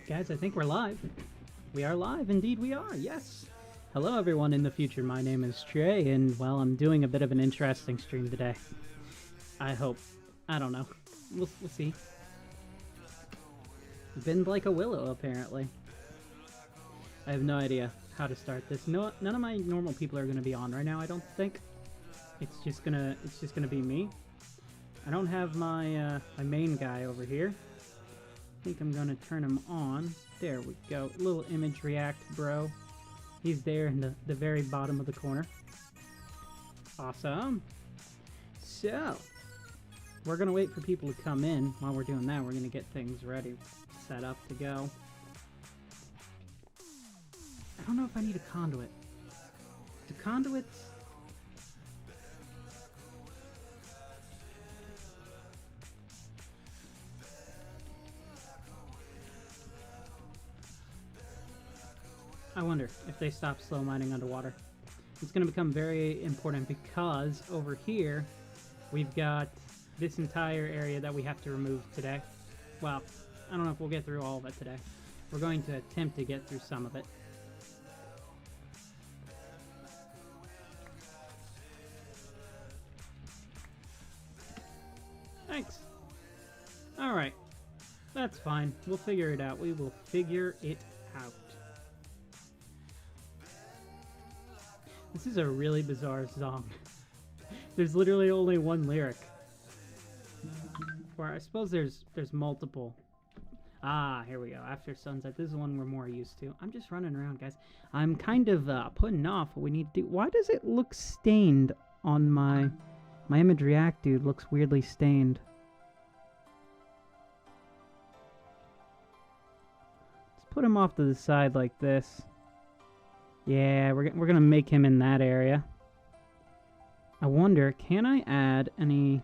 Guys, I think we're live. We are live, indeed we are, yes. Hello everyone in the future, my name is Trey, and well, I'm doing a bit of an interesting stream today. I hope. I don't know. We'll see. Bend like a willow, apparently. I have no idea how to start this. No, none of my normal people are going to be on right now, I don't think. It's just gonna be me. I don't have my my main guy over here. I think I'm gonna turn him on. There we go. Little image react, bro. He's there in the very bottom of the corner. Awesome. So, we're gonna wait for people to come in. While we're doing that, we're gonna get things ready, set up to go. I don't know if I need a conduit. Do conduits... I wonder if they stop slow mining underwater. It's going to become very important because over here we've got this entire area that we have to remove today. Well, I don't know if we'll get through all of it today. We're going to attempt to get through some of it. Thanks. Alright. That's fine. We'll figure it out. We will figure it out. This is a really bizarre song. There's literally only one lyric. Or I suppose there's multiple. Ah, here we go. After sunset. This is one we're more used to. I'm just running around, guys. I'm kind of putting off what we need to do. Why does it look stained on my image react dude? Looks weirdly stained. Let's put him off to the side like this. Yeah, we're gonna make him in that area. I wonder, can I add any...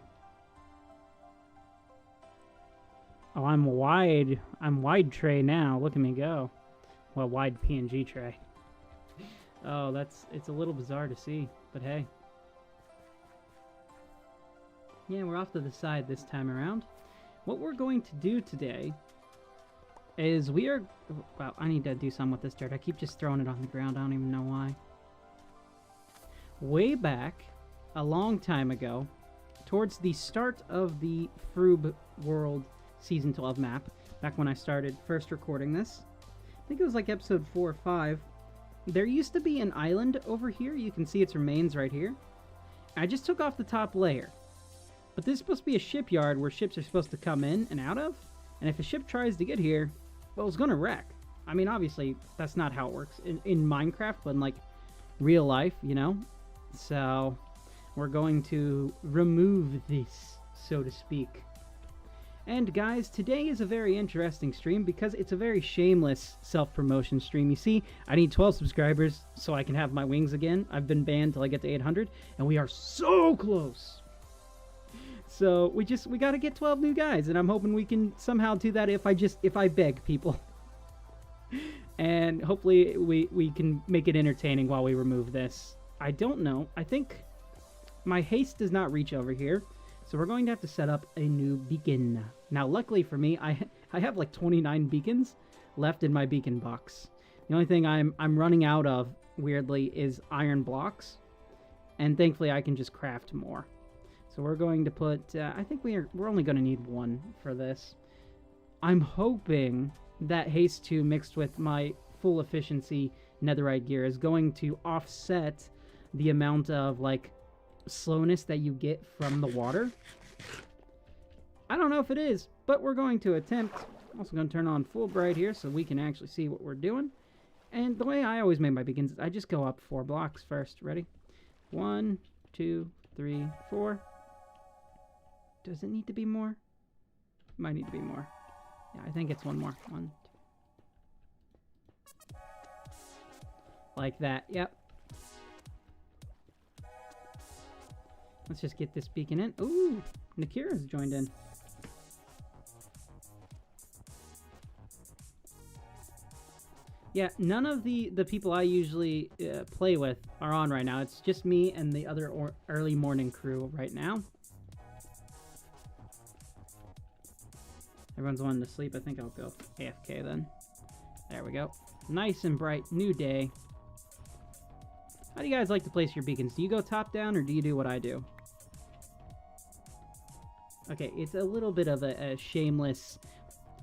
Oh, I'm wide tray now. Look at me go. Well, wide PNG tray. Oh, it's a little bizarre to see, but hey. Yeah, we're off to the side this time around. What we're going to do today is we are... Wow, I need to do something with this dirt. I keep just throwing it on the ground. I don't even know why. Way back, a long time ago, towards the start of the Froob World Season 12 map, back when I started first recording this, I think it was like episode 4 or 5, there used to be an island over here. You can see its remains right here. I just took off the top layer. But this is supposed to be a shipyard where ships are supposed to come in and out of. And if a ship tries to get here, well, it's gonna wreck. I mean, obviously, that's not how it works in Minecraft, but in, like, real life, you know? So, we're going to remove this, so to speak. And, guys, today is a very interesting stream because it's a very shameless self-promotion stream. You see, I need 12 subscribers so I can have my wings again. I've been banned till I get to 800, and we are so close! So we gotta get 12 new guys, and I'm hoping we can somehow do that if I beg people. And hopefully we can make it entertaining while we remove this. I don't know. I think my haste does not reach over here, so we're going to have to set up a new beacon. Now, luckily for me, I have like 29 beacons left in my beacon box. The only thing I'm running out of, weirdly, is iron blocks, and thankfully I can just craft more. So we're going to put, I think we're only going to need one for this. I'm hoping that Haste 2 mixed with my full efficiency netherite gear is going to offset the amount of, like, slowness that you get from the water. I don't know if it is, but we're going to attempt. I'm also going to turn on full bright here so we can actually see what we're doing. And the way I always make my beacons is I just go up 4 blocks first. Ready? 1, 2, 3, 4. Does it need to be more? Might need to be more. Yeah, I think it's one more. 1, 2. Like that. Yep. Let's just get this beacon in. Ooh, Nakira's joined in. Yeah, none of the people I usually play with are on right now. It's just me and the other early morning crew right now. Everyone's wanting to sleep. I think I'll go AFK then. There we go. Nice and bright. New day. How do you guys like to place your beacons? Do you go top down or do you do what I do? Okay, it's a little bit of a shameless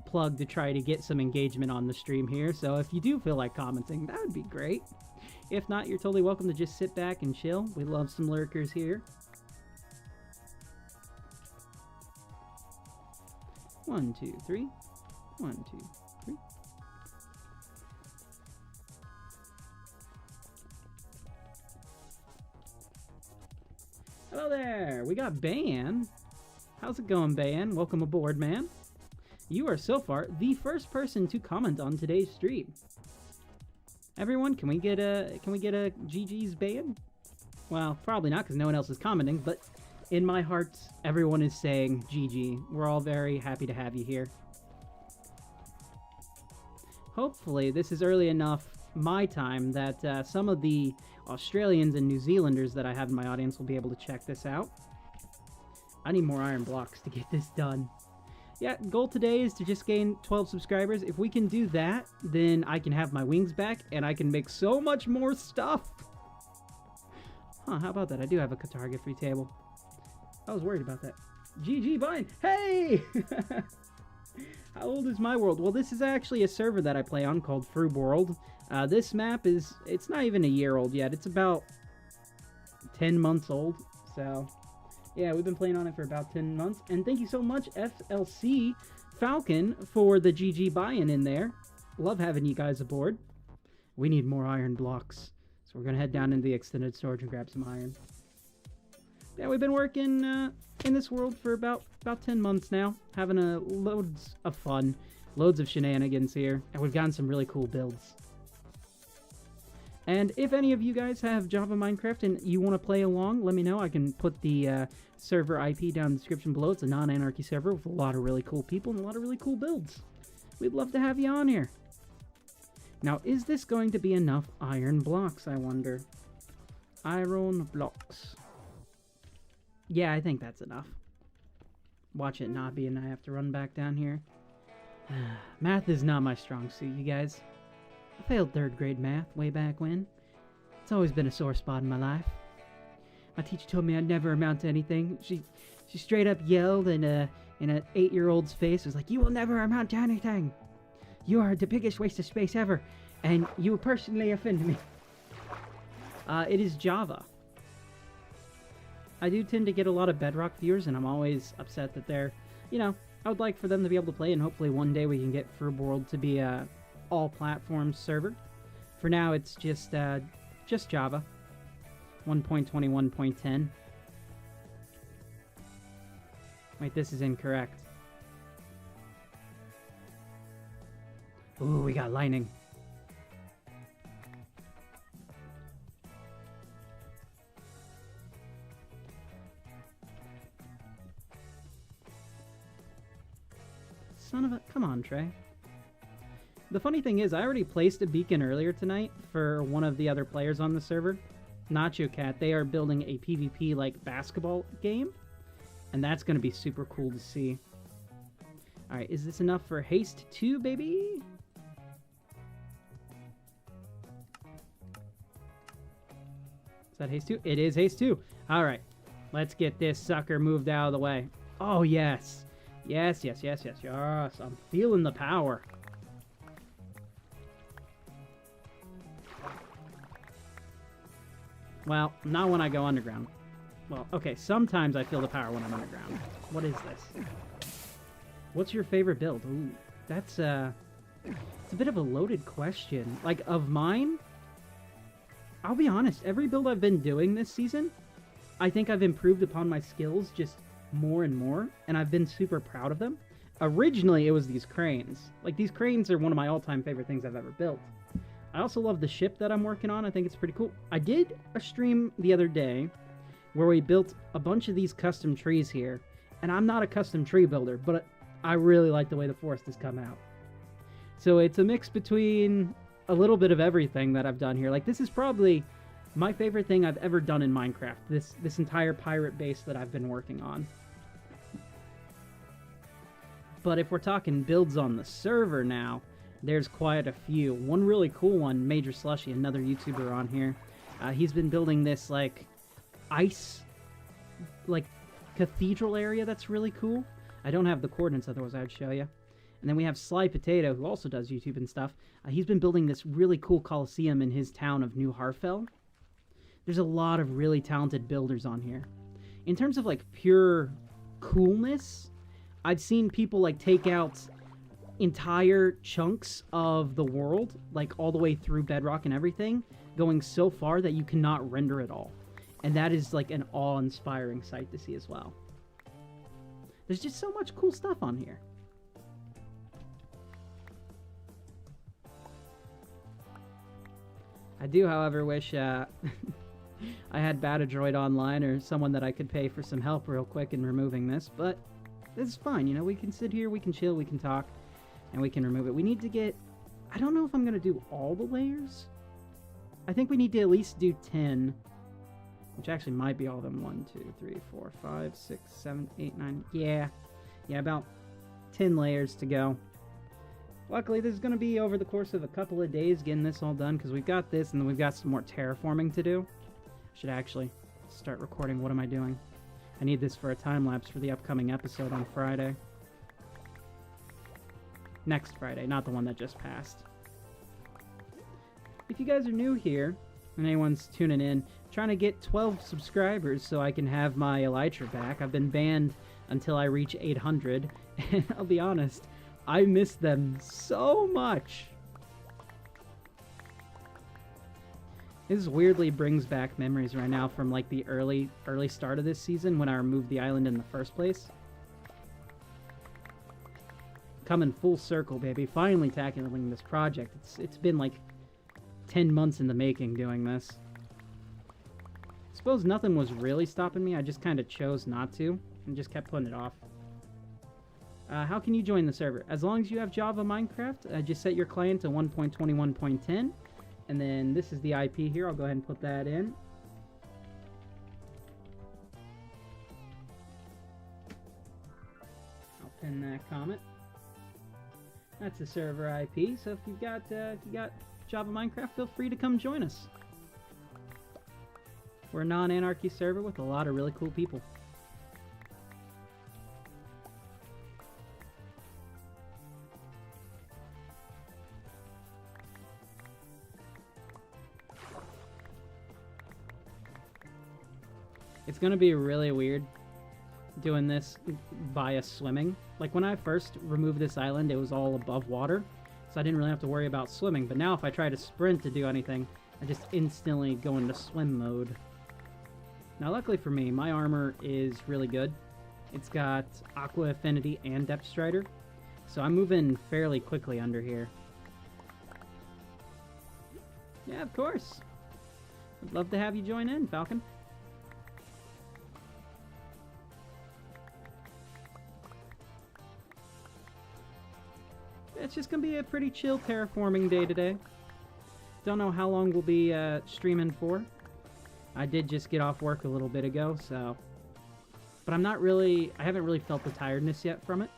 plug to try to get some engagement on the stream here. So if you do feel like commenting, that would be great. If not, you're totally welcome to just sit back and chill. We love some lurkers here. 1, 2, 3. 1, 2, 3. Hello there. We got Ban. How's it going, Ban? Welcome aboard, man. You are so far the first person to comment on today's stream. Everyone, can we get a GG's Ban? Well, probably not because no one else is commenting, but in my heart, everyone is saying GG. We're all very happy to have you here. Hopefully, this is early enough my time that some of the Australians and New Zealanders that I have in my audience will be able to check this out. I need more iron blocks to get this done. Yeah, goal today is to just gain 12 subscribers. If we can do that, then I can have my wings back and I can make so much more stuff. Huh, how about that? I do have a target free table. I was worried about that. GG Vine. Hey! How old is my world? Well, this is actually a server that I play on called Frub World. This map it's not even a year old yet. It's about 10 months old. So, yeah, we've been playing on it for about 10 months. And thank you so much, FLC Falcon, for the GG buy-in in there. Love having you guys aboard. We need more iron blocks. So we're going to head down into the extended storage and grab some iron. Yeah, we've been working in this world for about 10 months now. Having loads of fun. Loads of shenanigans here. And we've gotten some really cool builds. And if any of you guys have Java Minecraft and you want to play along, let me know. I can put the server IP down in the description below. It's a non-anarchy server with a lot of really cool people and a lot of really cool builds. We'd love to have you on here. Now, is this going to be enough iron blocks, I wonder? Iron blocks. Yeah, I think that's enough. Watch it not be, and I have to run back down here. Math is not my strong suit, you guys. I failed 3rd grade math way back when. It's always been a sore spot in my life. My teacher told me I'd never amount to anything. She straight up yelled in an 8-year-old's face. It was like, "You will never amount to anything. You are the biggest waste of space ever, and you personally offend me." It is Java. I do tend to get a lot of Bedrock viewers, and I'm always upset that they're, I would like for them to be able to play, and hopefully one day we can get Frub World to be a all-platform server. For now, it's just Java. 1.21.10. Wait, this is incorrect. Ooh, we got lightning. Son of a... Come on, Trey. The funny thing is, I already placed a beacon earlier tonight for one of the other players on the server. Nacho Cat. They are building a PvP, like, basketball game. And that's going to be super cool to see. Alright, is this enough for haste 2, baby? Is that haste 2? It is haste 2. Alright, let's get this sucker moved out of the way. Oh, yes. Yes, yes, yes, yes, yes. I'm feeling the power. Well, not when I go underground. Well, okay, sometimes I feel the power when I'm underground. What is this? What's your favorite build? Ooh, that's, it's a bit of a loaded question. Like, of mine, I'll be honest, every build I've been doing this season, I think I've improved upon my skills just more and more, and I've been super proud of them. Originally, it was these cranes. Like, these cranes are one of my all-time favorite things I've ever built. I also love the ship that I'm working on. I think it's pretty cool. I did a stream the other day where we built a bunch of these custom trees here, and I'm not a custom tree builder, but I really like the way the forest has come out. So it's a mix between a little bit of everything that I've done here. Like, this is probably my favorite thing I've ever done in Minecraft, this entire pirate base that I've been working on. But if we're talking builds on the server now, There's quite a few. One really cool one, Major Slushy, another YouTuber on here. He's been building this, like, ice, like, cathedral area that's really cool. I don't have the coordinates, otherwise I'd show you. And then we have Sly Potato, who also does YouTube and stuff. He's been building this really cool coliseum in his town of New Harfell. There's a lot of really talented builders on here. In terms of, like, pure coolness, I've seen people, like, take out entire chunks of the world, like, all the way through bedrock and everything, going so far that you cannot render it all. And that is, like, an awe-inspiring sight to see as well. There's just so much cool stuff on here. I do, however, wish I had Batadroid online or someone that I could pay for some help real quick in removing this, but this is fine. You know, we can sit here, we can chill, we can talk, and we can remove it. We need to get... I don't know if I'm going to do all the layers. I think we need to at least do 10, which actually might be all of them. 1, 2, 3, 4, 5, 6, 7, 8, 9. Yeah, about 10 layers to go. Luckily, this is going to be over the course of a couple of days getting this all done, because we've got this, and then we've got some more terraforming to do. I should actually start recording. What am I doing? I need this for a time-lapse for the upcoming episode on Friday. Next Friday, not the one that just passed. If you guys are new here, and anyone's tuning in, I'm trying to get 12 subscribers so I can have my Elytra back. I've been banned until I reach 800, and I'll be honest, I miss them so much. This weirdly brings back memories right now from, like, the early start of this season when I removed the island in the first place. Coming full circle, baby. Finally tackling this project. It's been like 10 months in the making doing this. I suppose nothing was really stopping me. I just kind of chose not to and just kept putting it off. How can you join the server? As long as you have Java Minecraft, just set your client to 1.21.10. And then this is the IP here. I'll go ahead and put that in. I'll pin that comment. That's the server IP. So if you got Java Minecraft, feel free to come join us. We're a non-anarchy server with a lot of really cool people. It's gonna be really weird doing this via swimming. Like, when I first removed this island, it was all above water, so I didn't really have to worry about swimming. But now if I try to sprint to do anything, I just instantly go into swim mode. Now, luckily for me, my armor is really good. It's got Aqua Affinity and Depth Strider, so I'm moving fairly quickly under here. Yeah, of course. I'd love to have you join in, Falcon. It's just gonna be a pretty chill terraforming day today. Don't know how long we'll be streaming for. I did just get off work a little bit ago, so... But I haven't really felt the tiredness yet from it.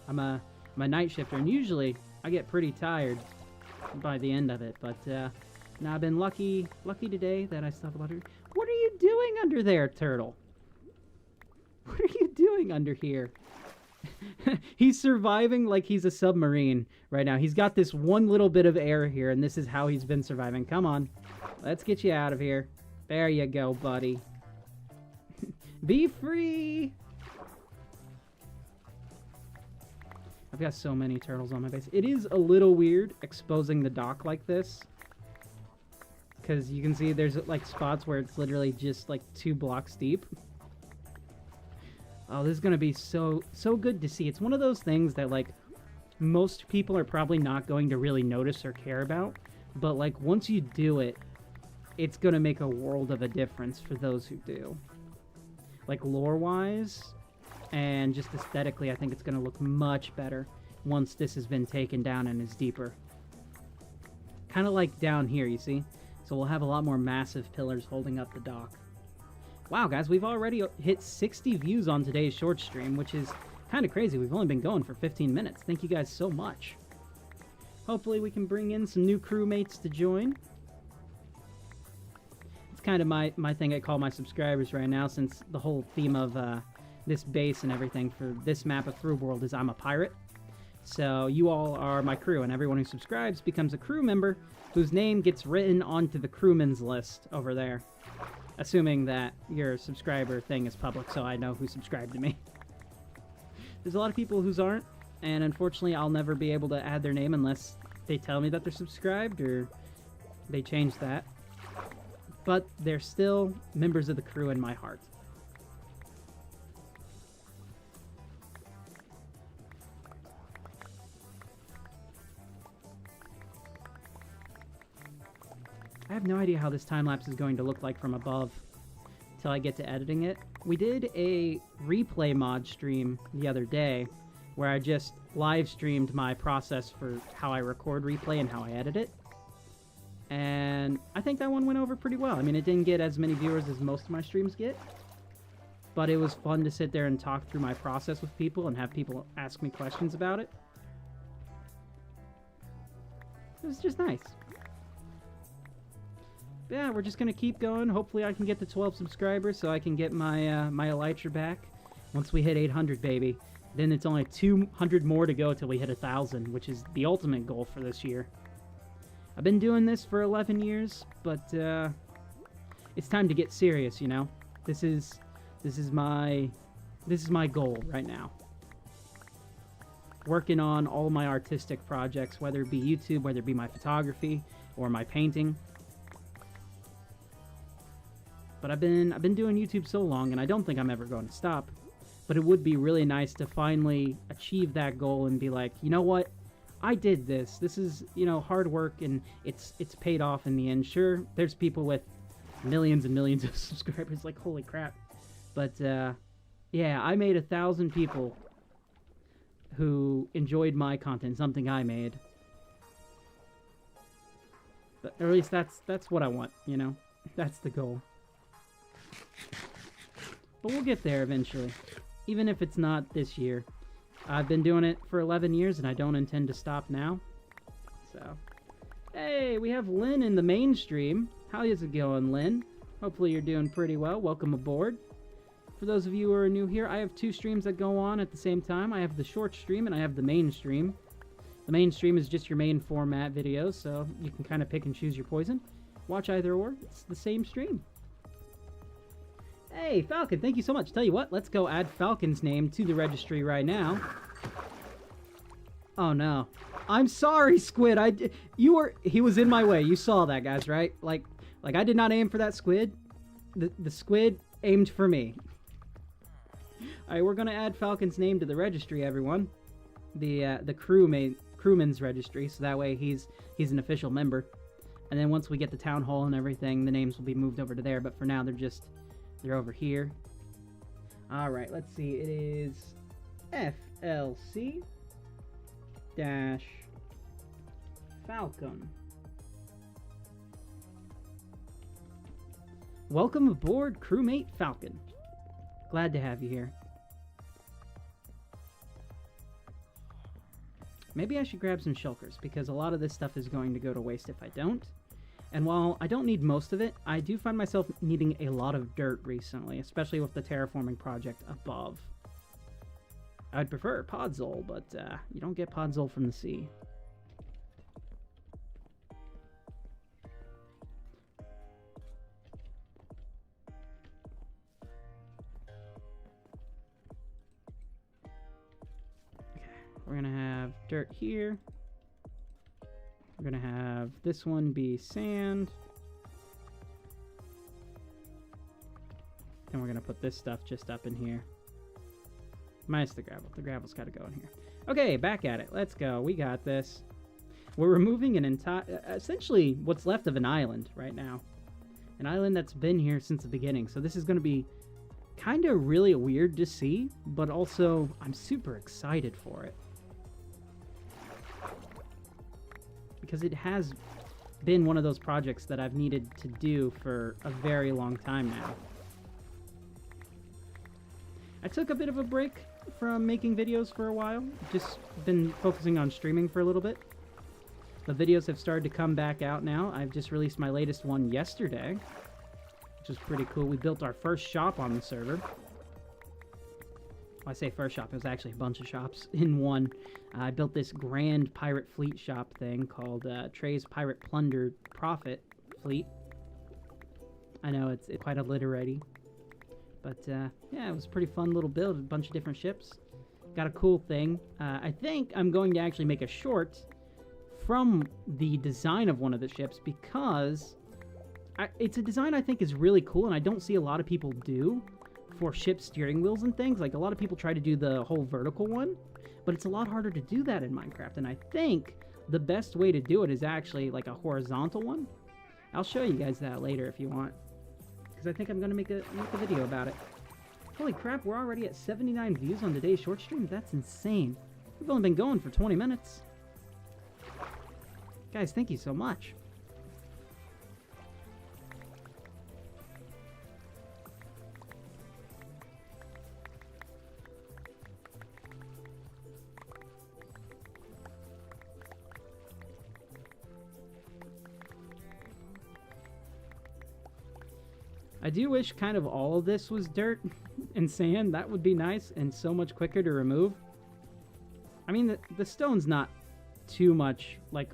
I'm a night shifter, and usually I get pretty tired by the end of it, but now I've been lucky today that I still have a lot of... What are you doing under there, turtle? What are you doing under here? He's surviving like he's a submarine right now. He's got this one little bit of air here, and this is how he's been surviving. Come on. Let's get you out of here. There you go, buddy. Be free! I've got so many turtles on my base. It is a little weird exposing the dock like this, because you can see there's, like, spots where it's literally just, like, 2 blocks deep. Oh, this is going to be so good to see. It's one of those things that, like, most people are probably not going to really notice or care about. But, like, once you do it, it's going to make a world of a difference for those who do. Like, lore-wise and just aesthetically, I think it's going to look much better once this has been taken down and is deeper. Kind of like down here, you see? So we'll have a lot more massive pillars holding up the dock. Wow, guys, we've already hit 60 views on today's short stream, which is kind of crazy. We've only been going for 15 minutes. Thank you guys so much. Hopefully we can bring in some new crewmates to join. It's kind of my thing I call my subscribers right now, since the whole theme of this base and everything for this map of Through World is I'm a pirate. So you all are my crew, and everyone who subscribes becomes a crew member whose name gets written onto the crewman's list over there. Assuming that your subscriber thing is public, so I know who subscribed to me. There's a lot of people whose aren't, and unfortunately I'll never be able to add their name unless they tell me that they're subscribed or they change that. But they're still members of the crew in my heart. I have no idea how this time-lapse is going to look like from above until I get to editing it. We did a replay mod stream the other day where I just live streamed my process for how I record replay and how I edit it. And I think that one went over pretty well. I mean, it didn't get as many viewers as most of my streams get, but it was fun to sit there and talk through my process with people and have people ask me questions about it. It was just nice. But yeah, we're just gonna keep going. Hopefully I can get to 12 subscribers so I can get my my elytra back. Once we hit 800, baby. Then it's only 200 more to go till we hit 1,000, which is the ultimate goal for this year. I've been doing this for 11 years, but it's time to get serious, you know? This is my goal right now. Working on all my artistic projects, whether it be YouTube, whether it be my photography or my painting. But I've been doing YouTube so long, and I don't think I'm ever going to stop. But it would be really nice to finally achieve that goal and be like, you know what? I did this. This is, you know, hard work, and it's paid off in the end. Sure, there's people with millions and millions of subscribers, like, holy crap. But, yeah, I made 1,000 people who enjoyed my content, something I made. But or at least that's what I want, you know? That's the goal. But we'll get there eventually, even if it's not this year. I've been doing it for 11 years, and I don't intend to stop now. So, hey, we have Lynn in the mainstream. How is it going, Lynn? Hopefully you're doing pretty well. Welcome aboard. For those of you who are new here, I have 2 streams that go on at the same time. I have the short stream, and I have the main stream. The main stream is just your main format videos, so you can kind of pick and choose your poison. Watch either or. It's the same stream. Hey, Falcon, thank you so much. Tell you what, let's go add Falcon's name to the registry right now. Oh, no. I'm sorry, Squid. He was in my way. You saw that, guys, right? Like I did not aim for that squid. The squid aimed for me. Alright, we're gonna add Falcon's name to the registry, everyone. The crewman's registry, so that way he's an official member. And then once we get the town hall and everything, the names will be moved over to there, but for now they're over here. Alright, let's see. It is FLC Falcon. Welcome aboard, crewmate Falcon. Glad to have you here. Maybe I should grab some shulkers, because a lot of this stuff is going to go to waste if I don't. And while I don't need most of it, I do find myself needing a lot of dirt recently, especially with the terraforming project above. I'd prefer podzol, but you don't get podzol from the sea. We're gonna have dirt here. We're gonna have this one be sand. Then we're gonna put this stuff just up in here. Minus the gravel. The gravel's gotta go in here. Okay, back at it. Let's go. We got this. We're removing an entire, essentially what's left of an island right now. An island that's been here since the beginning. So this is gonna be kind of really weird to see, but also I'm super excited for it. Because it has been one of those projects that I've needed to do for a very long time now. I took a bit of a break from making videos for a while. Just been focusing on streaming for a little bit. The videos have started to come back out now. I've just released my latest one yesterday, which is pretty cool. We built our first shop on the server. Well, I say first shop, it was actually a bunch of shops in one. I built this grand pirate fleet shop thing called Tre's Pirate Plunder Profit Fleet. I know, it's quite alliterating. But, yeah, it was a pretty fun little build. A bunch of different ships. Got a cool thing. I think I'm going to actually make a short from the design of one of the ships because it's a design I think is really cool and I don't see a lot of people do for ship steering wheels and things. Like, a lot of people try to do the whole vertical one, but it's a lot harder to do that in Minecraft. And I think the best way to do it is actually like a horizontal one. I'll show you guys that later if you want, because I think I'm going to make a video about it. Holy crap, we're already at 79 views on today's short stream. That's insane. We've only been going for 20 minutes. Guys, thank you so much. I do wish kind of all of this was dirt and sand. That would be nice and so much quicker to remove. I mean, the stone's not too much, like,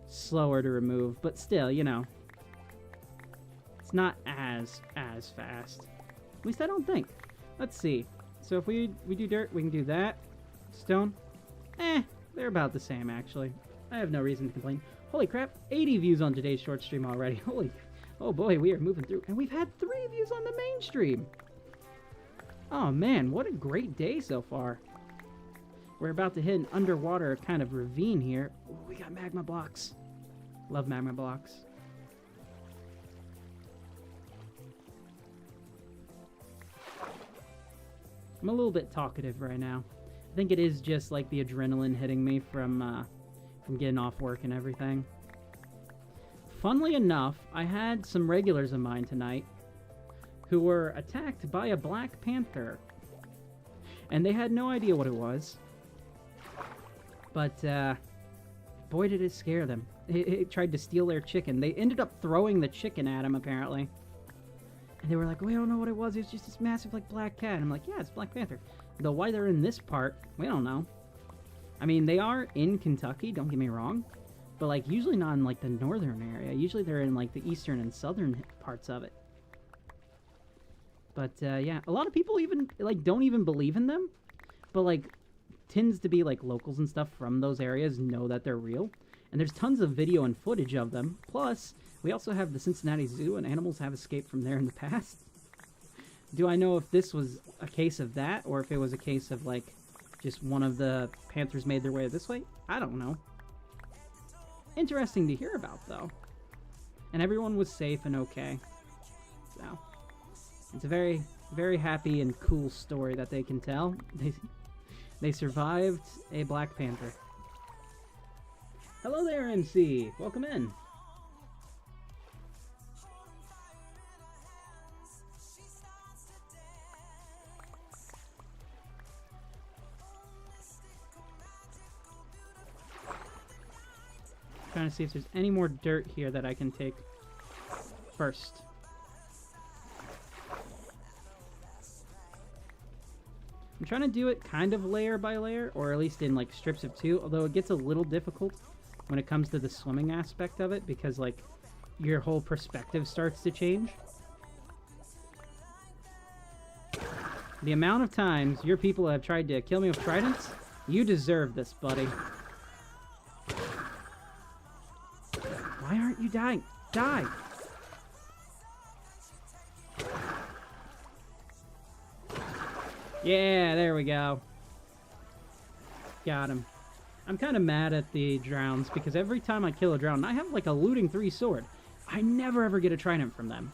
slower to remove, but still, you know, it's not as fast. At least I don't think. Let's see. So if we do dirt, we can do that. Stone, they're about the same, actually. I have no reason to complain. Holy crap, 80 views on today's short stream already. Holy, oh boy, we are moving through. And we've had 3 views on the main stream. Oh man, what a great day so far. We're about to hit an underwater kind of ravine here. Ooh, we got magma blocks. Love magma blocks. I'm a little bit talkative right now. I think it is just like the adrenaline hitting me from getting off work and everything. Funnily enough, I had some regulars of mine tonight who were attacked by a black panther. And they had no idea what it was. But, boy did it scare them. It tried to steal their chicken. They ended up throwing the chicken at him, apparently. And they were like, we don't know what it was. It was just this massive, like, black cat. And I'm like, yeah, it's Black Panther. Though why they're in this part, we don't know. I mean, they are in Kentucky, don't get me wrong. But, like, usually not in, like, the northern area. Usually they're in, like, the eastern and southern parts of it. But, yeah, a lot of people even, like, don't even believe in them. But, like, tends to be, like, locals and stuff from those areas know that they're real. And there's tons of video and footage of them. Plus, we also have the Cincinnati Zoo, and animals have escaped from there in the past. Do I know if this was a case of that, or if it was a case of, like, just one of the panthers made their way this way? I don't know. Interesting to hear about, though. And everyone was safe and okay. So, it's a very, very happy and cool story that they can tell. They survived a Black Panther. Hello there, MC. Welcome in. Trying to see if there's any more dirt here that I can take first. I'm trying to do it kind of layer by layer, or at least in like strips of 2, although it gets a little difficult when it comes to the swimming aspect of it, because like your whole perspective starts to change. The amount of times your people have tried to kill me with tridents, you deserve this, buddy. Why aren't you dying? Die! Yeah, there we go. Got him. I'm kind of mad at the drowns, because every time I kill a drown, I have like a looting 3 sword. I never ever get a trident from them.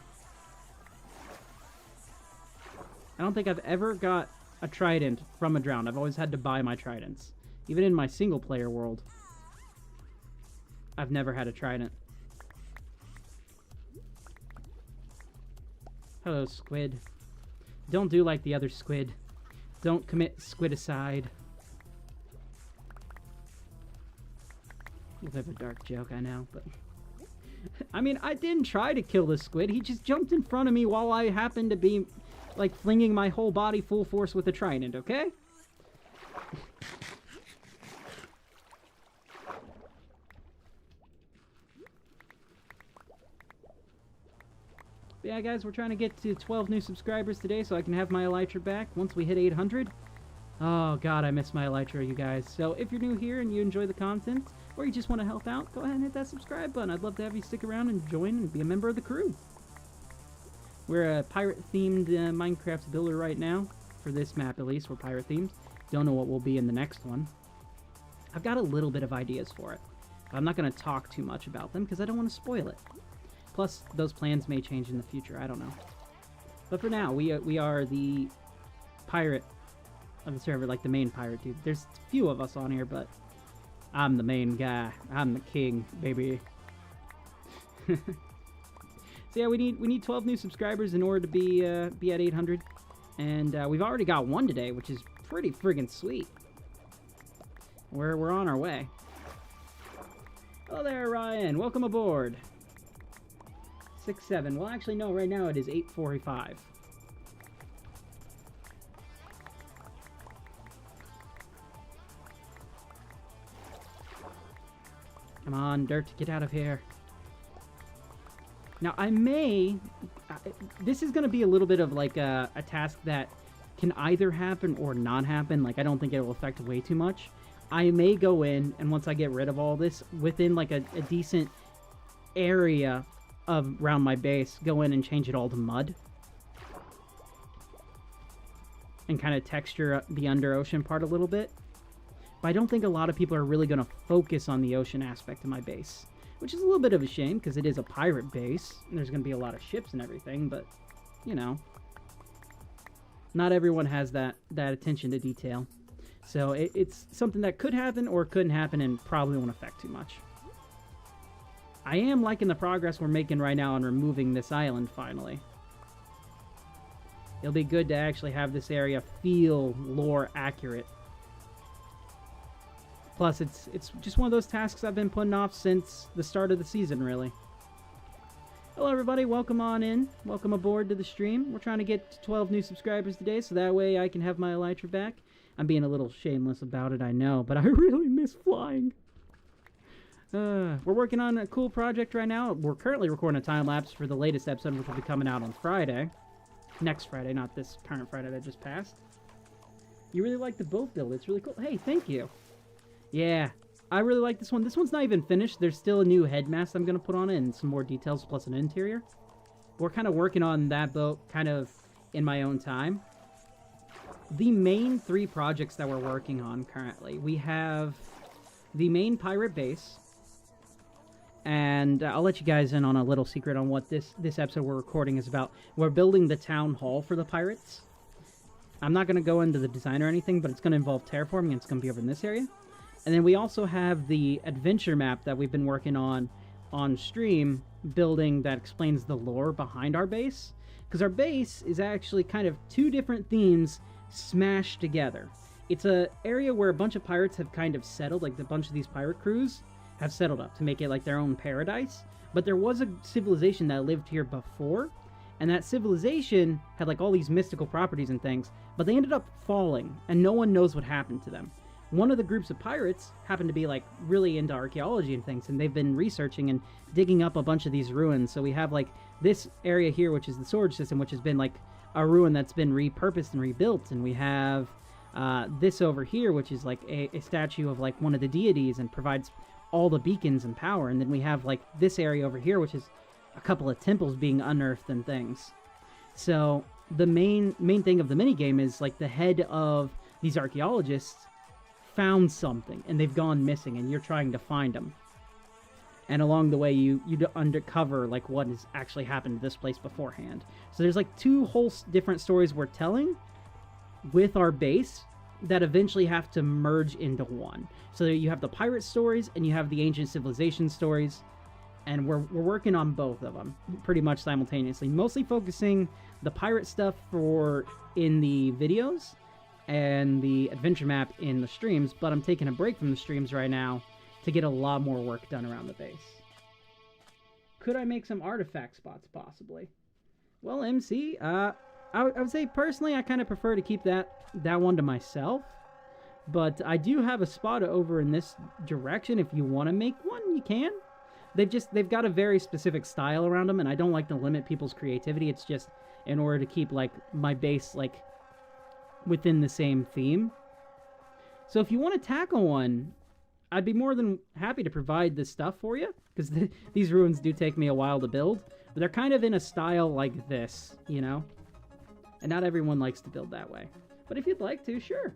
I don't think I've ever got a trident from a drown. I've always had to buy my tridents. Even in my single player world, I've never had a trident. Hello, squid. Don't do like the other squid. Don't commit squidicide. A bit of a dark joke, I know, but... I mean, I didn't try to kill the squid. He just jumped in front of me while I happened to be, like, flinging my whole body full force with a trident, okay? But yeah, guys, we're trying to get to 12 new subscribers today so I can have my elytra back once we hit 800. Oh, God, I miss my elytra, you guys. So if you're new here and you enjoy the content, or you just want to help out, go ahead and hit that subscribe button. I'd love to have you stick around and join and be a member of the crew. We're a pirate-themed Minecraft builder right now. For this map, at least, we're pirate-themed. Don't know what we'll be in the next one. I've got a little bit of ideas for it. But I'm not going to talk too much about them because I don't want to spoil it. Plus, those plans may change in the future. I don't know. But for now, we are the pirate of the server, like the main pirate dude. There's a few of us on here, but I'm the main guy. I'm the king, baby. So yeah, we need 12 new subscribers in order to be at 800, and we've already got one today, which is pretty friggin' sweet. We're on our way. Hello there, Ryan. Welcome aboard. 6-7. Well, actually, no. Right now it is 8:45. Come on, Dirt, get out of here. Now, I may... this is going to be a little bit of, like, a task that can either happen or not happen. Like, I don't think it will affect way too much. I may go in, and once I get rid of all this, within, like, a decent area around my base, go in and change it all to mud. And kind of texture the under ocean part a little bit. But I don't think a lot of people are really going to focus on the ocean aspect of my base. Which is a little bit of a shame, because it is a pirate base. And there's going to be a lot of ships and everything, but, you know. Not everyone has that attention to detail. So it's something that could happen or couldn't happen and probably won't affect too much. I am liking the progress we're making right now on removing this island, finally. It'll be good to actually have this area feel lore accurate. Plus, it's just one of those tasks I've been putting off since the start of the season, really. Hello, everybody. Welcome on in. Welcome aboard to the stream. We're trying to get to 12 new subscribers today, so that way I can have my elytra back. I'm being a little shameless about it, I know, but I really miss flying. We're working on a cool project right now. We're currently recording a time-lapse for the latest episode, which will be coming out on Friday. Next Friday, not this current Friday that just passed. You really like the boat build. It's really cool. Hey, thank you. Yeah, I really like this one. This one's not even finished. There's still a new headmast I'm going to put on it and some more details plus an interior. We're kind of working on that boat kind of in my own time. The main 3 projects that we're working on currently, we have the main pirate base. And I'll let you guys in on a little secret on what this episode we're recording is about. We're building the town hall for the pirates. I'm not going to go into the design or anything, but it's going to involve terraforming, and it's going to be over in this area. And then we also have the adventure map that we've been working on stream, building that explains the lore behind our base. Because our base is actually kind of 2 different themes smashed together. It's an area where a bunch of pirates have kind of settled, like a bunch of these pirate crews have settled up to make it like their own paradise. But there was a civilization that lived here before, and that civilization had like all these mystical properties and things, but they ended up falling, and no one knows what happened to them. One of the groups of pirates happened to be like really into archaeology and things, and they've been researching and digging up a bunch of these ruins. So we have like this area here, which is the storage system, which has been like a ruin that's been repurposed and rebuilt, and we have this over here, which is like a statue of like one of the deities and provides all the beacons and power. And then we have like this area over here, which is a couple of temples being unearthed and things. So the main thing of the minigame is like the head of these archaeologists found something and they've gone missing, and you're trying to find them. And along the way, you undercover like what has actually happened to this place beforehand. So there's like 2 whole different stories we're telling with our base that eventually have to merge into one. So you have the pirate stories and you have the ancient civilization stories, and we're working on both of them pretty much simultaneously. Mostly focusing the pirate stuff in the videos and the adventure map in the streams, but I'm taking a break from the streams right now to to get a lot more work done around the base. Could I make some artifact spots, possibly? Well, MC, I would say personally I kind of prefer to keep that one to myself. But I do have a spot over in this direction. If you want to make one, you can. They've got a very specific style around them, and I don't like to limit people's creativity. It's just in order to keep, like, my base, like, within the same theme. So if you want to tackle one, I'd be more than happy to provide this stuff for you, because these ruins do take me a while to build. But they're kind of in a style like this, you know? And not everyone likes to build that way. But if you'd like to, sure.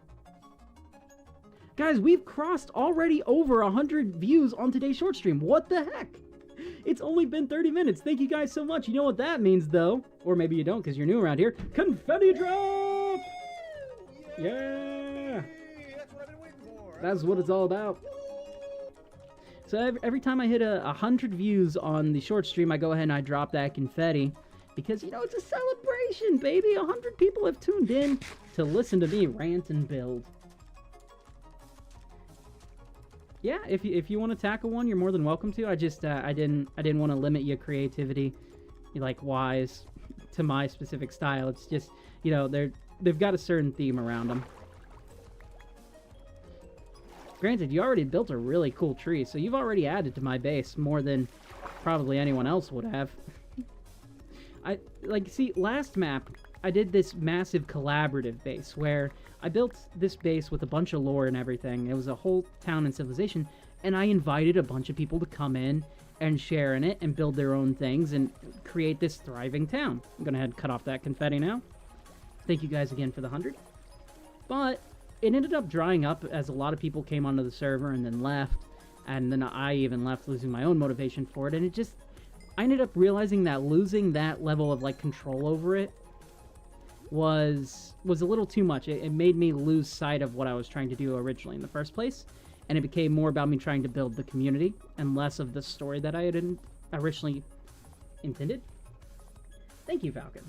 Guys, we've crossed already over 100 views on today's short stream. What the heck? It's only been 30 minutes. Thank you guys so much. You know what that means, though. Or maybe you don't, because you're new around here. Confetti drop! Yeah! That's what it's all about. So every time I hit 100 views on the short stream, I go ahead and I drop that confetti. Because, you know, it's a celebration, baby. 100 people have tuned in to listen to me rant and build. Yeah, if you want to tackle one, you're more than welcome to. I just I didn't want to limit your creativity, like, wise to my specific style. It's just, you know, they've got a certain theme around them. Granted, you already built a really cool tree, so you've already added to my base more than probably anyone else would have. See, last map, I did this massive collaborative base where I built this base with a bunch of lore and everything. It was a whole town and civilization, and I invited a bunch of people to come in and share in it and build their own things and create this thriving town. I'm going to head and cut off that confetti now. Thank you guys again for the 100. But it ended up drying up as a lot of people came onto the server and then left, and then I even left, losing my own motivation for it, and I ended up realizing that losing that level of, like, control over it was a little too much. It made me lose sight of what I was trying to do originally in the first place, and it became more about me trying to build the community and less of the story that I had originally intended. Thank you, Falcon.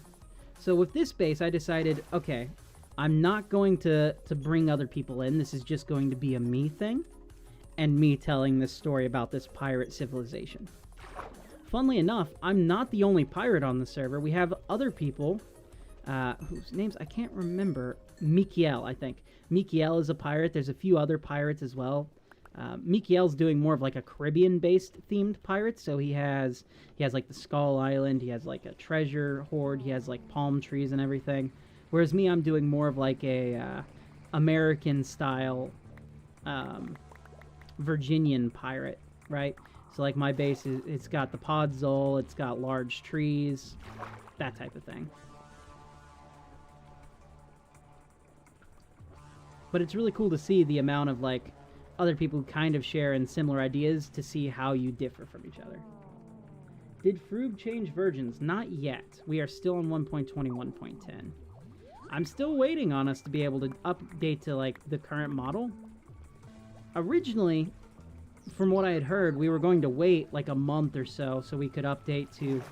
So with this base, I decided, okay, I'm not going to bring other people in. This is just going to be a me thing, and me telling this story about this pirate civilization. Funnily enough, I'm not the only pirate on the server. We have other people whose names I can't remember. Mikiel, I think. Mikiel is a pirate. There's a few other pirates as well. Mikiel's doing more of like a Caribbean-based themed pirate. So he has like the Skull Island. He has like a treasure hoard. He has like palm trees and everything. Whereas me, I'm doing more of like a American-style Virginian pirate, right? So like my base it's got the podzol, it's got large trees, that type of thing. But it's really cool to see the amount of, like, other people who kind of share in similar ideas to see how you differ from each other. Did Froob change versions? Not yet. We are still on 1.21.10. I'm still waiting on us to be able to update to, like, the current model. Originally, from what I had heard, we were going to wait, like, a month or so we could update to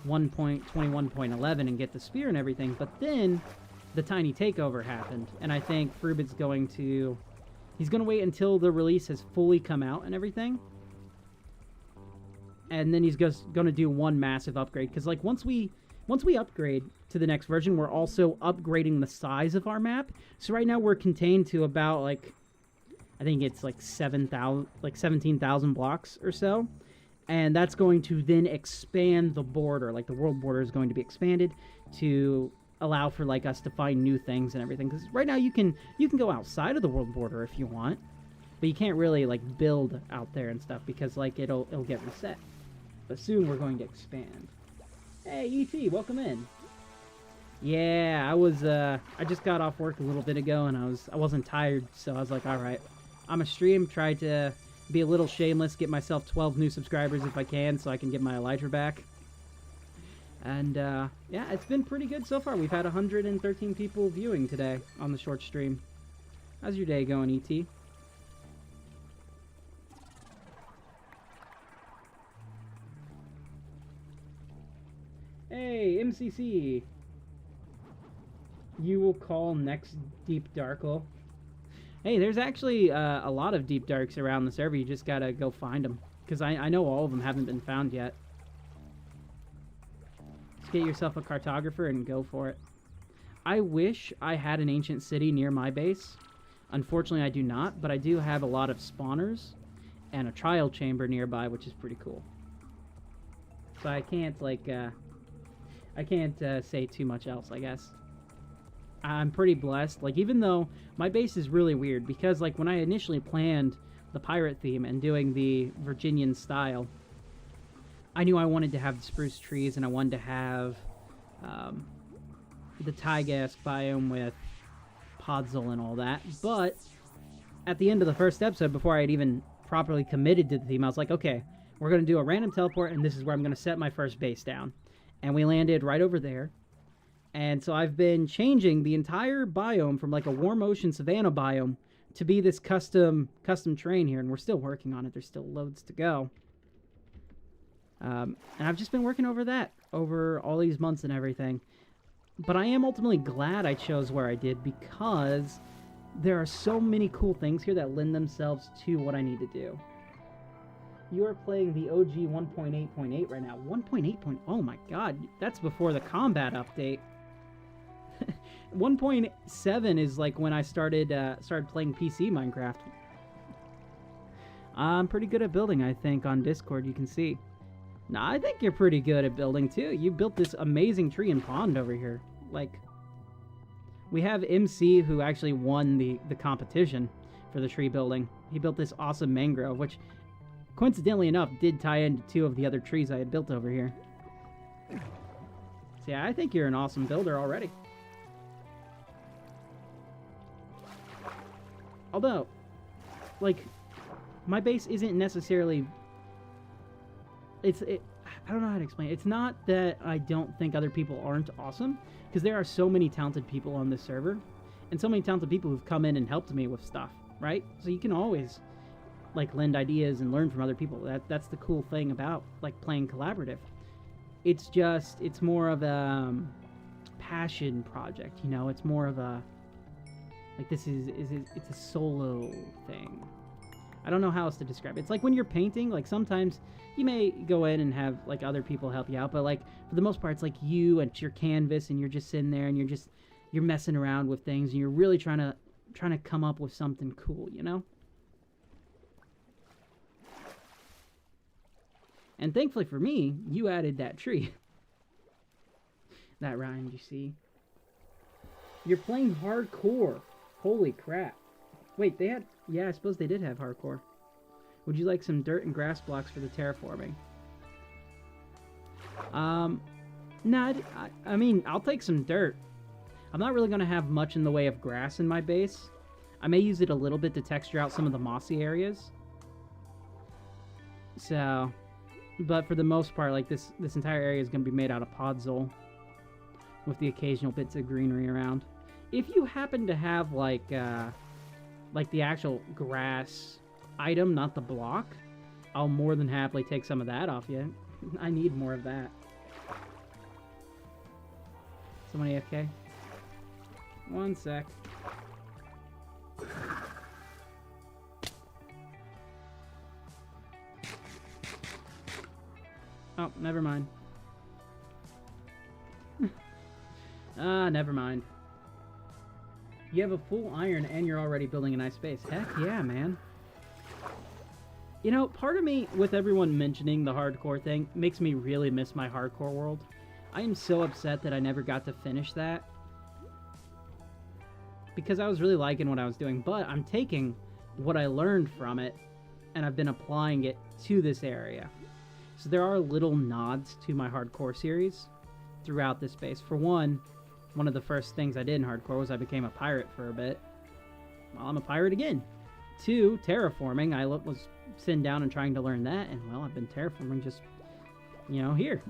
1.21.11 and get the spear and everything, but then the tiny takeover happened, and I think Frubit's going to wait until the release has fully come out and everything, and then he's going to do one massive upgrade, because, like, once we upgrade to the next version, we're also upgrading the size of our map. So right now we're contained to about, like, I think it's like 17,000 blocks or so, and that's going to then expand the border. Like, the world border is going to be expanded to allow for, like, us to find new things and everything. Because right now you can go outside of the world border if you want, but you can't really, like, build out there and stuff because, like, it'll get reset. But soon we're going to expand. Hey, ET, welcome in. Yeah, I just got off work a little bit ago, and I wasn't tired, so I was like, all right, I'm a stream, try to be a little shameless, get myself 12 new subscribers if I can, so I can get my Elytra back. And, yeah, it's been pretty good so far. We've had 113 people viewing today on the short stream. How's your day going, ET? Hey, MCC! You will call next Deep Darkle. Hey, there's actually a lot of deep darks around the server. You just gotta go find them. Because I know all of them haven't been found yet. Just get yourself a cartographer and go for it. I wish I had an ancient city near my base. Unfortunately, I do not, but I do have a lot of spawners and a trial chamber nearby, which is pretty cool. So I can't, like, I can't say too much else, I guess. I'm pretty blessed. Like, even though my base is really weird, because, like, when I initially planned the pirate theme and doing the Virginian style, I knew I wanted to have the spruce trees and I wanted to have the taiga-esque biome with podzol and all that. But at the end of the first episode, before I had even properly committed to the theme, I was like, okay, we're going to do a random teleport and this is where I'm going to set my first base down. And we landed right over there. And so I've been changing the entire biome from like a warm ocean savanna biome to be this custom terrain here, and we're still working on it. There's still loads to go. And I've just been working over that over all these months and everything. But I am ultimately glad I chose where I did, because there are so many cool things here that lend themselves to what I need to do. You are playing the OG 1.8.8 right now. 1.8. Oh my god, that's before the combat update. 1.7 is like when I started playing PC Minecraft. I'm pretty good at building, I think, on Discord, you can see. Nah, I think you're pretty good at building, too. You built this amazing tree and pond over here. Like, we have MC who actually won the competition for the tree building. He built this awesome mangrove, which, coincidentally enough, did tie into two of the other trees I had built over here. So yeah, I think you're an awesome builder already. Although, like, my base isn't necessarily... I don't know how to explain it. It's not that I don't think other people aren't awesome, because there are so many talented people on this server, and so many talented people who've come in and helped me with stuff, right? So you can always, like, lend ideas and learn from other people. That's the cool thing about, like, playing collaborative. It's just, it's more of a passion project, you know? It's more of a... Like, it's a solo thing. I don't know how else to describe it. It's like when you're painting, like, sometimes you may go in and have, like, other people help you out, but, like, for the most part, it's like you and your canvas, and you're just sitting there, and you're messing around with things, and you're really trying to come up with something cool, you know? And thankfully for me, you added that tree. That rhymed, you see. You're playing hardcore. Holy crap. Wait, they had... Yeah, I suppose they did have hardcore. Would you like some dirt and grass blocks for the terraforming? Nah, I mean, I'll take some dirt. I'm not really going to have much in the way of grass in my base. I may use it a little bit to texture out some of the mossy areas. So... But for the most part, like, this entire area is going to be made out of podzol, with the occasional bits of greenery around. If you happen to have, like the actual grass item, not the block, I'll more than happily take some of that off you. I need more of that. Somebody AFK? One sec. Oh, never mind. Never mind. You have a full iron and you're already building a nice base. Heck yeah, man. You know, part of me, with everyone mentioning the hardcore thing, makes me really miss my hardcore world. I am so upset that I never got to finish that, because I was really liking what I was doing, but I'm taking what I learned from it and I've been applying it to this area. So there are little nods to my hardcore series throughout this base. For one of the first things I did in hardcore was I became a pirate for a bit. Well, I'm a pirate again. 2, terraforming. I was sitting down and trying to learn that, and well, I've been terraforming just, you know, here.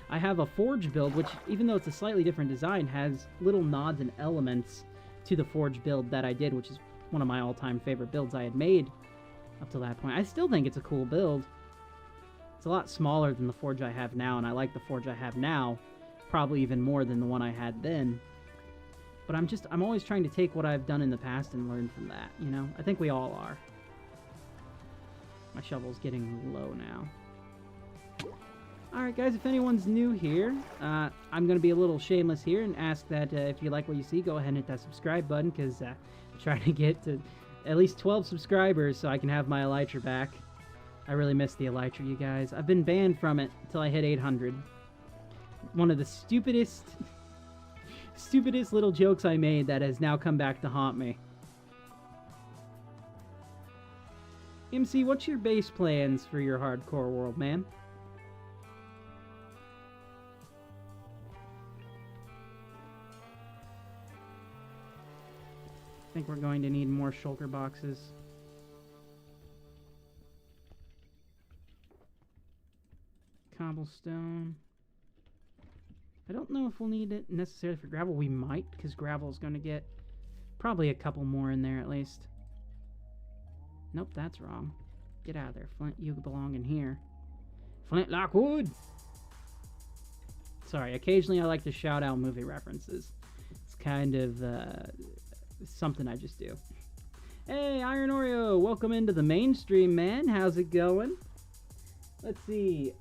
I have a forge build, which, even though it's a slightly different design, has little nods and elements to the forge build that I did, which is one of my all-time favorite builds I had made up to that point. I still think it's a cool build. It's a lot smaller than the forge I have now, and I like the forge I have now probably even more than the one I had then. But I'm always trying to take what I've done in the past and learn from that, you know? I think we all are. My shovel's getting low now. Alright guys, if anyone's new here, I'm going to be a little shameless here and ask that if you like what you see, go ahead and hit that subscribe button, because I'm trying to get to at least 12 subscribers so I can have my Elytra back. I really miss the Elytra, you guys. I've been banned from it until I hit 800. One of the stupidest little jokes I made that has now come back to haunt me. MC, what's your base plans for your hardcore world, man? I think we're going to need more shulker boxes. Cobblestone. I don't know if we'll need it necessarily for gravel. We might, because gravel is going to get probably a couple more in there at least. Nope, that's wrong. Get out of there, Flint. You belong in here. Flint Lockwood! Sorry, occasionally I like to shout out movie references. It's kind of something I just do. Hey, Iron Oreo! Welcome into the mainstream, man. How's it going? Let's see.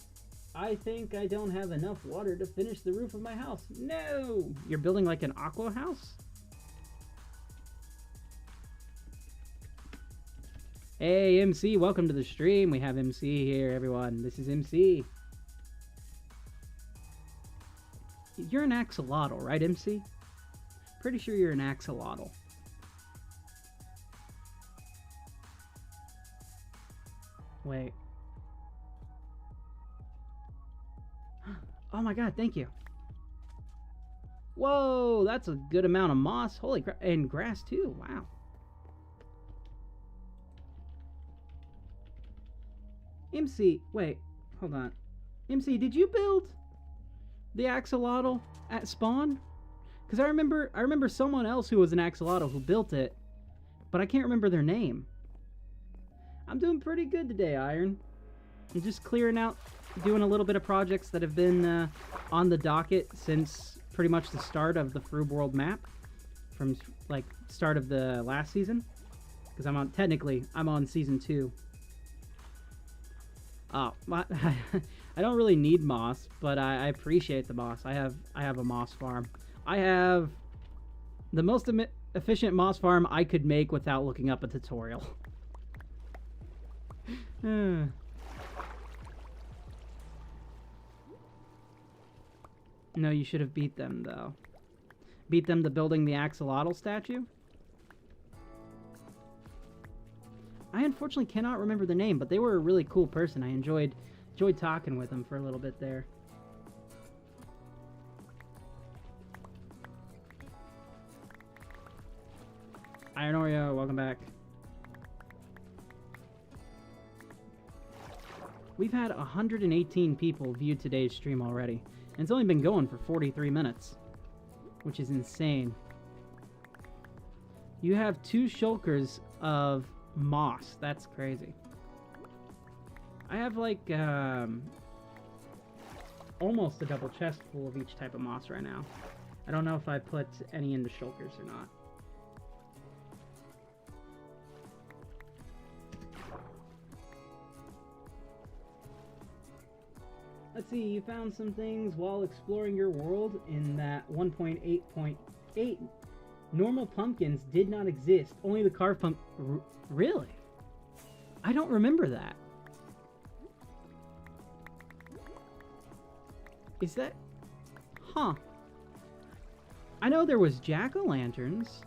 I think I don't have enough water to finish the roof of my house. No! You're building like an aqua house? Hey, MC, welcome to the stream. We have MC here, everyone. This is MC. You're an axolotl, right, MC? Pretty sure you're an axolotl. Wait. Oh my god, thank you. Whoa, that's a good amount of moss. Holy crap. And grass too. Wow. MC, wait, hold on. MC, did you build the axolotl at spawn? Because I remember someone else who was an axolotl who built it, but I can't remember their name. I'm doing pretty good today, Iron. I'm just clearing out, doing a little bit of projects that have been on the docket since pretty much the start of the Froob World map, from like start of the last season, because I'm on season 2. Oh, I don't really need moss, but I appreciate the moss. I have a moss farm. I have the most efficient moss farm I could make without looking up a tutorial. No, you should have beat them, though. Beat them to building the axolotl statue? I unfortunately cannot remember the name, but they were a really cool person. I enjoyed talking with them for a little bit there. Iron Oreo, welcome back. We've had 118 people view today's stream already, and it's only been going for 43 minutes, which is insane. You have 2 shulkers of moss. That's crazy. I have like almost a double chest full of each type of moss right now. I don't know if I put any into shulkers or not. Let's see, you found some things while exploring your world in that 1.8.8. Normal pumpkins did not exist. Only the carved pumpkin. Really? I don't remember that. Is that... Huh. I know there was jack-o'-lanterns,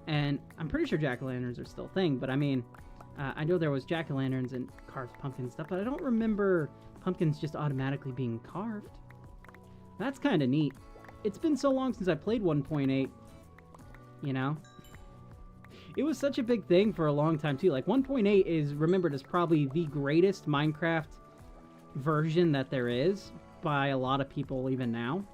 and I'm pretty sure jack-o'-lanterns are still a thing, but I mean, I know there was jack-o'-lanterns and carved pumpkin stuff, but I don't remember pumpkins just automatically being carved. That's kind of neat. It's been so long since I played 1.8, you know? It was such a big thing for a long time, too. Like, 1.8 is remembered as probably the greatest Minecraft version that there is by a lot of people even now.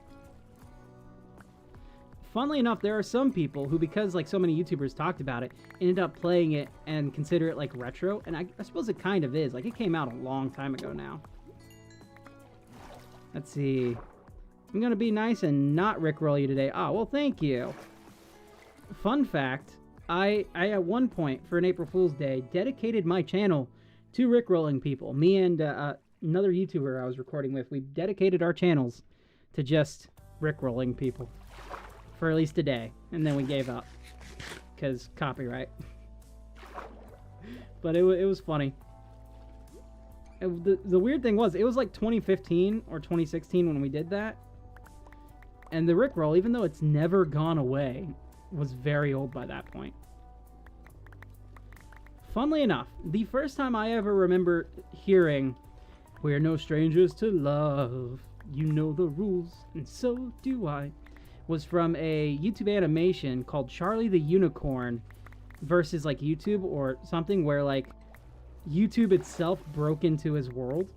Funnily enough, there are some people who, because like so many YouTubers talked about it, ended up playing it and consider it like retro, and I suppose it kind of is. Like, it came out a long time ago now. Let's see. I'm gonna be nice and not rickroll you today. Oh, well, thank you. fun fact, I at one point for an April Fool's Day dedicated my channel to rickrolling people. Me and another YouTuber I was recording with, we dedicated our channels to just rickrolling people for at least a day, and then we gave up because copyright. But it was funny. The weird thing was, it was like 2015 or 2016 when we did that, and the rickroll, even though it's never gone away, was very old by that point. Funnily enough, the first time I ever remember hearing "We're no strangers to love, you know the rules, and so do I," was from a YouTube animation called Charlie the Unicorn versus like YouTube or something, where like YouTube itself broke into his world.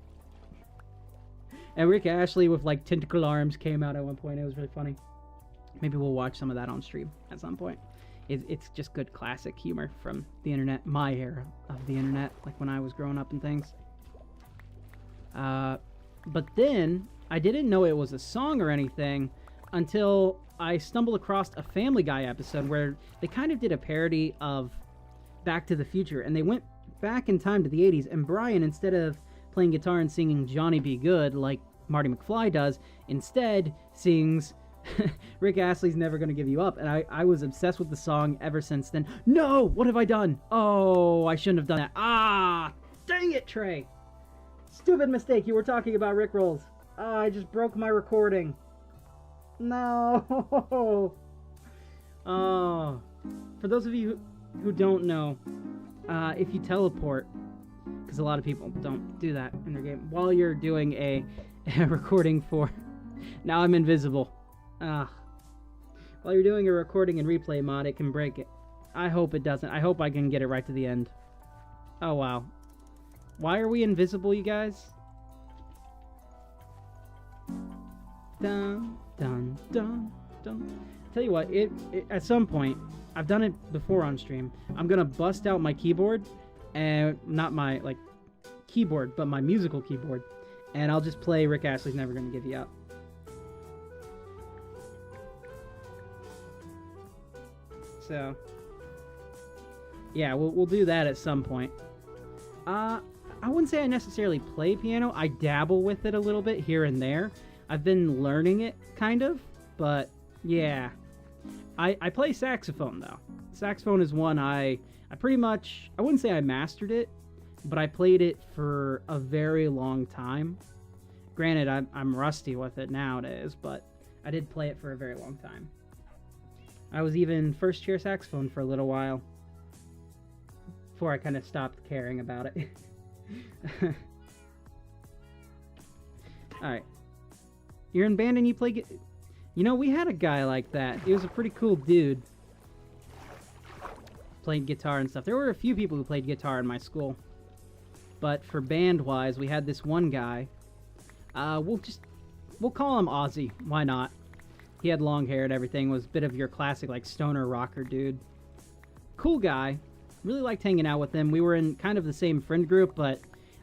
And Rick Astley with like tentacle arms came out at one point. It was really funny. Maybe we'll watch some of that on stream at some point. It's just good classic humor from the internet, my era of the internet, like when I was growing up and things. But then I didn't know it was a song or anything until I stumbled across a Family Guy episode where they kind of did a parody of Back to the Future, and they went back in time to the 80s, and Brian, instead of playing guitar and singing Johnny Be Good like Marty McFly does, instead sings Rick Astley's Never Gonna Give You Up. And I was obsessed with the song ever since then. No! What have I done? Oh, I shouldn't have done that. Ah! Dang it, Trey! Stupid mistake. You were talking about Rickrolls. Oh, I just broke my recording. No! Oh. For those of you who don't know, if you teleport, because a lot of people don't do that in their game, while you're doing a recording for... Now I'm invisible. While you're doing a recording in replay mod, it can break it. I hope it doesn't. I hope I can get it right to the end. Oh, wow. Why are we invisible, you guys? Dun, dun, dun, dun. Tell you what, at some point, I've done it before on stream, I'm gonna bust out my keyboard, and not my, like, keyboard, but my musical keyboard, and I'll just play Rick Astley's Never Gonna Give You Up. So, yeah, we'll do that at some point. I wouldn't say I necessarily play piano. I dabble with it a little bit here and there. I've been learning it, kind of, but yeah. I play saxophone, though. Saxophone is one I pretty much, I wouldn't say I mastered it, but I played it for a very long time. Granted, I'm rusty with it nowadays, but I did play it for a very long time. I was even first chair saxophone for a little while, before I kind of stopped caring about it. Alright. You're in band and you play... You know, we had a guy like that. He was a pretty cool dude. Played guitar and stuff. There were a few people who played guitar in my school. But for band-wise, we had this one guy. We'll call him Ozzy. Why not? He had long hair and everything. Was a bit of your classic, like, stoner rocker dude. Cool guy. Really liked hanging out with him. We were in kind of the same friend group, but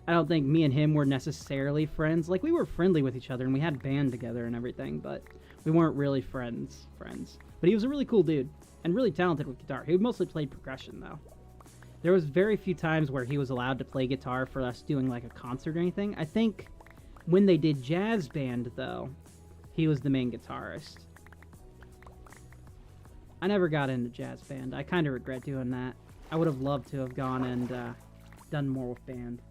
I don't think me and him were necessarily friends. Like, we were friendly with each other, and we had band together and everything, but we weren't really friends. But he was a really cool dude, and really talented with guitar. He mostly played percussion, though. There was very few times where he was allowed to play guitar for us doing, like, a concert or anything. I think when they did jazz band, though, he was the main guitarist. I never got into jazz band. I kind of regret doing that. I would have loved to have gone and done more with band.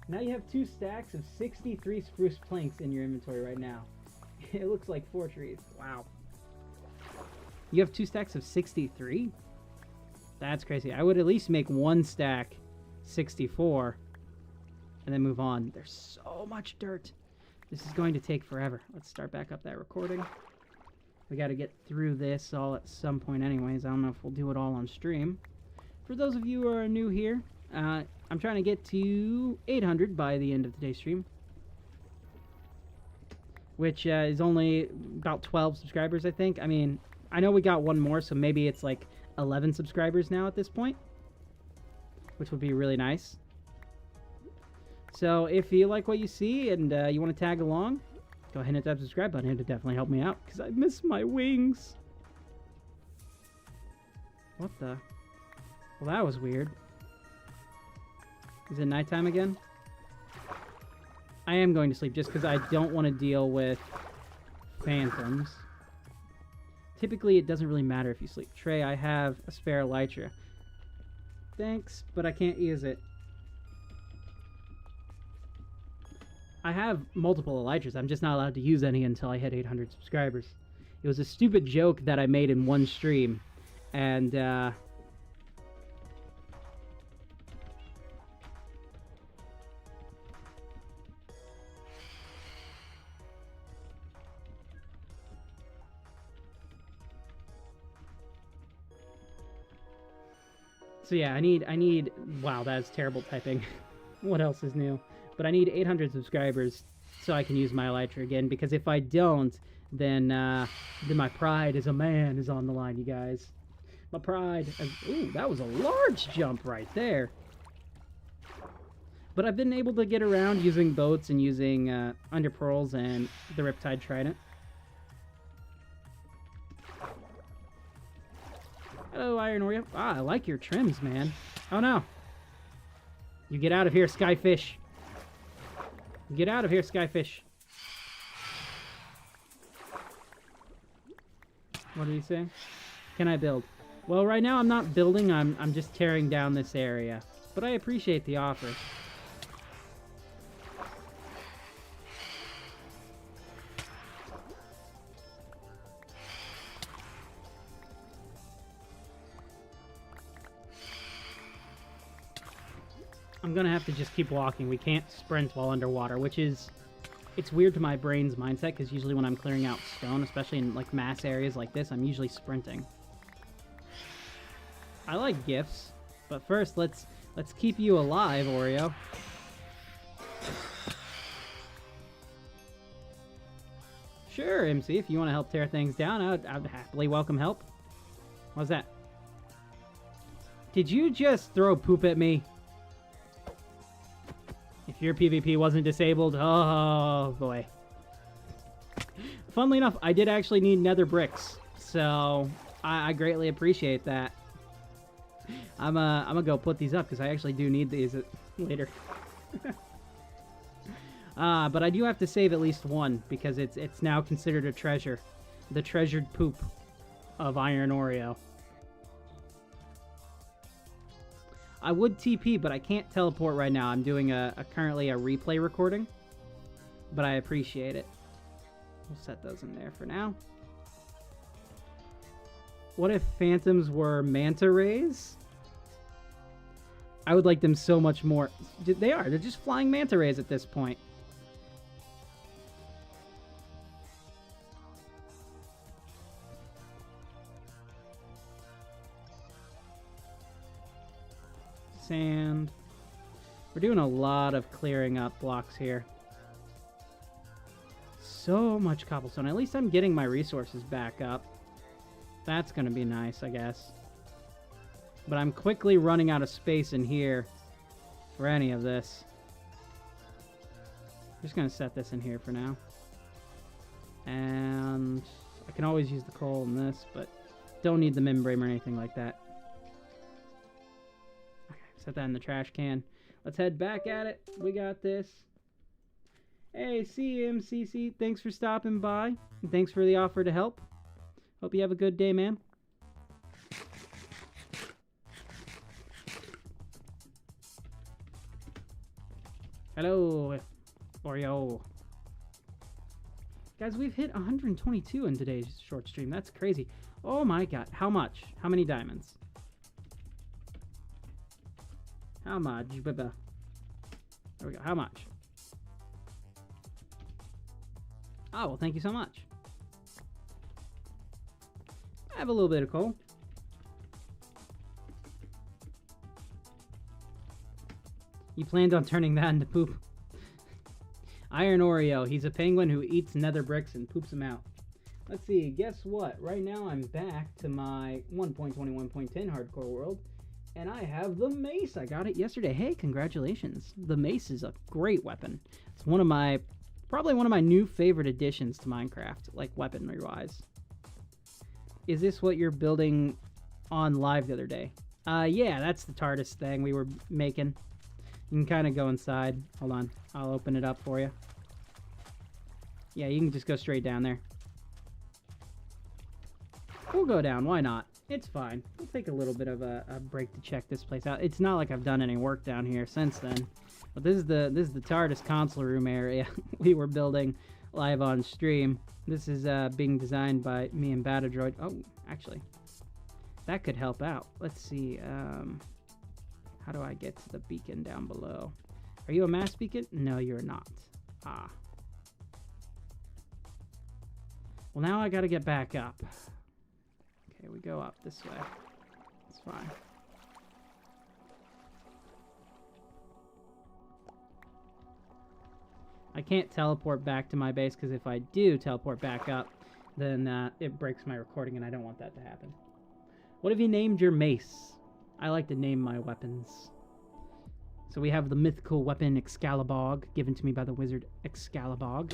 Now you have 2 stacks of 63 spruce planks in your inventory right now. It looks like 4 trees. Wow. You have 2 stacks of 63? That's crazy. I would at least make 1 stack 64 and then move on. There's so much dirt. This is going to take forever. Let's start back up that recording. We got to get through this all at some point anyways. I don't know if we'll do it all on stream. For those of you who are new here, I'm trying to get to 800 by the end of today's stream, which is only about 12 subscribers, I think. I mean, I know we got one more, so maybe it's like 11 subscribers now at this point, which would be really nice. So if you like what you see and you want to tag along, go ahead and hit that subscribe button. It'll definitely help me out, because I miss my wings. What the? Well, that was weird. Is it nighttime again? I am going to sleep just because I don't want to deal with phantoms. Typically, it doesn't really matter if you sleep. Trey, I have a spare elytra. Thanks, but I can't use it. I have multiple elytras. I'm just not allowed to use any until I hit 800 subscribers. It was a stupid joke that I made in one stream. And, so yeah, I need, wow, that is terrible typing. What else is new? But I need 800 subscribers so I can use my elytra again, because if I don't, then my pride as a man is on the line, you guys. My pride. Ooh, that was a large jump right there. But I've been able to get around using boats and using under pearls and the Riptide Trident. Hello, Iron Oreo. Ah, I like your trims, man. Oh no. You get out of here, Skyfish. Get out of here, Skyfish. What did he say? Can I build? Well, right now I'm not building, I'm just tearing down this area. But I appreciate the offer. I'm gonna have to just keep walking. We can't sprint while underwater, which is... It's weird to my brain's mindset, because usually when I'm clearing out stone, especially in like mass areas like this, I'm usually sprinting. I like gifts, but first let's keep you alive, Oreo. Sure, MC, if you want to help tear things down, I'd happily welcome help. What was that? Did you just throw poop at me? If your PvP wasn't disabled, oh boy. Funnily enough, I did actually need nether bricks, so I greatly appreciate that. I'm gonna go put these up because I actually do need these later. But I do have to save at least one because it's now considered a treasure, the treasured poop of Iron Oreo. I would TP, but I can't teleport right now. I'm doing currently a replay recording, but I appreciate it. We'll set those in there for now. What if phantoms were manta rays? I would like them so much more. They are. They're just flying manta rays at this point. Sand. We're doing a lot of clearing up blocks here. So much cobblestone. At least I'm getting my resources back up. That's going to be nice, I guess. But I'm quickly running out of space in here for any of this. I'm just going to set this in here for now. And I can always use the coal in this, but don't need the membrane or anything like that. Okay, set that in the trash can. Let's head back at it. We got this. Hey, CMCC, thanks for stopping by. And thanks for the offer to help. Hope you have a good day, man. Hello, Oreo. Guys, we've hit 122 in today's short stream. That's crazy. Oh my god. How much? How many diamonds? How much? There we go. How much? Oh, well, thank you so much. I have a little bit of coal. You planned on turning that into poop. Iron Oreo. He's a penguin who eats nether bricks and poops them out. Let's see. Guess what? Right now I'm back to my 1.21.10 hardcore world. And I have the mace. I got it yesterday. Hey, congratulations. The mace is a great weapon. It's one of my... probably one of my new favorite additions to Minecraft. Like, weaponry-wise. Is this what you're building on live the other day. Yeah, that's the TARDIS thing we were making. You can kind of go inside. Hold on. I'll open it up for you. Yeah, you can just go straight down there. We'll go down. Why not? It's fine. We'll take a little bit of a break to check this place out. It's not like I've done any work down here since then. But this is the TARDIS console room area we were building live on stream. This is being designed by me and Batadroid. Oh, actually, that could help out. Let's see. How do I get to the beacon down below? Are you a mass beacon? No, you're not. Ah. Well, now I gotta get back up. Okay, we go up this way. It's fine. I can't teleport back to my base because if I do teleport back up, then it breaks my recording and I don't want that to happen. What have you named your mace? I like to name my weapons. So we have the mythical weapon Excalibur, given to me by the wizard Excalibur.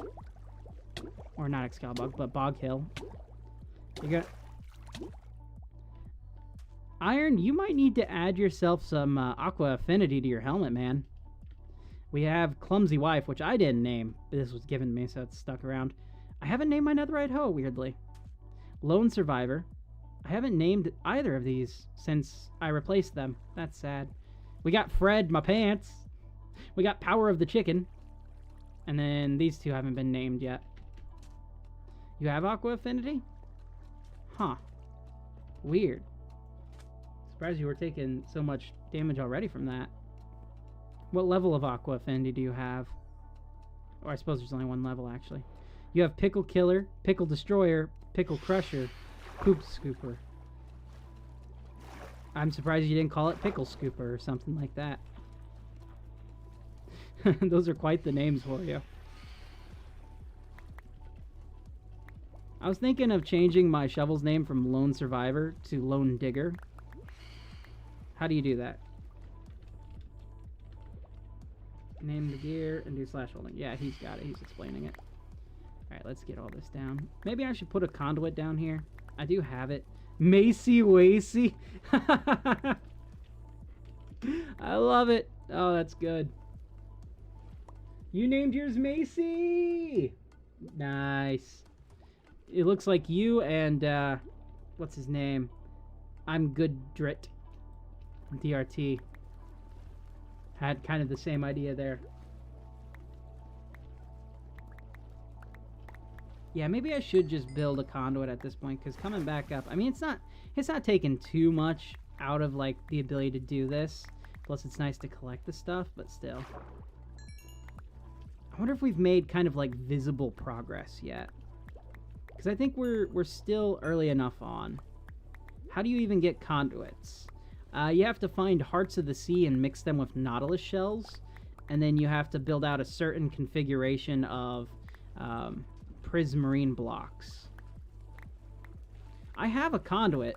Or not Excalibur, but Bog Hill. You got... Iron, you might need to add yourself some Aqua Affinity to your helmet, man. We have Clumsy Wife, which I didn't name. This was given to me, so it's stuck around. I haven't named my Netherite Hoe, weirdly. Lone Survivor. I haven't named either of these since I replaced them. That's sad. We got Fred, my pants. We got Power of the Chicken. And then these two haven't been named yet. You have Aqua Affinity? Huh. Weird. Surprised you were taking so much damage already from that. What level of Aqua Affinity do you have? Or I suppose there's only one level, actually. You have Pickle Killer, Pickle Destroyer, Pickle Crusher, Poop Scooper. I'm surprised you didn't call it Pickle Scooper or something like that. Those are quite the names for you. I was thinking of changing my shovel's name from Lone Survivor to Lone Digger. How do you do that? Name the gear and do slash holding. Yeah, he's got it. He's explaining it. Alright, let's get all this down. Maybe I should put a conduit down here. I do have it. Macy Wacy. I love it. Oh, that's good. You named yours Macy. Nice. It looks like you and, what's his name? I'm Good Drit. DRT. Had kind of the same idea there. Yeah, maybe I should just build a conduit at this point, because coming back up, I mean, it's not taking too much out of, like, the ability to do this. Plus, it's nice to collect the stuff, but still. I wonder if we've made kind of, like, visible progress yet. Because I think we're still early enough on. How do you even get conduits? You have to find hearts of the sea and mix them with nautilus shells. And then you have to build out a certain configuration of prismarine blocks. I have a conduit.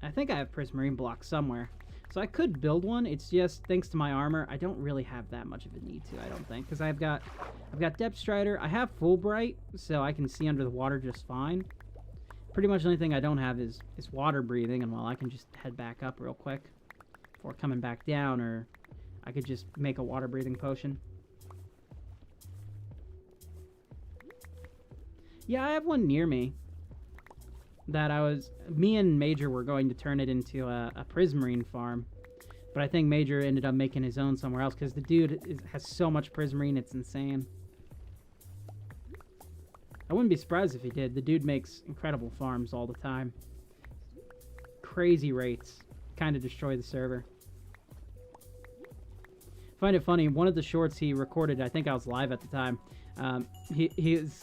I think I have prismarine blocks somewhere. So I could build one. It's just, thanks to my armor, I don't really have that much of a need to, I don't think. Because I've got Depth Strider. I have Fulbright, so I can see under the water just fine. Pretty much the only thing I don't have is water breathing, and well, I can just head back up real quick before coming back down, or I could just make a water breathing potion. Yeah, I have one near me that me and Major were going to turn it into a prismarine farm, but I think Major ended up making his own somewhere else because the dude has so much prismarine, it's insane. I wouldn't be surprised if he did. The dude makes incredible farms all the time. Crazy rates. Kind of destroy the server. Find it funny, one of the shorts he recorded, I think I was live at the time, his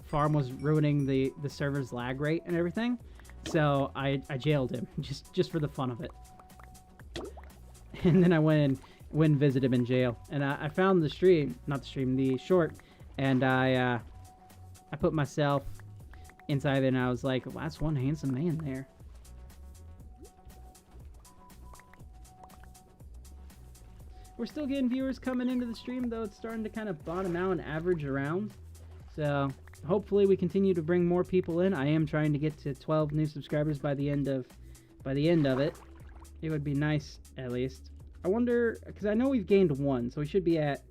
farm was ruining the server's lag rate and everything, so I jailed him, just for the fun of it. And then I went and visited him in jail, and I found the short, and I put myself inside it, and I was like, well, that's one handsome man there. We're still getting viewers coming into the stream, though it's starting to kind of bottom out and average around. So hopefully we continue to bring more people in. I am trying to get to 12 new subscribers by the end of by the end of it. It would be nice, at least. I wonder, because I know we've gained 1, so we should be at...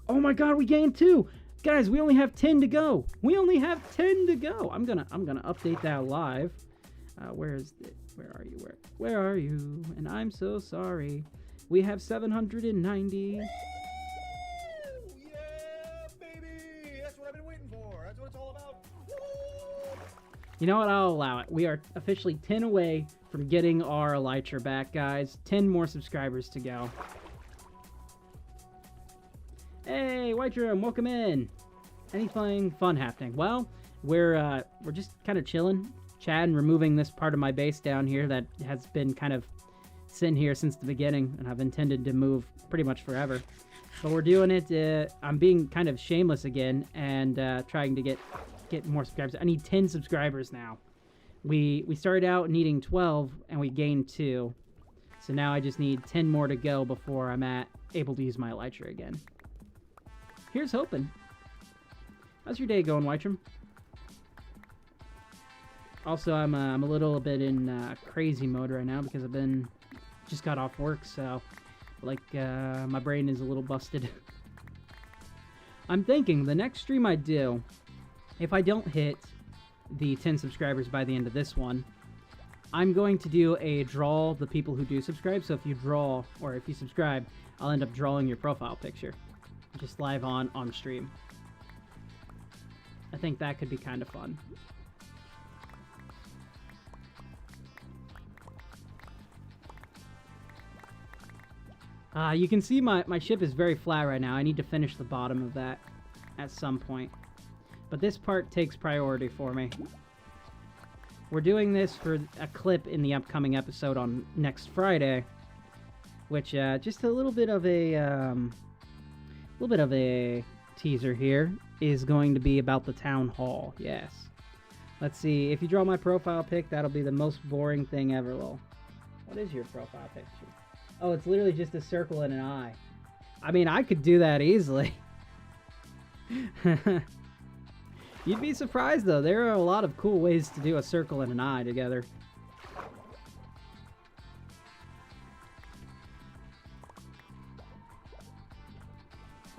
Oh my god, we gained 2! Guys, we only have 10 to go! We only have 10 to go! I'm gonna update that live. Where is it? Where are you? Where are you? And I'm so sorry. We have 790. Yeah, baby! That's what I've been waiting for. That's what it's all about. Woo! You know what? I'll allow it. We are officially 10 away from getting our Elytra back, guys. 10 more subscribers to go. Hey, White Room, welcome in. Anything fun happening? Well, we're just kind of chilling, chatting, removing this part of my base down here that has been kind of sitting here since the beginning, and I've intended to move pretty much forever. But we're doing it. I'm being kind of shameless again and trying to get more subscribers. I need 10 subscribers now. We started out needing 12 and we gained 2. So now I just need 10 more to go before I'm able to use my Elytra again. Here's hoping. How's your day going, Whitrum? Also, I'm a little bit in crazy mode right now because I've just got off work, so like my brain is a little busted. I'm thinking the next stream I do, if I don't hit the 10 subscribers by the end of this one, I'm going to do a draw the people who do subscribe. So if you draw, or if you subscribe, I'll end up drawing your profile picture just live on stream. I think that could be kind of fun. You can see my ship is very flat right now. I need to finish the bottom of that at some point. But this part takes priority for me. We're doing this for a clip in the upcoming episode on next Friday, which just a little bit of a teaser here is going to be about the town hall. Yes. Let's see. If you draw my profile pic, that'll be the most boring thing ever, lol. What is your profile picture? Oh, it's literally just a circle and an eye. I mean, I could do that easily. You'd be surprised, though. There are a lot of cool ways to do a circle and an eye together.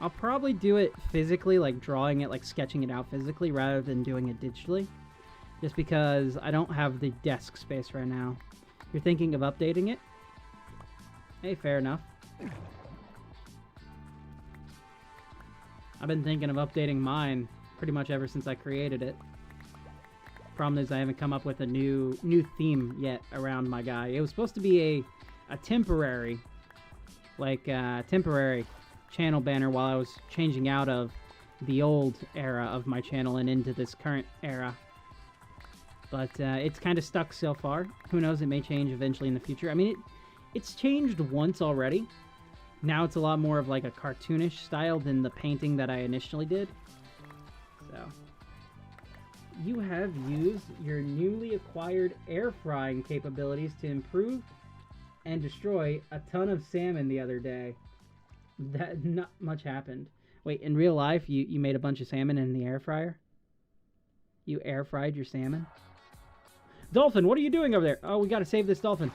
I'll probably do it physically, like drawing it, like sketching it out physically, rather than doing it digitally. Just because I don't have the desk space right now. You're thinking of updating it? Hey, fair enough. I've been thinking of updating mine pretty much ever since I created it. Problem is I haven't come up with a new theme yet around my guy. It was supposed to be a temporary, temporary channel banner while I was changing out of the old era of my channel and into this current era. But it's kind of stuck so far. Who knows, it may change eventually in the future. I mean, it's changed once already. Now it's a lot more of like a cartoonish style than the painting that I initially did. So, you have used your newly acquired air frying capabilities to improve and destroy a ton of salmon the other day. That not much happened. Wait, in real life, you made a bunch of salmon in the air fryer? You air fried your salmon? Dolphin, what are you doing over there? Oh, we gotta save this dolphin.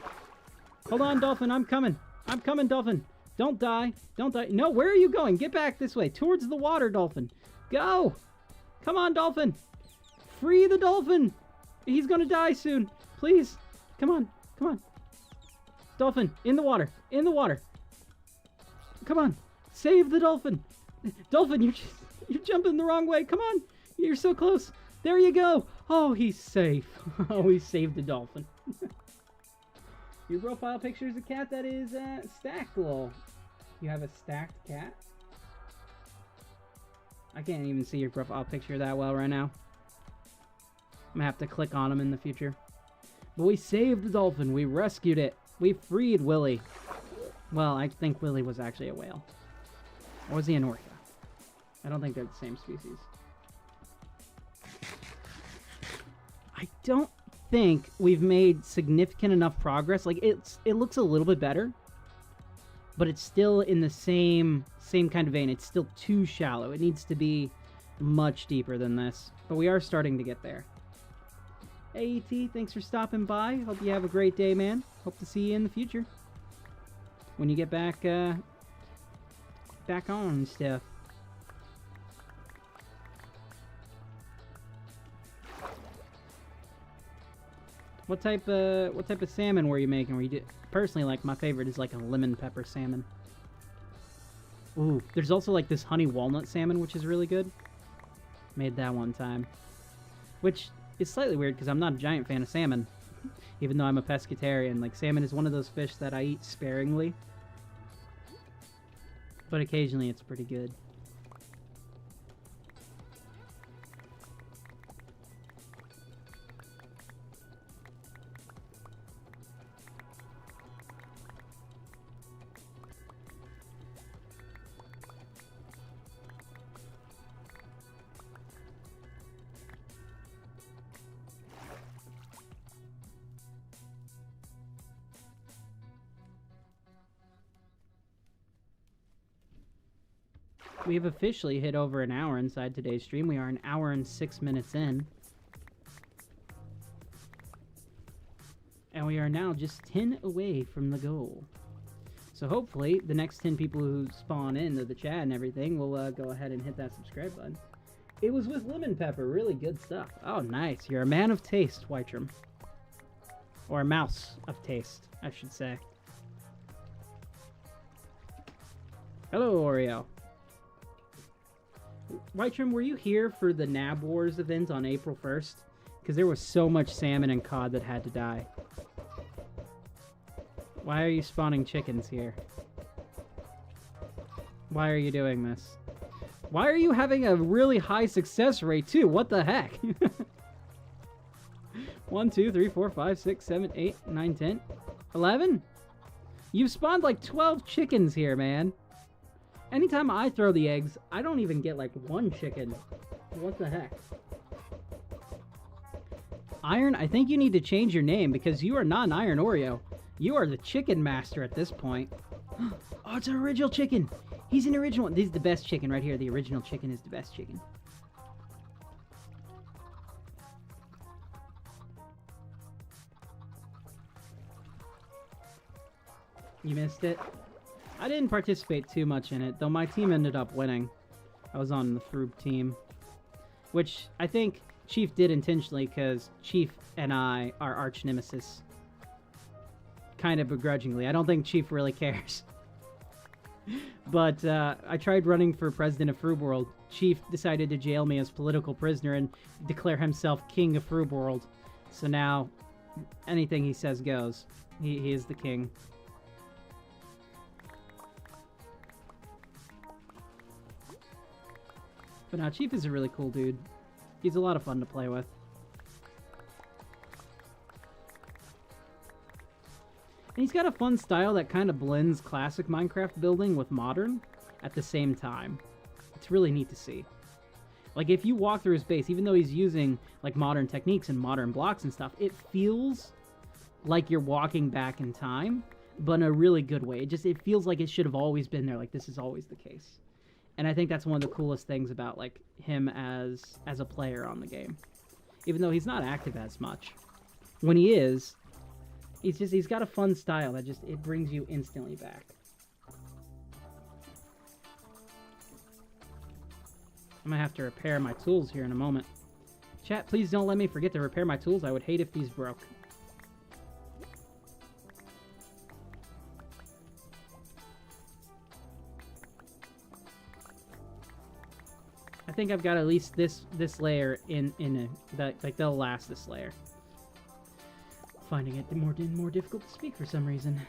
Hold on, Dolphin, I'm coming. I'm coming, Dolphin. Don't die. Don't die. No, where are you going? Get back this way. Towards the water, Dolphin. Go! Come on, Dolphin. Free the Dolphin. He's gonna die soon. Please. Come on. Come on. Dolphin, in the water. In the water. Come on. Save the Dolphin. Dolphin, you're jumping the wrong way. Come on. You're so close. There you go. Oh, he's safe. Oh, he saved the Dolphin. Your profile picture is a cat that is stacked, lol. You have a stacked cat? I can't even see your profile picture that well right now. I'm gonna have to click on him in the future. But we saved the dolphin. We rescued it. We freed Willy. Well, I think Willy was actually a whale. Or was he an orca? I don't think they're the same species. I don't think we've made significant enough progress. Like, it looks a little bit better, but it's still in the same kind of vein. It's still too shallow. It needs to be much deeper than this, but we are starting to get there. AET, thanks for stopping by. Hope you have a great day, man. Hope to see you in the future. When you get back, back on and stuff. What type of salmon were you making? Were you personally, like, my favorite is like a lemon pepper salmon. Ooh, there's also like this honey walnut salmon, which is really good. Made that one time. Which is slightly weird because I'm not a giant fan of salmon. Even though I'm a pescatarian. Like, salmon is one of those fish that I eat sparingly. But occasionally it's pretty good. We have officially hit over an hour inside today's stream. We are an hour and 6 minutes in. And we are now just 10 away from the goal. So hopefully, the next 10 people who spawn into the chat and everything will go ahead and hit that subscribe button. It was with lemon pepper. Really good stuff. Oh, nice. You're a man of taste, Whitrum. Or a mouse of taste, I should say. Hello, Oreo. Whitrum, were you here for the Nab Wars event on April 1st? Because there was so much salmon and cod that had to die. Why are you spawning chickens here? Why are you doing this? Why are you having a really high success rate too? What the heck? 1, 2, 3, 4, 5, 6, 7, 8, 9, 10, 11? You've spawned like 12 chickens here, man. Anytime I throw the eggs, I don't even get like one chicken. What the heck? Iron, I think you need to change your name because you are not an Iron Oreo. You are the chicken master at this point. Oh, it's an original chicken. He's an original one. This is the best chicken right here. The original chicken is the best chicken. You missed it? I didn't participate too much in it, though my team ended up winning. I was on the Froob team. Which I think Chief did intentionally, because Chief and I are arch nemesis. Kind of begrudgingly. I don't think Chief really cares. But I tried running for president of Froob World. Chief decided to jail me as political prisoner and declare himself king of Froob World. So now, anything he says goes. He is the king. But now, Chief is a really cool dude. He's a lot of fun to play with. And he's got a fun style that kind of blends classic Minecraft building with modern at the same time. It's really neat to see. Like, if you walk through his base, even though he's using, like, modern techniques and modern blocks and stuff, it feels like you're walking back in time, but in a really good way. It feels like it should have always been there, like this is always the case. And I think that's one of the coolest things about, like, him as a player on the game. Even though he's not active as much. When he is, he's got a fun style that it brings you instantly back. I'm gonna have to repair my tools here in a moment. Chat, please don't let me forget to repair my tools. I would hate if these broke. I think I've got at least this layer like they'll last this layer. Finding it more difficult to speak for some reason.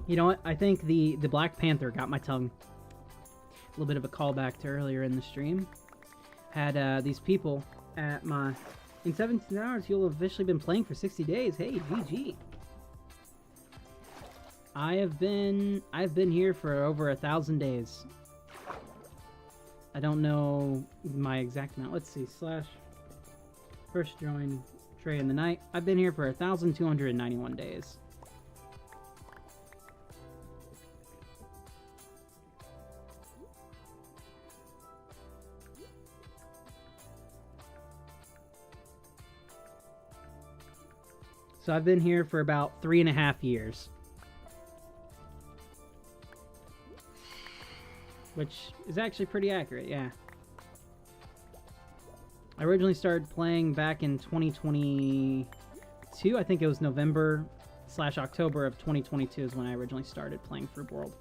You know what? I think the Black Panther got my tongue. A little bit of a callback to earlier in the stream. Had these people at my... In 17 hours, you'll have officially been playing for 60 days. Hey, GG. I've been here for over 1,000 days. I don't know my exact amount. Let's see. / first join Trey in the night. I've been here for 1,291 days. So I've been here for about 3.5 years. Which is actually pretty accurate, yeah. I originally started playing back in 2022. I think it was November/October of 2022 is when I originally started playing Fruit World.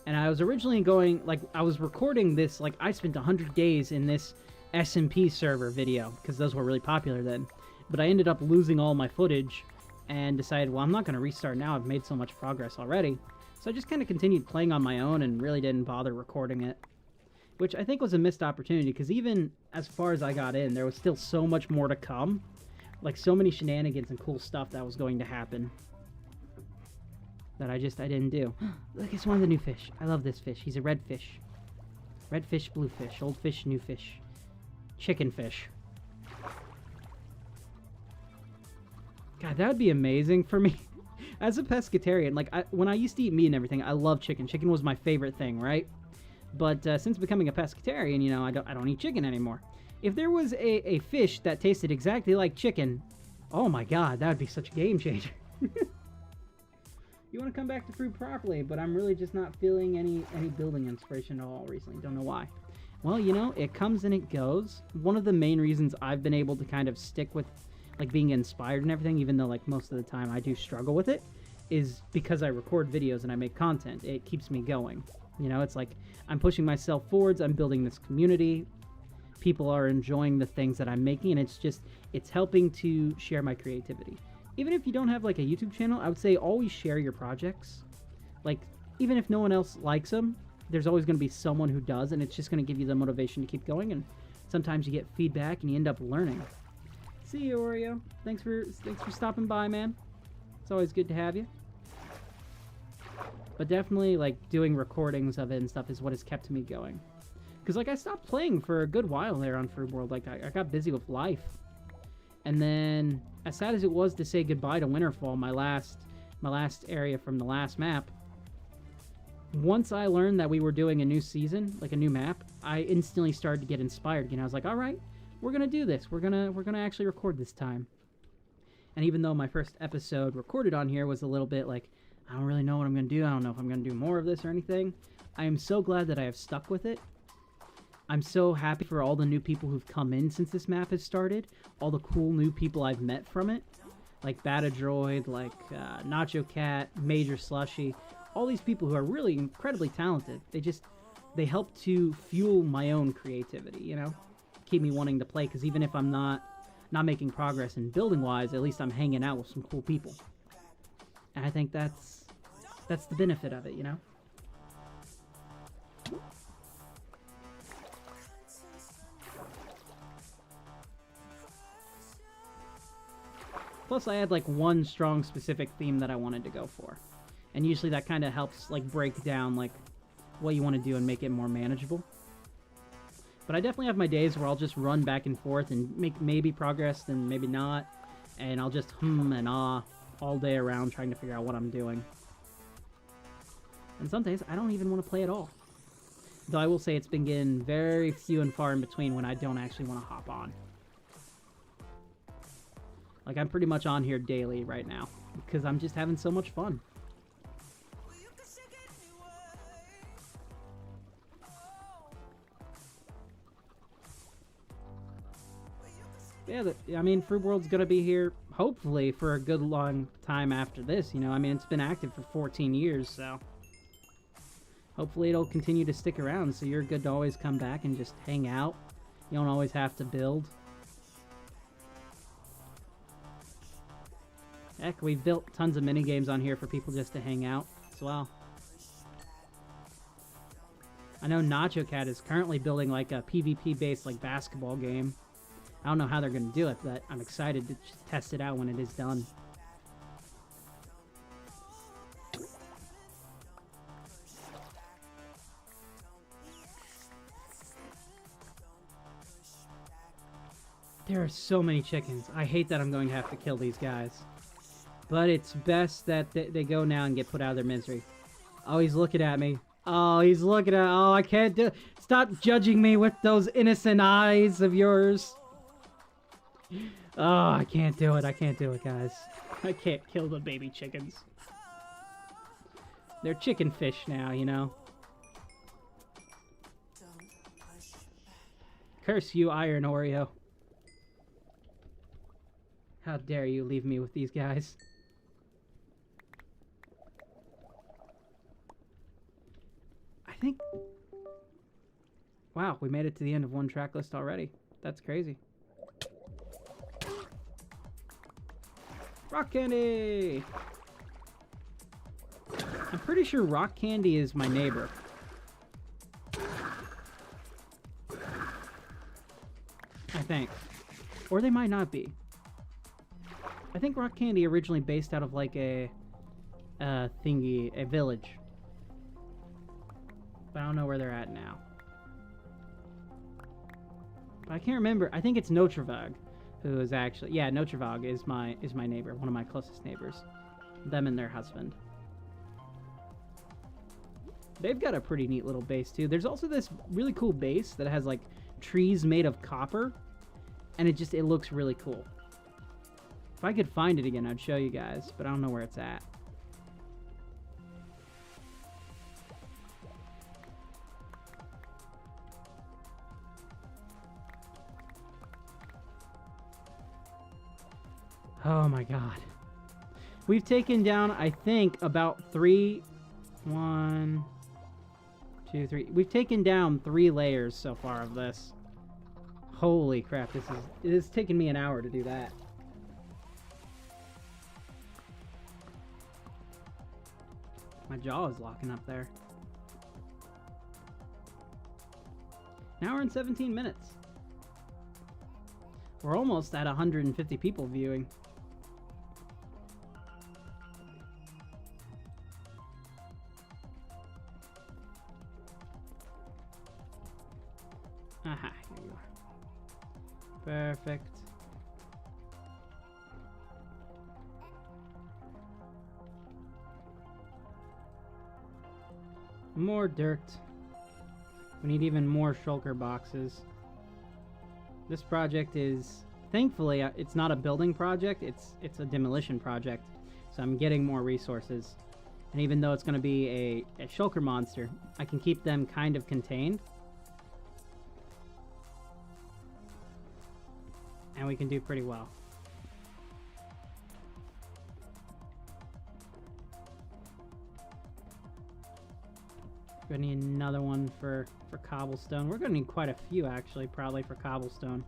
And I was originally going, like, I was recording this, like, I spent 100 days in this SMP server video, because those were really popular then. But I ended up losing all my footage, and decided, well, I'm not going to restart now, I've made so much progress already. So I just kind of continued playing on my own, and really didn't bother recording it. Which I think was a missed opportunity, because even as far as I got in, there was still so much more to come. Like, so many shenanigans and cool stuff that was going to happen. That I didn't do. Look, it's one of the new fish. I love this fish. He's a red fish. Red fish, blue fish. Old fish, new fish. Chicken fish. God, that would be amazing for me. As a pescatarian, like, when I used to eat meat and everything, I loved chicken. Chicken was my favorite thing, right? But since becoming a pescatarian, you know, I don't eat chicken anymore. If there was a fish that tasted exactly like chicken, oh my god, that would be such a game changer. You want to come back to fruit properly, but I'm really just not feeling any building inspiration at all recently. Don't know why. Well, you know, it comes and it goes. One of the main reasons I've been able to kind of stick with, like, being inspired and everything, even though, like, most of the time I do struggle with it, is because I record videos and I make content. It keeps me going. You know, it's like I'm pushing myself forwards. I'm building this community. People are enjoying the things that I'm making, and it's helping to share my creativity. Even if you don't have, like, a YouTube channel, I would say always share your projects. Like, even if no one else likes them, there's always going to be someone who does, and it's just going to give you the motivation to keep going, and sometimes you get feedback and you end up learning. See you, Oreo. Thanks for stopping by, man. It's always good to have you. But definitely, like, doing recordings of it and stuff is what has kept me going. Because, like, I stopped playing for a good while there on Fruit World. Like, I got busy with life. And then, as sad as it was to say goodbye to Winterfall, my last area from the last map, once I learned that we were doing a new season, like a new map, I instantly started to get inspired. You know, I was like, all right, we're gonna do this. We're gonna actually record this time. And even though my first episode recorded on here was a little bit like, I don't really know what I'm gonna do. I don't know if I'm gonna do more of this or anything. I am so glad that I have stuck with it. I'm so happy for all the new people who've come in since this map has started. All the cool new people I've met from it. Like Batadroid, like Nacho Cat, Major Slushy. All these people who are really incredibly talented. They help to fuel my own creativity, you know? Keep me wanting to play, because even if I'm not making progress in building-wise, at least I'm hanging out with some cool people. And I think that's the benefit of it, you know? Plus, I had, like, one strong specific theme that I wanted to go for. And usually that kind of helps, like, break down, like, what you want to do and make it more manageable. But I definitely have my days where I'll just run back and forth and make maybe progress, then maybe not. And I'll just hum and ah all day around trying to figure out what I'm doing. And some days, I don't even want to play at all. Though I will say it's been getting very few and far in between when I don't actually want to hop on. Like, I'm pretty much on here daily right now, because I'm just having so much fun. Yeah, I mean, Fruit World's gonna be here, hopefully, for a good long time after this, you know? I mean, it's been active for 14 years, so... hopefully it'll continue to stick around, so you're good to always come back and just hang out. You don't always have to build. Heck, we've built tons of minigames on here for people just to hang out as well. I know Nacho Cat is currently building like a PvP-based like basketball game. I don't know how they're going to do it, but I'm excited to test it out when it is done. There are so many chickens. I hate that I'm going to have to kill these guys. But it's best that they go now and get put out of their misery. Oh, he's looking at me. Oh, he's looking at... oh, I can't do... stop judging me with those innocent eyes of yours. Oh, I can't do it. I can't do it, guys. I can't kill the baby chickens. They're chicken fish now, you know. Curse you, Iron Oreo. How dare you leave me with these guys? I think... Wow, we made it to the end of one track list already. That's crazy. Rock Candy! I'm pretty sure Rock Candy is my neighbor. I think. Or they might not be. I think Rock Candy originally based out of like a thingy, a village. But I don't know where they're at now. But I can't remember. I think it's Notravog, who is actually... Yeah, Notravog is my neighbor, one of my closest neighbors. Them and their husband. They've got a pretty neat little base, too. There's also this really cool base that has, like, trees made of copper. And it looks really cool. If I could find it again, I'd show you guys. But I don't know where it's at. Oh my god. We've taken down, I think, about 3... 1... 2, 3... We've taken down 3 layers so far of this. Holy crap, it has taken me an hour to do that. My jaw is locking up there. Now we're in 17 minutes. We're almost at 150 people viewing. Aha, here you are. Perfect. More dirt. We need even more shulker boxes. This project is, thankfully, it's not a building project, it's a demolition project. So I'm getting more resources. And even though it's going to be a shulker monster, I can keep them kind of contained. And we can do pretty well. We're gonna need another one for cobblestone. We're gonna need quite a few, actually, probably for cobblestone.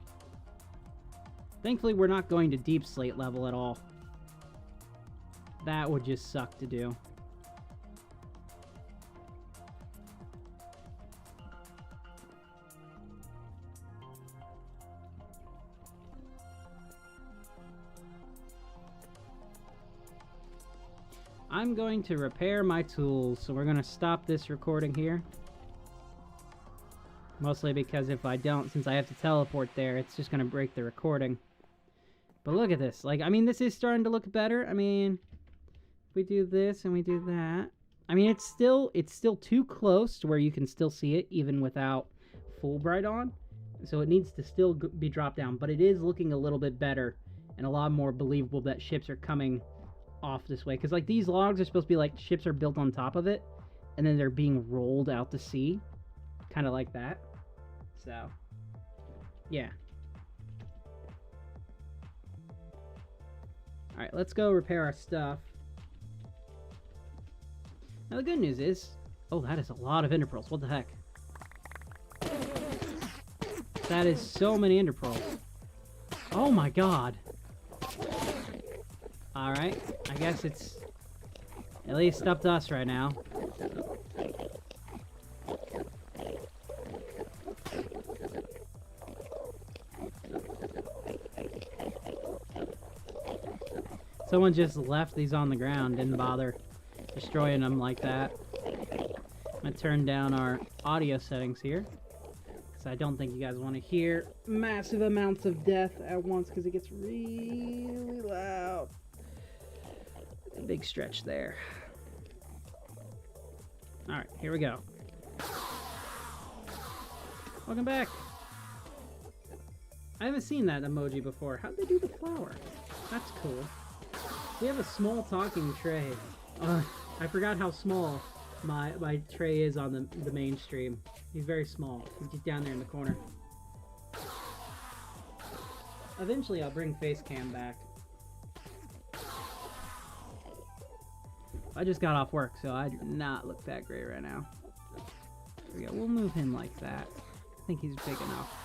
Thankfully, we're not going to deep slate level at all. That would just suck to do. I'm going to repair my tools, so we're going to stop this recording here. Mostly because if I don't, since I have to teleport there, it's just going to break the recording. But look at this. Like, I mean, this is starting to look better. I mean, we do this and we do that. I mean, it's still too close to where you can still see it, even without Fulbright on. So it needs to still be dropped down. But it is looking a little bit better and a lot more believable that ships are coming off this way, because like these logs are supposed to be like ships are built on top of it and then they're being rolled out to sea, kind of like that. So yeah, all right, let's go repair our stuff. Now the good news is, oh, that is a lot of ender pearls. What the heck? That is so many ender pearls. Oh my god. Alright, I guess it's at least up to us right now. Someone just left these on the ground, didn't bother destroying them like that. I'm gonna turn down our audio settings here, because I don't think you guys want to hear massive amounts of death at once, because it gets really loud. A big stretch there. Alright, here we go. Welcome back. I haven't seen that emoji before. How'd they do the flower? That's cool. We have a small talking tray. I forgot how small my tray is on the main stream. He's very small. He's just down there in the corner. Eventually I'll bring face cam back. I just got off work, so I do not look that great right now. There we go. We'll move him like that. I think he's big enough.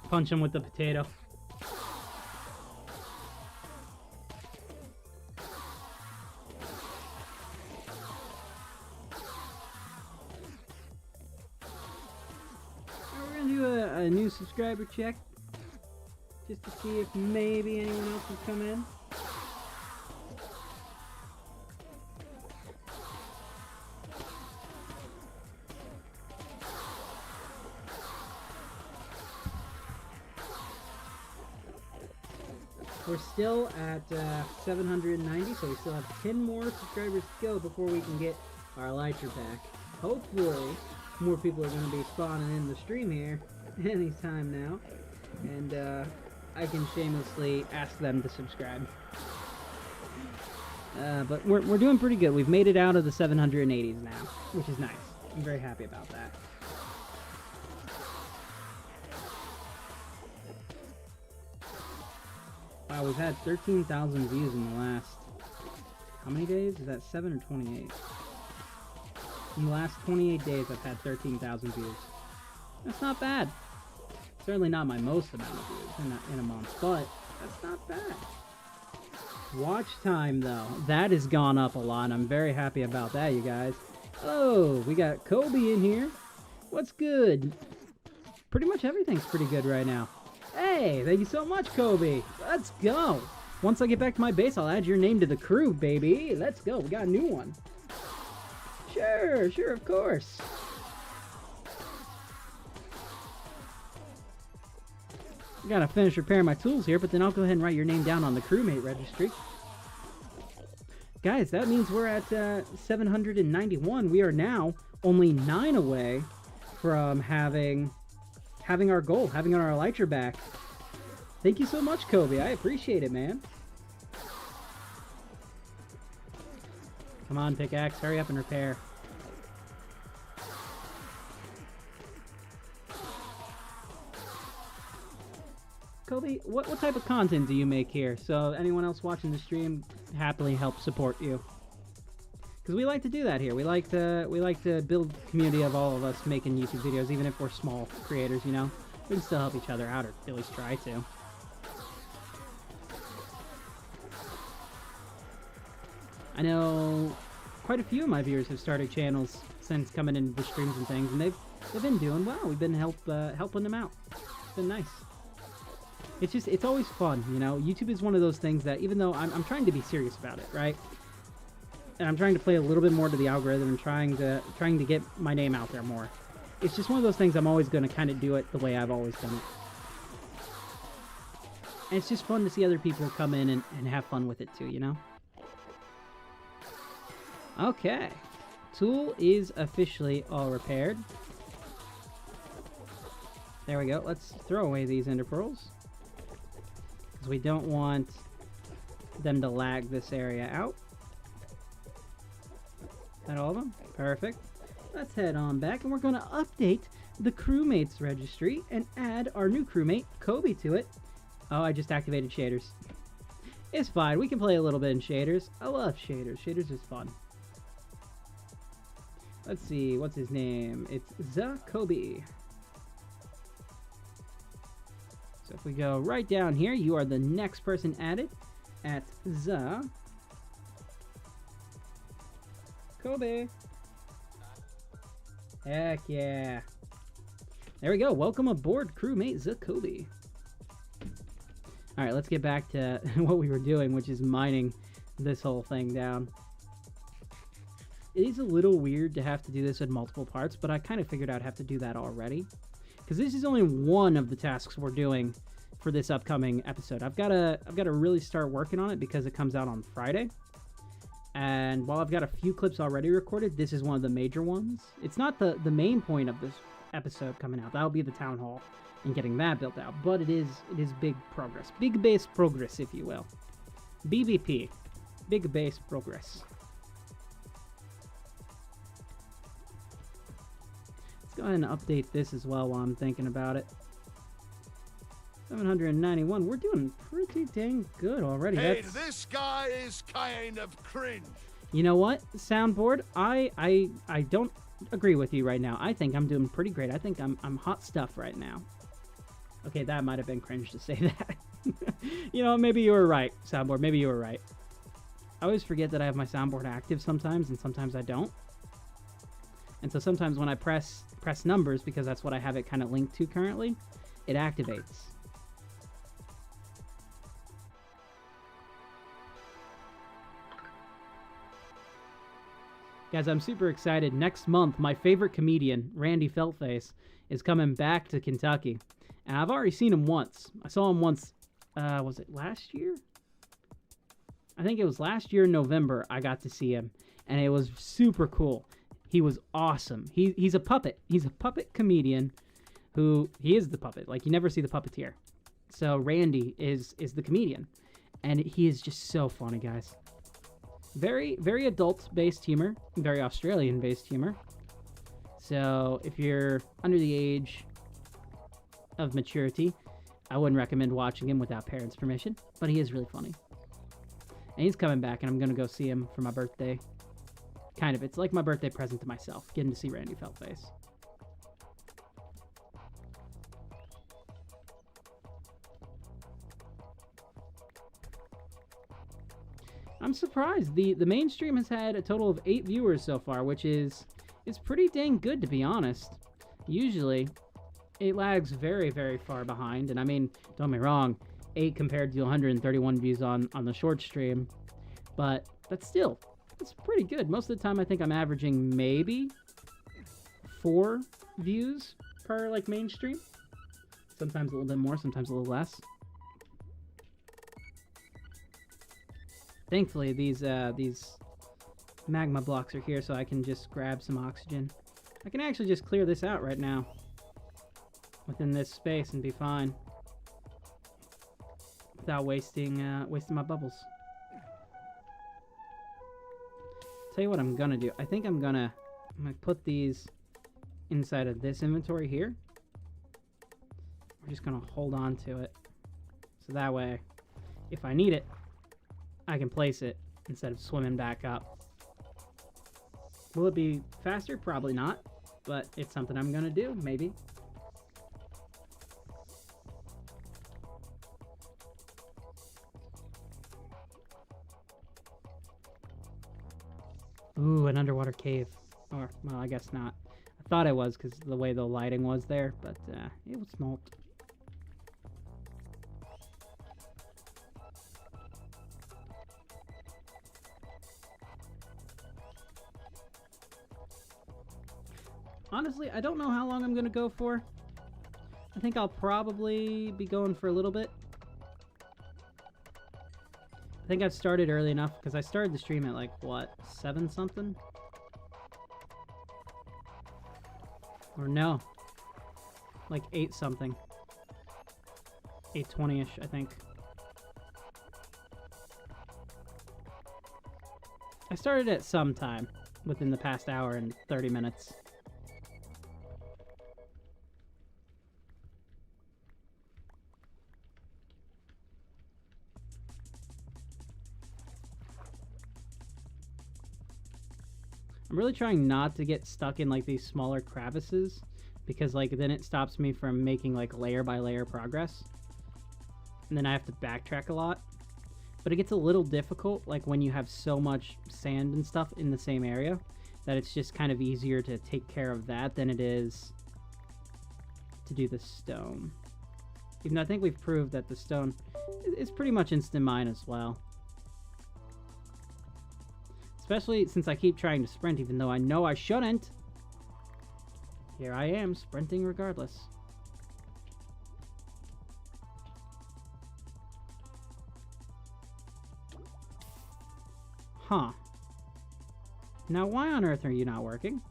Punch him with the potato. We're gonna do a new subscriber check just to see if maybe anyone else has come in. We're still at 790, so we still have 10 more subscribers to go before we can get our elytra back. Hopefully, more people are going to be spawning in the stream here anytime now, and I can shamelessly ask them to subscribe. But we're doing pretty good. We've made it out of the 780s now, which is nice. I'm very happy about that. Wow, we've had 13,000 views in the last... How many days? Is that 7 or 28? In the last 28 days, I've had 13,000 views. That's not bad. Certainly not my most amount of views in a month, but that's not bad. Watch time, though. That has gone up a lot, and I'm very happy about that, you guys. Oh, we got Kobe in here. What's good? Pretty much everything's pretty good right now. Hey, thank you so much, Kobe. Let's go. Once I get back to my base, I'll add your name to the crew, baby. Let's go. We got a new one. Sure, of course. I gotta finish repairing my tools here, but then I'll go ahead and write your name down on the crewmate registry. Guys, that means we're at 791. We are now only 9 away from having our goal, having our elytra back. Thank you so much, Kobe. I appreciate it, man. Come on, pickaxe. Hurry up and repair. Kobe, what type of content do you make here? So anyone else watching the stream happily help support you. Because we like to do that here. We like to build a community of all of us making YouTube videos, even if we're small creators, you know? We can still help each other out, or at least try to. I know quite a few of my viewers have started channels since coming into the streams and things, and they've been doing well. We've been helping them out. It's been nice. It's always fun, you know? YouTube is one of those things that, even though I'm trying to be serious about it, right? And I'm trying to play a little bit more to the algorithm and trying to get my name out there more. It's just one of those things I'm always going to kind of do it the way I've always done it. And it's just fun to see other people come in and have fun with it too, you know? Okay. Tool is officially all repaired. There we go. Let's throw away these ender pearls, because we don't want them to lag this area out. That all of them? Perfect. Let's head on back, and we're going to update the crewmates registry and add our new crewmate, Kobe, to it. Oh, I just activated shaders. It's fine. We can play a little bit in shaders. I love shaders. Shaders is fun. Let's see. What's his name? It's Kobe. So if we go right down here, you are the next person added at Kobe. Heck yeah. There we go. Welcome aboard, crewmate Kobe. Alright, let's get back to what we were doing, which is mining this whole thing down. It is a little weird to have to do this in multiple parts, but I kind of figured I'd have to do that already. Because this is only one of the tasks we're doing for this upcoming episode. I've got to really start working on it because it comes out on Friday. And while I've got a few clips already recorded, this is one of the major ones. It's not the main point of this episode coming out. That'll be the town hall and getting that built out. But it is big progress. Big base progress, if you will. BBP. Big base progress. Let's go ahead and update this as well while I'm thinking about it. 791. We're doing pretty dang good already. Hey, this guy is kind of cringe. You know what, soundboard? I don't agree with you right now. I think I'm doing pretty great. I think I'm hot stuff right now. Okay, that might have been cringe to say that. You know, maybe you were right, soundboard. Maybe you were right. I always forget that I have my soundboard active sometimes, and sometimes I don't. And so sometimes when I press numbers, because that's what I have it kind of linked to currently, it activates. Guys, I'm super excited. Next month, my favorite comedian, Randy Feltface, is coming back to Kentucky. And I've already seen him once. I saw him once, was it last year? I think it was last year in November I got to see him. And it was super cool. He was awesome. He's a puppet. He's a puppet comedian who, he is the puppet. Like, you never see the puppeteer. So Randy is the comedian. And he is just so funny, guys. Very, very adult-based humor. Very Australian-based humor. So if you're under the age of maturity, I wouldn't recommend watching him without parents' permission. But he is really funny. And he's coming back, and I'm going to go see him for my birthday. Kind of. It's like my birthday present to myself, getting to see Randy Feltface. I'm surprised. The main stream has had a total of 8 viewers so far, which is pretty dang good, to be honest. Usually, it lags very, very far behind. And I mean, don't get me wrong, 8 compared to 131 views on the short stream. But that's still, it's pretty good. Most of the time, I think I'm averaging maybe 4 views per, like, main stream. Sometimes a little bit more, sometimes a little less. Thankfully, these magma blocks are here, so I can just grab some oxygen. I can actually just clear this out right now within this space and be fine without wasting my bubbles. Tell you what I'm gonna do. I think I'm gonna put these inside of this inventory here. We're just gonna hold on to it, so that way, if I need it, I can place it instead of swimming back up. Will it be faster? Probably not, but it's something I'm gonna do, maybe. Ooh, an underwater cave. Or, well, I guess not. I thought it was because the way the lighting was there, but it was not. Honestly, I don't know how long I'm going to go for. I think I'll probably be going for a little bit. I think I've started early enough because I started the stream at like, what, 7 something? Or no, like 8 something. 8:20-ish, I think. I started at some time within the past hour and 30 minutes. I'm really trying not to get stuck in like these smaller crevices because like then it stops me from making like layer by layer progress. And then I have to backtrack a lot. But it gets a little difficult like when you have so much sand and stuff in the same area that it's just kind of easier to take care of that than it is to do the stone. Even though I think we've proved that the stone is pretty much instant mine as well. Especially since I keep trying to sprint, even though I know I shouldn't. Here I am, sprinting regardless. Huh. Now, why on earth are you not working?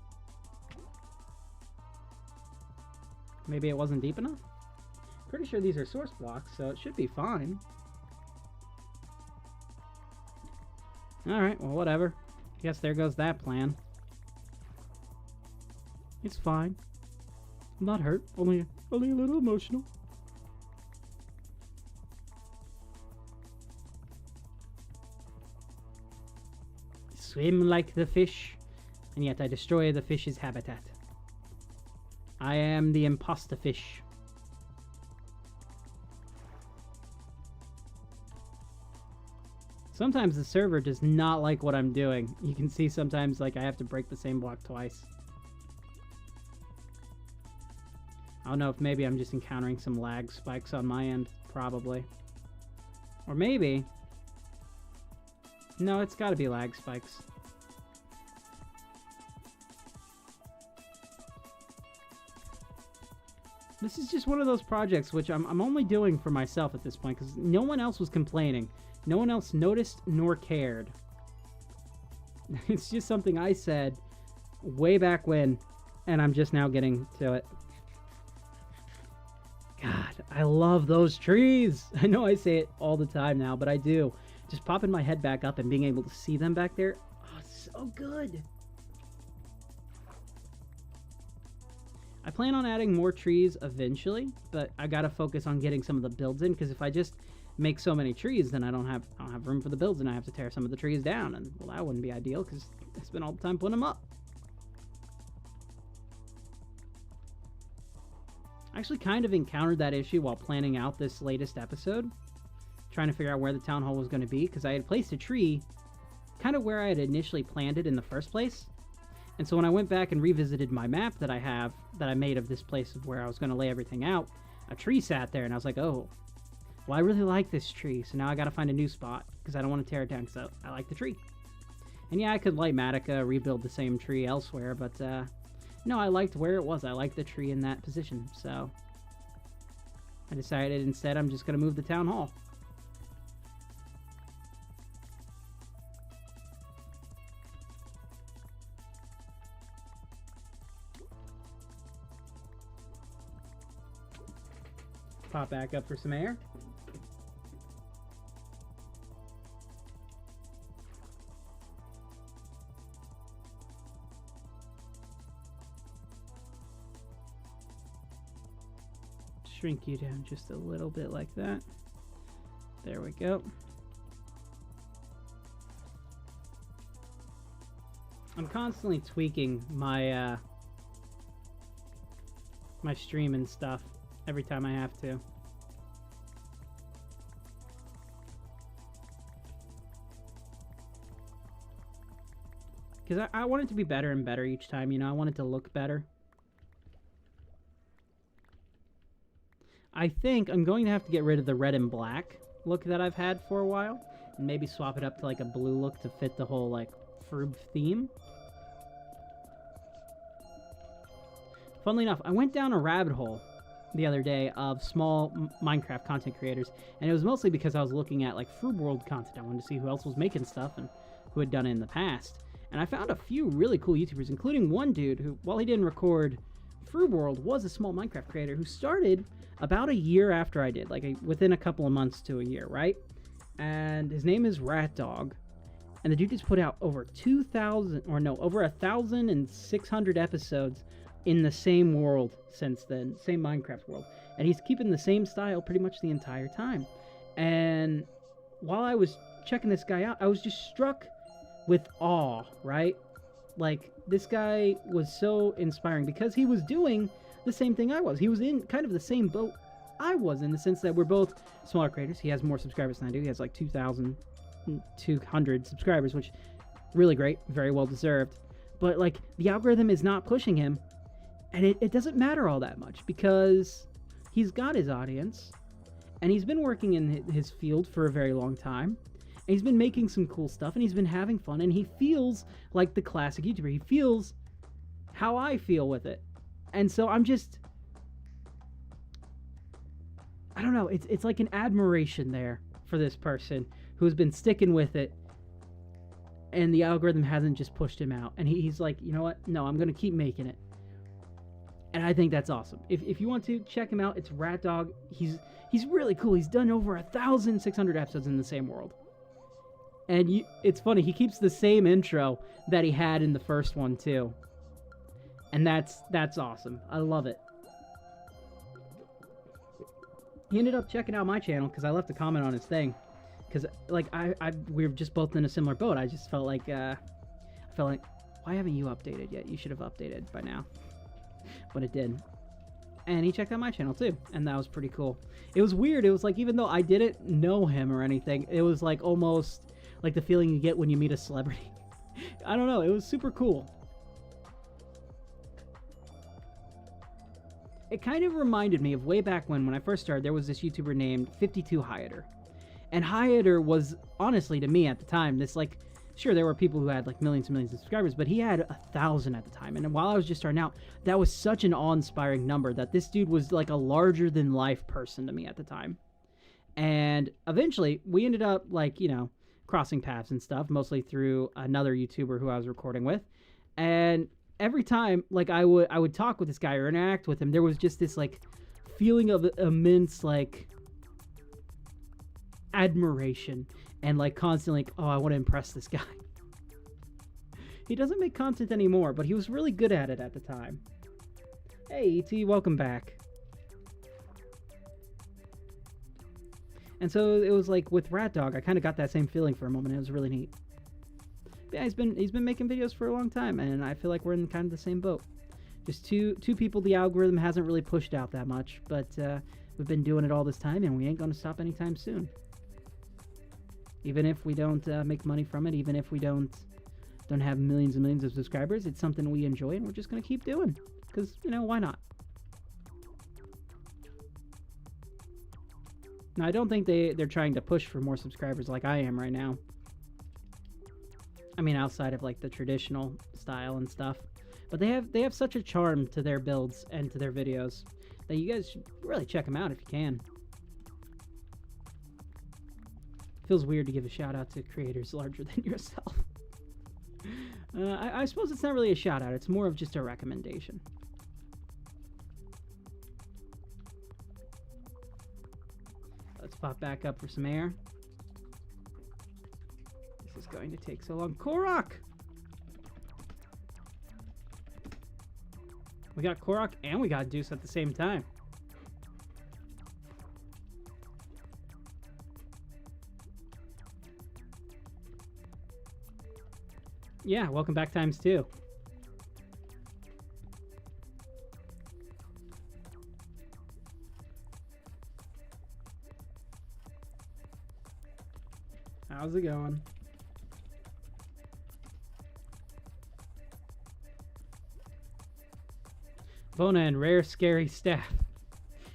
Maybe it wasn't deep enough? Pretty sure these are source blocks, so it should be fine. Alright, well, whatever. Guess there goes that plan. It's fine. I'm not hurt. Only a little emotional. Swim like the fish, and yet I destroy the fish's habitat. I am the imposter fish. Sometimes the server does not like what I'm doing. You can see sometimes like I have to break the same block twice. I don't know if maybe I'm just encountering some lag spikes on my end. Probably. Or maybe... No, it's gotta be lag spikes. This is just one of those projects which I'm only doing for myself at this point, because no one else was complaining. No one else noticed nor cared. It's just something I said way back when, and I'm just now getting to it. God, I love those trees. I know I say it all the time now, but I do. Just popping my head back up and being able to see them back there, oh, it's so good. I plan on adding more trees eventually, but I gotta focus on getting some of the builds in, because if I just make so many trees, then I don't have room for the builds, and I have to tear some of the trees down, and well, that wouldn't be ideal because I spend all the time putting them up. I actually kind of encountered that issue while planning out this latest episode, trying to figure out where the town hall was going to be, because I had placed a tree kind of where I had initially planned it in the first place. And so when I went back and revisited my map that I made of this place of where I was going to lay everything out, a tree sat there, and I was like, oh, well, I really like this tree, so now I got to find a new spot, because I don't want to tear it down, because I like the tree. And yeah, I could light Matica, rebuild the same tree elsewhere, but no, I liked where it was. I liked the tree in that position, so I decided instead I'm just going to move the town hall. Pop back up for some air. Shrink you down just a little bit like that. There we go. I'm constantly tweaking my my stream and stuff every time I have to. Because I want it to be better and better each time, you know, I want it to look better. I think I'm going to have to get rid of the red and black look that I've had for a while, and maybe swap it up to like a blue look to fit the whole like Froob theme. Funnily enough, I went down a rabbit hole the other day of small Minecraft content creators, and it was mostly because I was looking at like Froob World content. I wanted to see who else was making stuff and who had done it in the past. And I found a few really cool YouTubers, including one dude who, while he didn't record Froob World, was a small Minecraft creator who started about a year after I did, like within a couple of months to a year, right? And his name is Rat Dog, and the dude has put out over 1,600 episodes in the same world since then, same Minecraft world, and he's keeping the same style pretty much the entire time. And while I was checking this guy out, I was just struck with awe, right? Like, this guy was so inspiring because he was doing the same thing I was. He was in kind of the same boat I was, in the sense that we're both smaller creators. He has more subscribers than I do. He has like 2,200 subscribers, which really great, very well deserved. But like, the algorithm is not pushing him, and it doesn't matter all that much because he's got his audience, and he's been working in his field for a very long time. And he's been making some cool stuff, and he's been having fun, and he feels like the classic YouTuber. He feels how I feel with it. And so I'm just, I don't know, it's like an admiration there for this person who's been sticking with it and the algorithm hasn't just pushed him out. And he's like, you know what? No, I'm gonna keep making it. And I think that's awesome. If you want to check him out, it's Rat Dog. He's really cool. He's done over 1,600 episodes in the same world. And it's funny, he keeps the same intro that he had in the first one too. And that's awesome. I love it. He ended up checking out my channel because I left a comment on his thing. Because like we were just both in a similar boat. I just felt like why haven't you updated yet? You should have updated by now. But it did. And he checked out my channel too, and that was pretty cool. It was weird. It was like, even though I didn't know him or anything, it was like almost like the feeling you get when you meet a celebrity. I don't know. It was super cool. It kind of reminded me of way back when I first started, there was this YouTuber named 52 Hyatter. And Hyatter was, honestly, to me at the time, this like, sure, there were people who had like millions and millions of subscribers, but he had 1,000 at the time. And while I was just starting out, that was such an awe-inspiring number that this dude was like a larger-than-life person to me at the time. And eventually, we ended up like, you know, crossing paths and stuff, mostly through another YouTuber who I was recording with. And every time, like, I would talk with this guy or interact with him, there was just this like feeling of immense like admiration and like constantly like, oh, I want to impress this guy. He doesn't make content anymore, but he was really good at it at the time. Hey ET, welcome back. And so it was like with Rat Dog, I kind of got that same feeling for a moment. It was really neat. But yeah, he's been making videos for a long time, and I feel like we're in kind of the same boat. Just two people the algorithm hasn't really pushed out that much, but we've been doing it all this time, and we ain't going to stop anytime soon. Even if we don't make money from it, even if we don't have millions and millions of subscribers, it's something we enjoy, and we're just going to keep doing. Because, you know, why not? Now, I don't think they're trying to push for more subscribers like I am right now. I mean, outside of like the traditional style and stuff. But they have such a charm to their builds and to their videos that you guys should really check them out if you can. Feels weird to give a shout out to creators larger than yourself. I suppose it's not really a shout out, it's more of just a recommendation. Let's pop back up for some air. This is going to take so long. Korok! We got Korok and we got Deuce at the same time. Yeah, welcome back ×2. How's it going? Bonan, rare scary staff.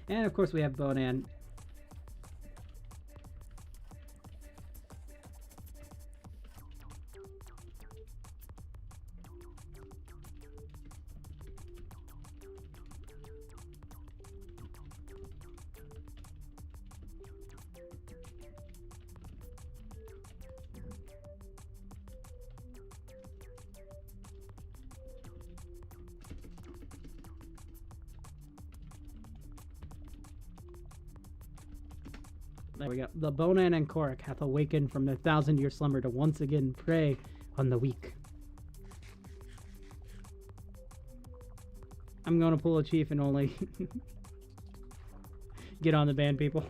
And of course we have Bonan. There we go. The Bonan and Korok hath awakened from their 1,000-year slumber to once again prey on the weak. I'm gonna pull a chief and only get on the ban people.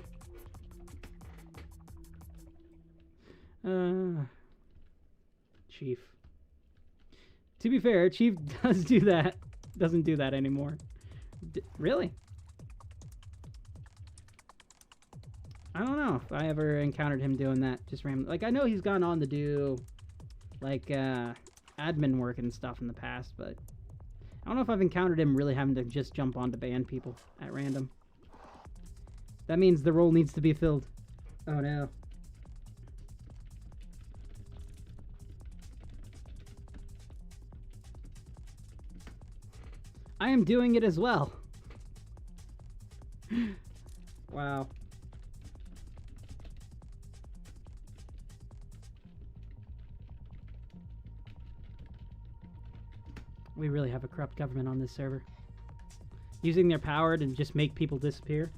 Chief. To be fair, Chief does do that. Doesn't do that anymore. Really? I don't know if I ever encountered him doing that just randomly. Like, I know he's gone on to do, like, admin work and stuff in the past, but I don't know if I've encountered him really having to just jump on to ban people at random. That means the role needs to be filled. Oh, no. I am doing it as well. Wow. We really have a corrupt government on this server. Using their power to just make people disappear.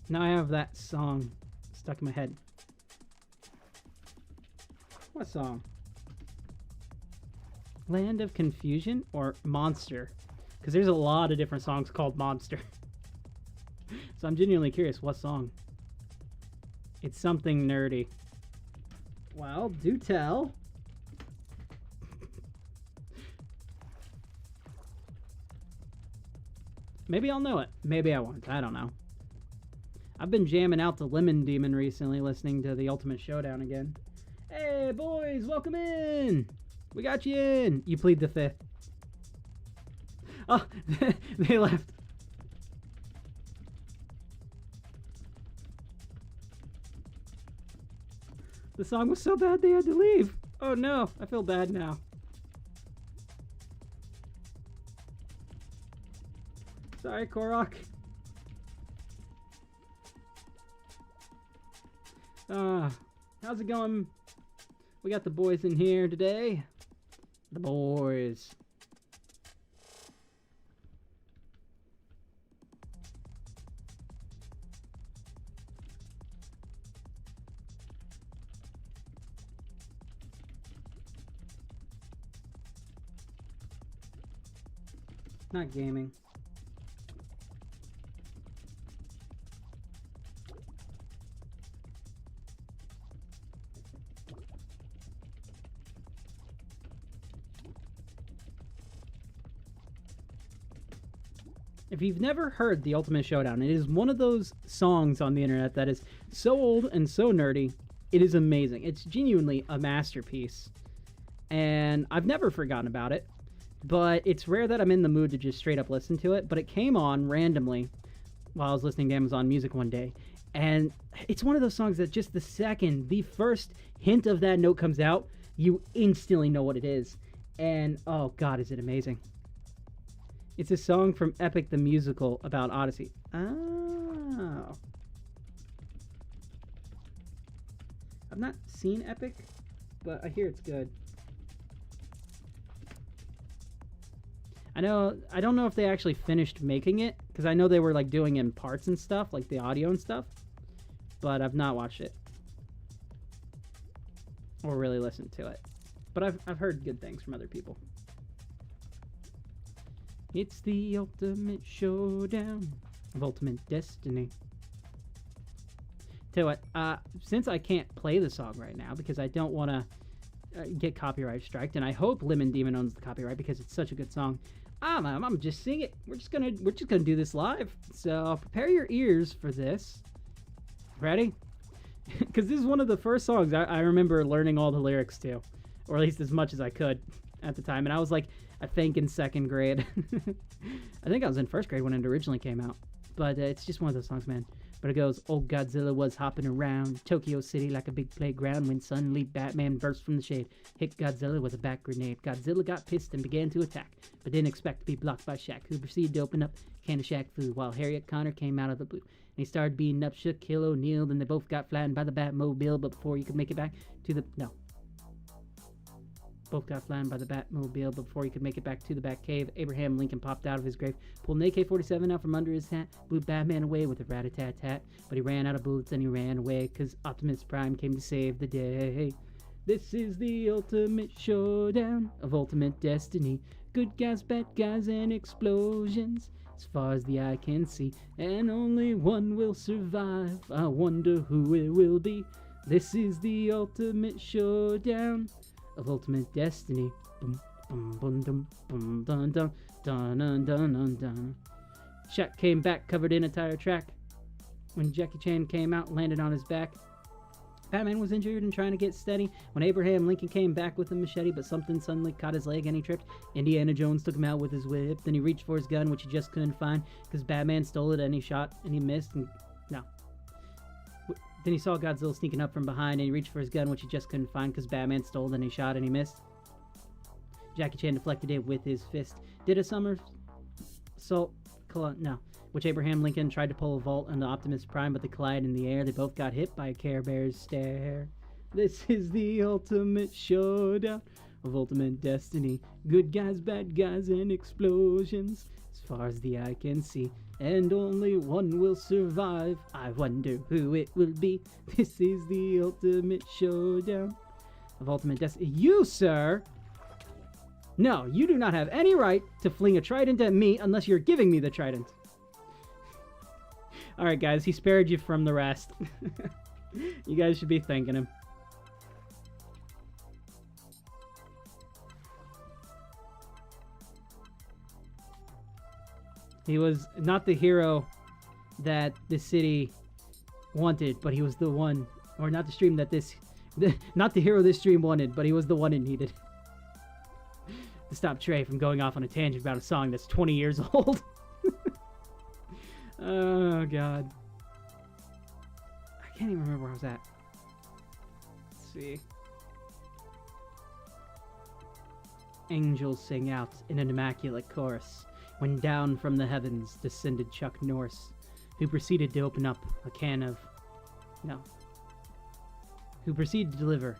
Now I have that song stuck in my head. What song? Land of Confusion or Monster? Because there's a lot of different songs called Monster. So I'm genuinely curious, what song? It's something nerdy. Well, do tell. Maybe I'll know it. Maybe I won't. I don't know. I've been jamming out the Lemon Demon recently, listening to the Ultimate Showdown again. Hey, boys, welcome in. We got you in. You plead the fifth. Oh, they left. The song was so bad they had to leave. Oh no, I feel bad now. Sorry, Korok. How's it going? We got the boys in here today. The boys. Not gaming. If you've never heard The Ultimate Showdown, it is one of those songs on the internet that is so old and so nerdy. It is amazing. It's genuinely a masterpiece. And I've never forgotten about it. But it's rare that I'm in the mood to just straight up listen to it. But it came on randomly while I was listening to Amazon Music one day. And it's one of those songs that just the second the first hint of that note comes out, you instantly know what it is. And oh god, is it amazing. It's a song from Epic the Musical about Odyssey. Oh. I've not seen Epic, but I hear it's good. I don't know if they actually finished making it, because I know they were like doing it in parts and stuff, like the audio and stuff, but I've not watched it. Or really listened to it. But I've heard good things from other people. It's the ultimate showdown of ultimate destiny. Tell you what, since I can't play the song right now because I don't want to get copyright striked, and I hope Lemon Demon owns the copyright because it's such a good song, I'm just sing it. We're just gonna do this live. So prepare your ears for this. Ready? Because this is one of the first songs I remember learning all the lyrics to, or at least as much as I could at the time, and I was like, I think in second grade. I think I was in first grade when it originally came out. But it's just one of those songs, man. But it goes, old Godzilla was hopping around Tokyo City like a big playground when suddenly Batman burst from the shade, hit Godzilla with a back grenade. Godzilla got pissed and began to attack, but didn't expect to be blocked by Shaq, who proceeded to open up a can of Shaq food while Harriet Connor came out of the blue. And he started beating up Shaquille O'Neal, then they both got flattened by the Batmobile, but before you could make it back to the... No. Both got flattened by the Batmobile, but before he could make it back to the Batcave, Abraham Lincoln popped out of his grave, pulled an AK-47 out from under his hat, blew Batman away with a rat-a-tat-tat, but he ran out of bullets and he ran away, cause Optimus Prime came to save the day. This is the ultimate showdown of ultimate destiny. Good guys, bad guys, and explosions, as far as the eye can see, and only one will survive. I wonder who it will be. This is the ultimate showdown of ultimate destiny. Boom, boom, boom, dum, boom, dun, dun, dun, dun, dun, dun, dun. Shaq came back covered in a tire track. When Jackie Chan came out, landed on his back. Batman was injured and trying to get steady when Abraham Lincoln came back with a machete, but something suddenly caught his leg and he tripped. Indiana Jones took him out with his whip. Then he reached for his gun, which he just couldn't find because Batman stole it and he shot and he missed. And no. Then he saw Godzilla sneaking up from behind and he reached for his gun, which he just couldn't find because Batman stole it and he shot and he missed. Jackie Chan deflected it with his fist. Did a somersault, no, which Abraham Lincoln tried to pull a vault onto Optimus Prime, but they collided in the air. They both got hit by a Care Bear's stare. This is the ultimate showdown of ultimate destiny. Good guys, bad guys, and explosions. As far as the eye can see. And only one will survive. I wonder who it will be. This is the ultimate showdown of ultimate destiny. You, sir! No, you do not have any right to fling a trident at me unless you're giving me the trident. Alright, guys, he spared you from the rest. You guys should be thanking him. He was not the hero that the city wanted, but he was the one, or not the stream that not the hero this stream wanted, but he was the one it needed. To stop Trey from going off on a tangent about a song that's 20 years old. Oh, God. I can't even remember where I was at. Let's see. Angels sing out in an immaculate chorus when down from the heavens descended Chuck Norris, who proceeded to open up a can of... No. Who proceeded to deliver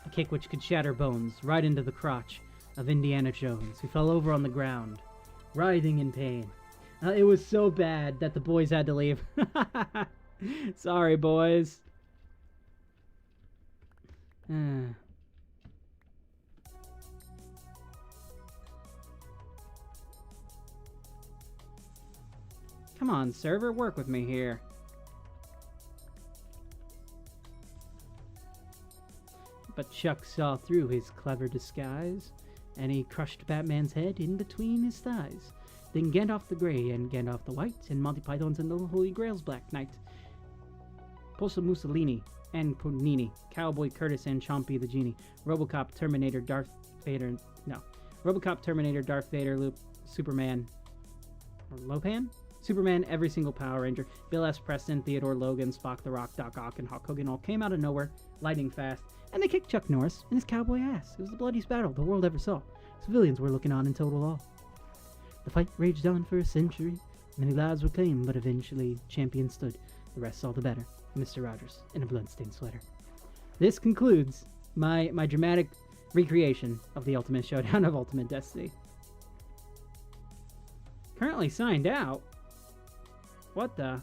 a kick which could shatter bones right into the crotch of Indiana Jones, who fell over on the ground, writhing in pain. It was so bad that the boys had to leave. Sorry, boys. Come on, server, work with me here. But Chuck saw through his clever disguise, and he crushed Batman's head in between his thighs. Then Gandalf the Grey and Gandalf the White, and Monty Python's and the Holy Grail's Black Knight. Posa Mussolini and Punini, Cowboy Curtis and Chompy the Genie, Robocop, Terminator, Darth Vader, Robocop, Terminator, Darth Vader, Superman, or Lopan? Superman, every single Power Ranger, Bill S. Preston, Theodore Logan, Spock the Rock, Doc Ock, and Hulk Hogan all came out of nowhere, lightning fast, and they kicked Chuck Norris in his cowboy ass. It was the bloodiest battle the world ever saw. Civilians were looking on in total awe. The fight raged on for a century. Many lives were claimed, but eventually champion stood. The rest all the better. Mr. Rogers in a bloodstained sweater. This concludes my dramatic recreation of the Ultimate Showdown of Ultimate Destiny. Currently signed out? What the?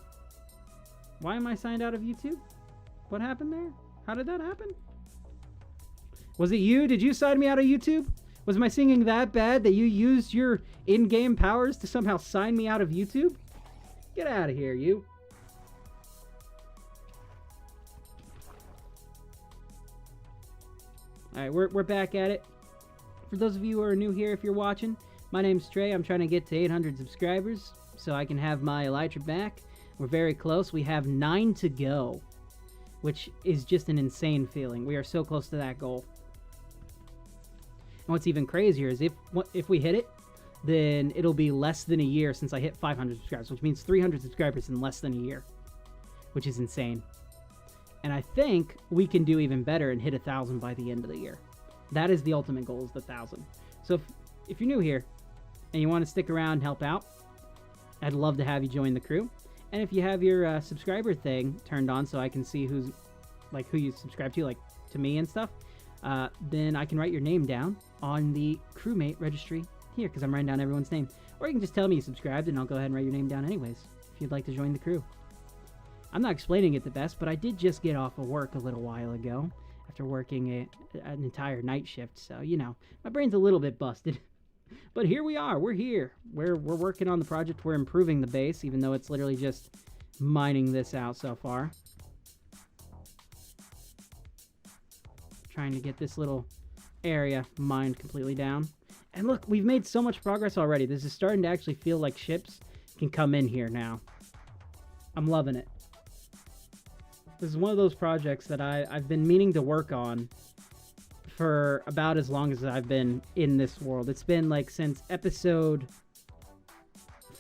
Why am I signed out of YouTube? What happened there? How did that happen? Was it you? Did you sign me out of YouTube? Was my singing that bad that you used your in-game powers to somehow sign me out of YouTube? Get out of here, you. Alright, we're back at it. For those of you who are new here, if you're watching, my name's Trey. I'm trying to get to 800 subscribers so I can have my Elytra back. We're very close. We have 9 to go, which is just an insane feeling. We are so close to that goal. And what's even crazier is if we hit it, then it'll be less than a year since I hit 500 subscribers, which means 300 subscribers in less than a year, which is insane. And I think we can do even better and hit 1,000 by the end of the year. That is the ultimate goal, is the 1,000. So if you're new here and you want to stick around and help out, I'd love to have you join the crew. And if you have your subscriber thing turned on so I can see who you subscribe to, like to me and stuff, then I can write your name down on the crewmate registry here, because I'm writing down everyone's name. Or you can just tell me you subscribed and I'll go ahead and write your name down anyways, if you'd like to join the crew. I'm not explaining it the best, but I did just get off of work a little while ago after working an entire night shift, so, you know, my brain's a little bit busted. But here we are. We're here. We're working on the project. We're improving the base, even though it's literally just mining this out so far. Trying to get this little area mined completely down. And look, we've made so much progress already. This is starting to actually feel like ships can come in here now. I'm loving it. This is one of those projects that I've been meaning to work on for about as long as I've been in this world. It's been like since episode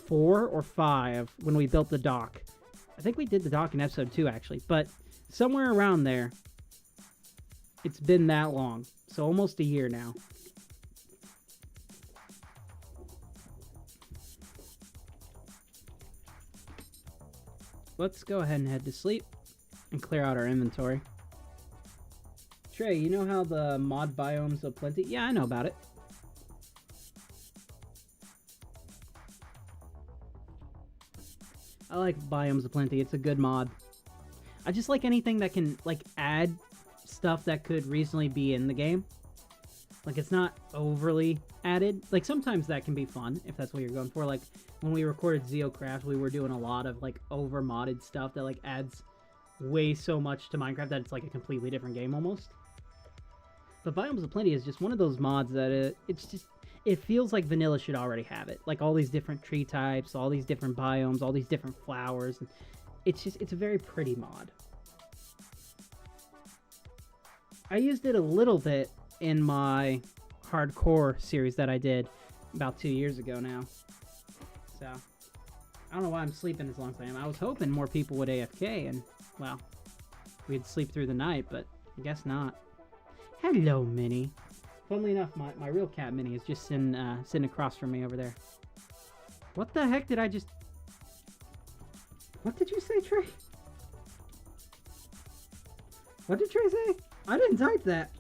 4 or 5 when we built the dock. I think we did the dock in episode 2 actually, but somewhere around there, it's been that long. So almost a year now. Let's go ahead and head to sleep and clear out our inventory. Trey, you know how the mod biomes of plenty? Yeah, I know about it. I like Biomes of Plenty. It's a good mod. I just like anything that can, like, add stuff that could reasonably be in the game. Like, it's not overly added. Like, sometimes that can be fun, if that's what you're going for. Like, when we recorded Zeocraft, we were doing a lot of, like, over-modded stuff that, like, adds way so much to Minecraft that it's, like, a completely different game, almost. But Biomes of Plenty is just one of those mods that it's just... It feels like vanilla should already have it. Like, all these different tree types, all these different biomes, all these different flowers. It's a very pretty mod. I used it a little bit in my hardcore series that I did about 2 years ago now. So, I don't know why I'm sleeping as long as I am. I was hoping more people would AFK and, well, we'd sleep through the night, but I guess not. Hello, Minnie. Funnily enough, my real cat, Minnie, is just sitting across from me over there. What the heck did I just... What did you say, Trey? What did Trey say? I didn't type that.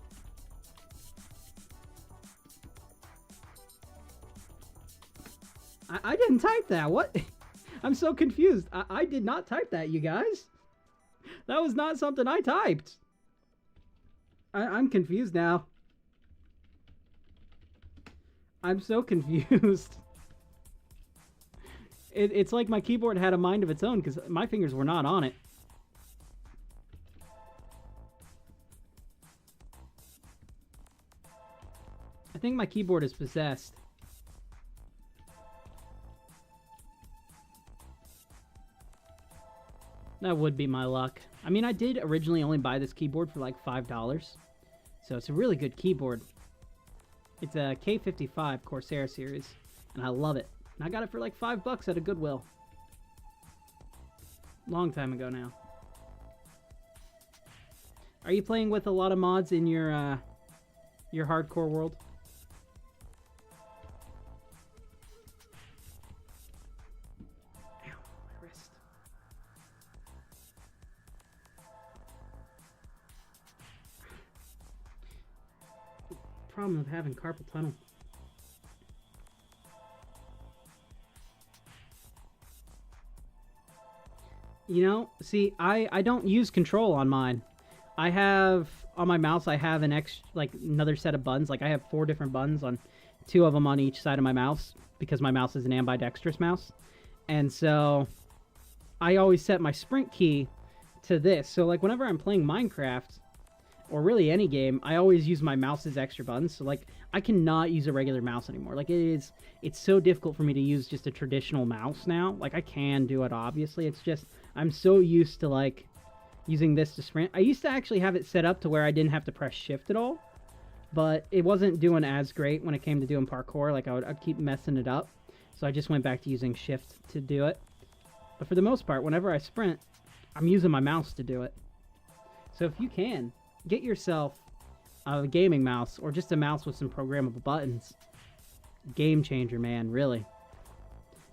I didn't type that. What? I'm so confused. I did not type that, you guys. That was not something I typed. I'm confused now. I'm so confused. It's like my keyboard had a mind of its own because my fingers were not on it. I think my keyboard is possessed. That would be my luck. I mean, I did originally only buy this keyboard for like $5. So it's a really good keyboard. It's a K55 Corsair series, and I love it. And I got it for like $5 at a Goodwill. Long time ago now. Are you playing with a lot of mods in your hardcore world? Ow, my wrist. Problem of having carpal tunnel. You know, see, I don't use control on mine. I have on my mouse I have an another set of buttons. Like I have 4 different buttons on 2 of them on each side of my mouse because my mouse is an ambidextrous mouse. And so I always set my sprint key to this. So like whenever I'm playing Minecraft or really any game, I always use my mouse's extra buttons. So like I cannot use a regular mouse anymore. Like it's so difficult for me to use just a traditional mouse now. Like I can do it obviously. It's just I'm so used to like using this to sprint. I used to actually have it set up to where I didn't have to press shift at all, but it wasn't doing as great when it came to doing parkour. Like I'd keep messing it up. So I just went back to using shift to do it. But for the most part, whenever I sprint, I'm using my mouse to do it. So if you can, get yourself a gaming mouse or just a mouse with some programmable buttons. Game changer, man, really.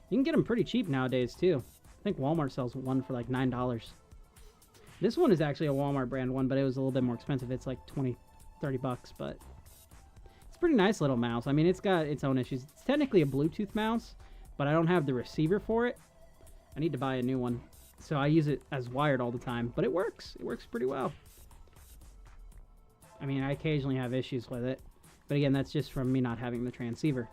You can get them pretty cheap nowadays too. I think Walmart sells one for like $9. This one is actually a Walmart brand one, but it was a little bit more expensive. It's like 20, 30 bucks, but it's a pretty nice little mouse. I mean, it's got its own issues. It's technically a Bluetooth mouse, but I don't have the receiver for it. I need to buy a new one. So I use it as wired all the time, but it works. It works pretty well. I mean, I occasionally have issues with it, but again, that's just from me not having the transceiver.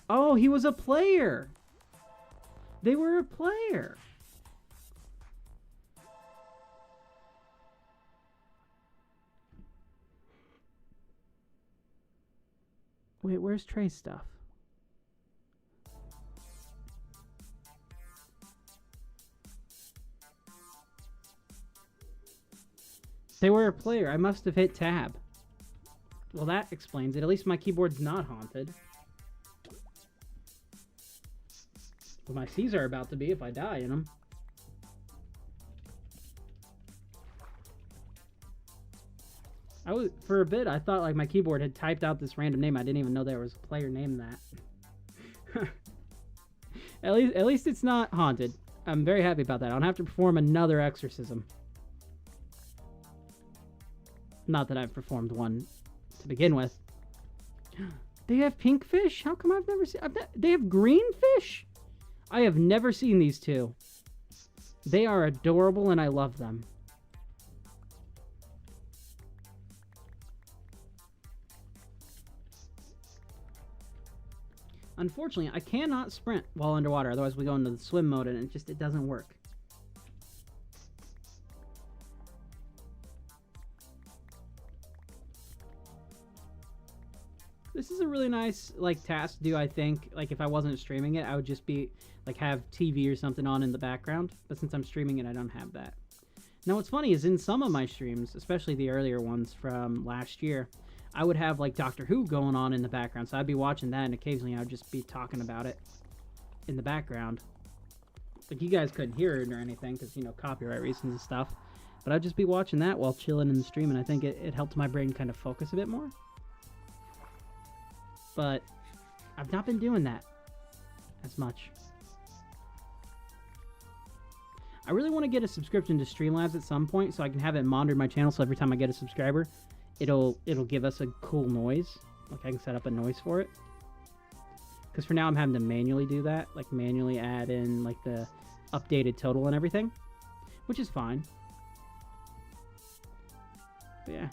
Oh, he was a player. They were a player. Wait, where's Trey's stuff? They were a player. I must have hit tab. Well, that explains it. At least my keyboard's not haunted. But my C's are about to be if I die in them. For a bit, I thought like my keyboard had typed out this random name. I didn't even know there was a player named that. At least it's not haunted. I'm very happy about that. I don't have to perform another exorcism. Not that I've performed one to begin with. They have pink fish? How come I've never seen... They have green fish? I have never seen these two. They are adorable and I love them. Unfortunately, I cannot sprint while underwater, otherwise we go into the swim mode and it doesn't work. This is a really nice, like, task to do, I think. Like, if I wasn't streaming it, I would just be, like, have TV or something on in the background. But since I'm streaming it, I don't have that. Now, what's funny is in some of my streams, especially the earlier ones from last year, I would have, like, Doctor Who going on in the background. So I'd be watching that, and occasionally I would just be talking about it in the background. Like, you guys couldn't hear it or anything because, you know, copyright reasons and stuff. But I'd just be watching that while chilling in the stream, and I think it helped my brain kind of focus a bit more. But I've not been doing that as much. I really want to get a subscription to Streamlabs at some point so I can have it monitor my channel, so every time I get a subscriber, it'll give us a cool noise. Like, I can set up a noise for it. Because for now I'm having to manually do that, like manually add in like the updated total and everything, which is fine. But yeah.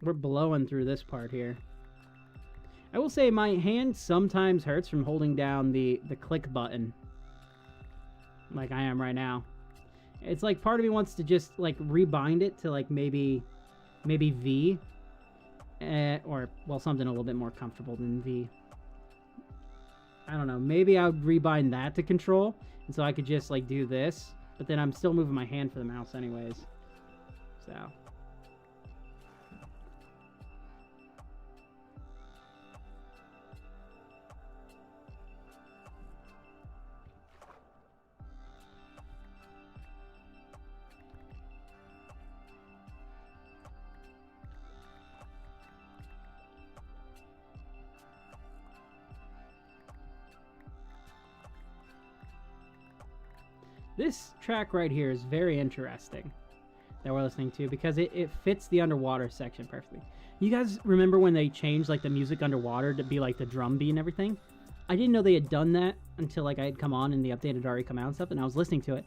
We're blowing through this part here. I will say my hand sometimes hurts from holding down the click button. Like I am right now. It's like part of me wants to just like rebind it to like maybe V. Or, well, something a little bit more comfortable than V. I don't know. Maybe I would rebind that to control. And so I could just like do this. But then I'm still moving my hand for the mouse anyways. So... This track right here is very interesting that we're listening to because it fits the underwater section perfectly. You guys remember when they changed like the music underwater to be like the drum beat and everything? I didn't know they had done that until like I had come on and the update had already come out and stuff, and I was listening to it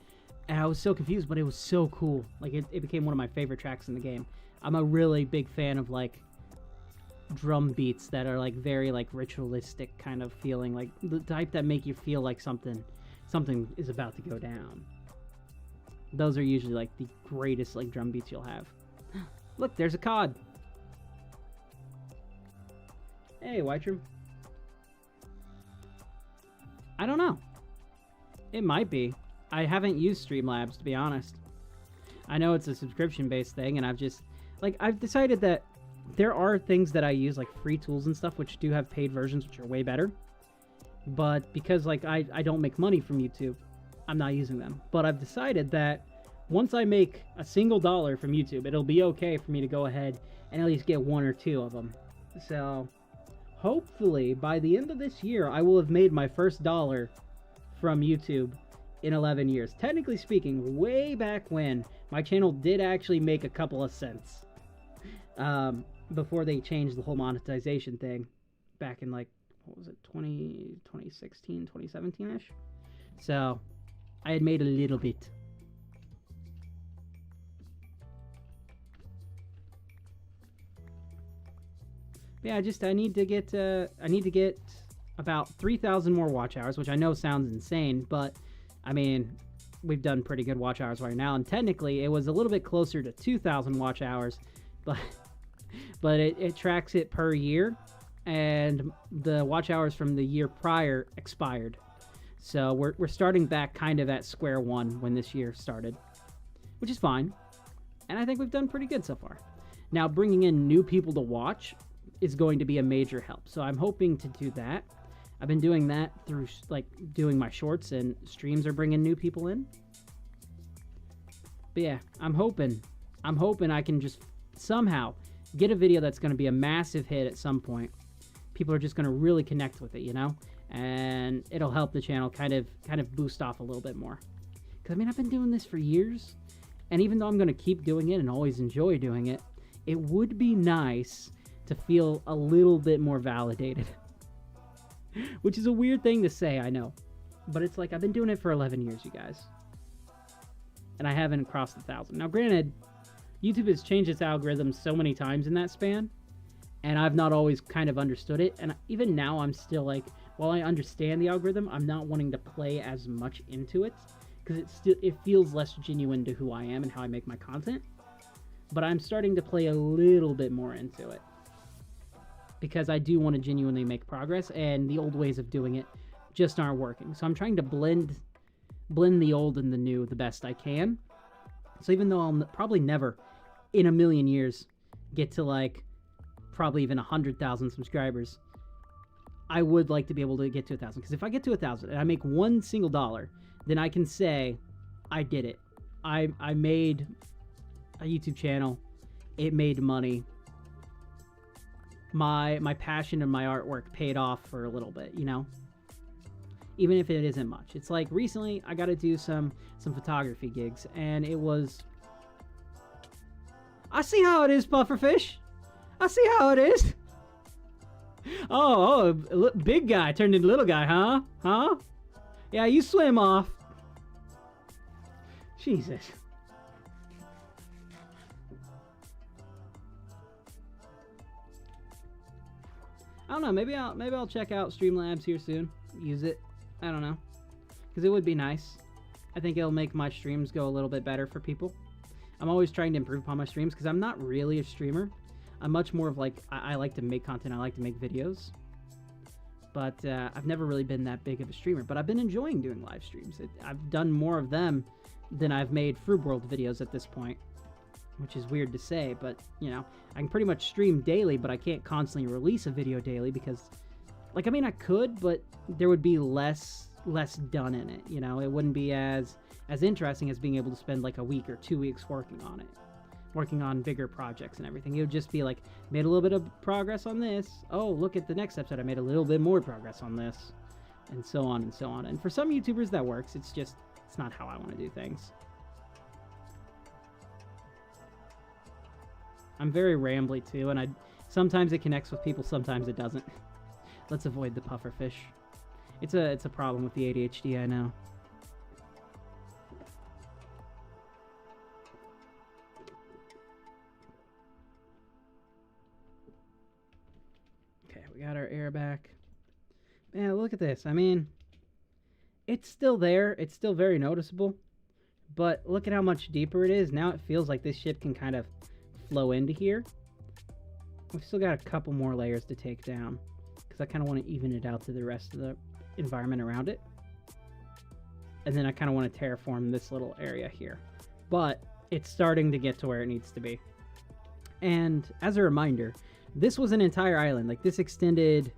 and I was so confused, but it was so cool. Like it became one of my favorite tracks in the game. I'm a really big fan of like drum beats that are like very like ritualistic kind of feeling, like the type that make you feel like something is about to go down. Those are usually like the greatest like drum beats you'll have. Look, there's a cod. Hey, Whitrum. I don't know. It might be. I haven't used Streamlabs, to be honest. I know it's a subscription-based thing, and I've decided that there are things that I use, like free tools and stuff, which do have paid versions, which are way better. But because like I don't make money from YouTube, I'm not using them. But I've decided that once I make a single dollar from YouTube, it'll be okay for me to go ahead and at least get one or two of them. So hopefully by the end of this year, I will have made my first dollar from YouTube in 11 years. Technically speaking, way back when, my channel did actually make a couple of cents. Before they changed the whole monetization thing back in like, what was it, 2016, 2017-ish? So, I had made a little bit. But yeah, I need to get about 3,000 more watch hours, which I know sounds insane, but I mean, we've done pretty good watch hours right now, and technically it was a little bit closer to 2,000 watch hours, but it tracks it per year. And the watch hours from the year prior expired. So we're starting back kind of at square one when this year started, which is fine. And I think we've done pretty good so far. Now, bringing in new people to watch is going to be a major help. So I'm hoping to do that. I've been doing that through like doing my shorts, and streams are bringing new people in. But yeah, I'm hoping I can just somehow get a video that's going to be a massive hit at some point. People are just going to really connect with it, you know, and it'll help the channel kind of boost off a little bit more. Because I mean, I've been doing this for years, and even though I'm going to keep doing it and always enjoy doing it, it would be nice to feel a little bit more validated. Which is a weird thing to say, I know. But it's like, I've been doing it for 11 years, you guys. And I haven't crossed 1,000. Now, granted, YouTube has changed its algorithm so many times in that span, and I've not always kind of understood it. And even now, I'm still like, while I understand the algorithm, I'm not wanting to play as much into it, because it feels less genuine to who I am and how I make my content. But I'm starting to play a little bit more into it, because I do want to genuinely make progress, and the old ways of doing it just aren't working. So I'm trying to blend the old and the new the best I can. So even though I'll probably never in a million years get to like probably even 100,000 subscribers, I would like to be able to get to 1,000. Because if I get to 1,000 and I make one single dollar, then I can say I did it. I made a YouTube channel. It made money. My passion and my artwork paid off for a little bit, you know? Even if it isn't much. It's like recently I got to do some photography gigs, and it was... I see how it is, Pufferfish. I see how it is. Oh, big guy turned into little guy, huh? Huh? Yeah, you swim off. Jesus. I don't know, maybe I'll check out Streamlabs here soon. Use it. I don't know. Because it would be nice. I think it'll make my streams go a little bit better for people. I'm always trying to improve upon my streams because I'm not really a streamer. I'm much more of like, I like to make content, I like to make videos. But I've never really been that big of a streamer. But I've been enjoying doing live streams. I've done more of them than I've made Fruit World videos at this point. Which is weird to say, but, you know, I can pretty much stream daily, but I can't constantly release a video daily because, like, I mean, I could, but there would be less done in it, you know? It wouldn't be as interesting as being able to spend, like, a week or 2 weeks working on it. Working on bigger projects and everything. It would just be like, made a little bit of progress on this. Oh, look at the next episode. I made a little bit more progress on this. And so on and so on. And for some YouTubers, that works. It's not how I want to do things. I'm very rambly too, and sometimes it connects with people, sometimes it doesn't. Let's avoid the pufferfish. It's a problem with the ADHD, I know. Okay, we got our air back. Man, look at this. I mean, it's still there. It's still very noticeable. But look at how much deeper it is. Now it feels like this ship can kind of flow into here. We've still got a couple more layers to take down because I kind of want to even it out to the rest of the environment around it. And then I kind of want to terraform this little area here. But it's starting to get to where it needs to be. And as a reminder, this was an entire island. Like, this extended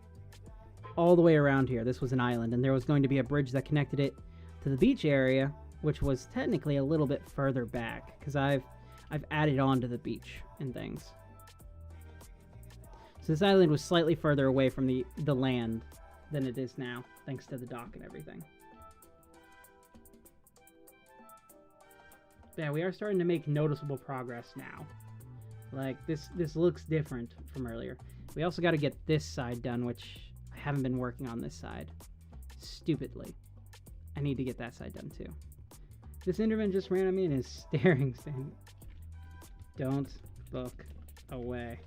all the way around here. This was an island, and there was going to be a bridge that connected it to the beach area, which was technically a little bit further back because I've added on to the beach and things. So this island was slightly further away from the land than it is now, thanks to the dock and everything. Yeah, we are starting to make noticeable progress now. Like, this looks different from earlier. We also got to get this side done, which I haven't been working on this side. Stupidly. I need to get that side done too. This Enderman just ran at me and is staring, saying, "Don't look away."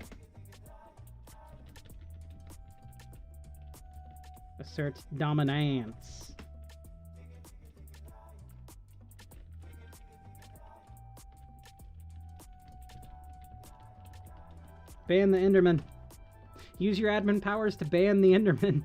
Assert dominance. Ban the Enderman. Use your admin powers to ban the Enderman.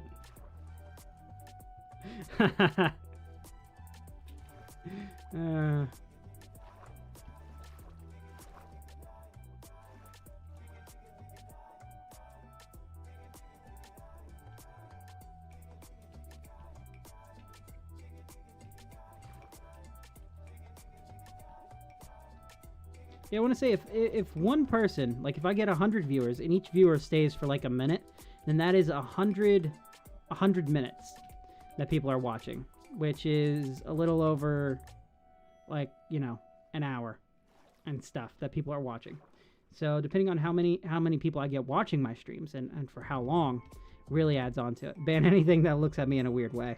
Yeah, I want to say if one person, like if I get 100 viewers and each viewer stays for like a minute, then that is 100 minutes that people are watching, which is a little over, like, you know, an hour and stuff that people are watching. So depending on how many people I get watching my streams and for how long, really adds on to it. Ban anything that looks at me in a weird way.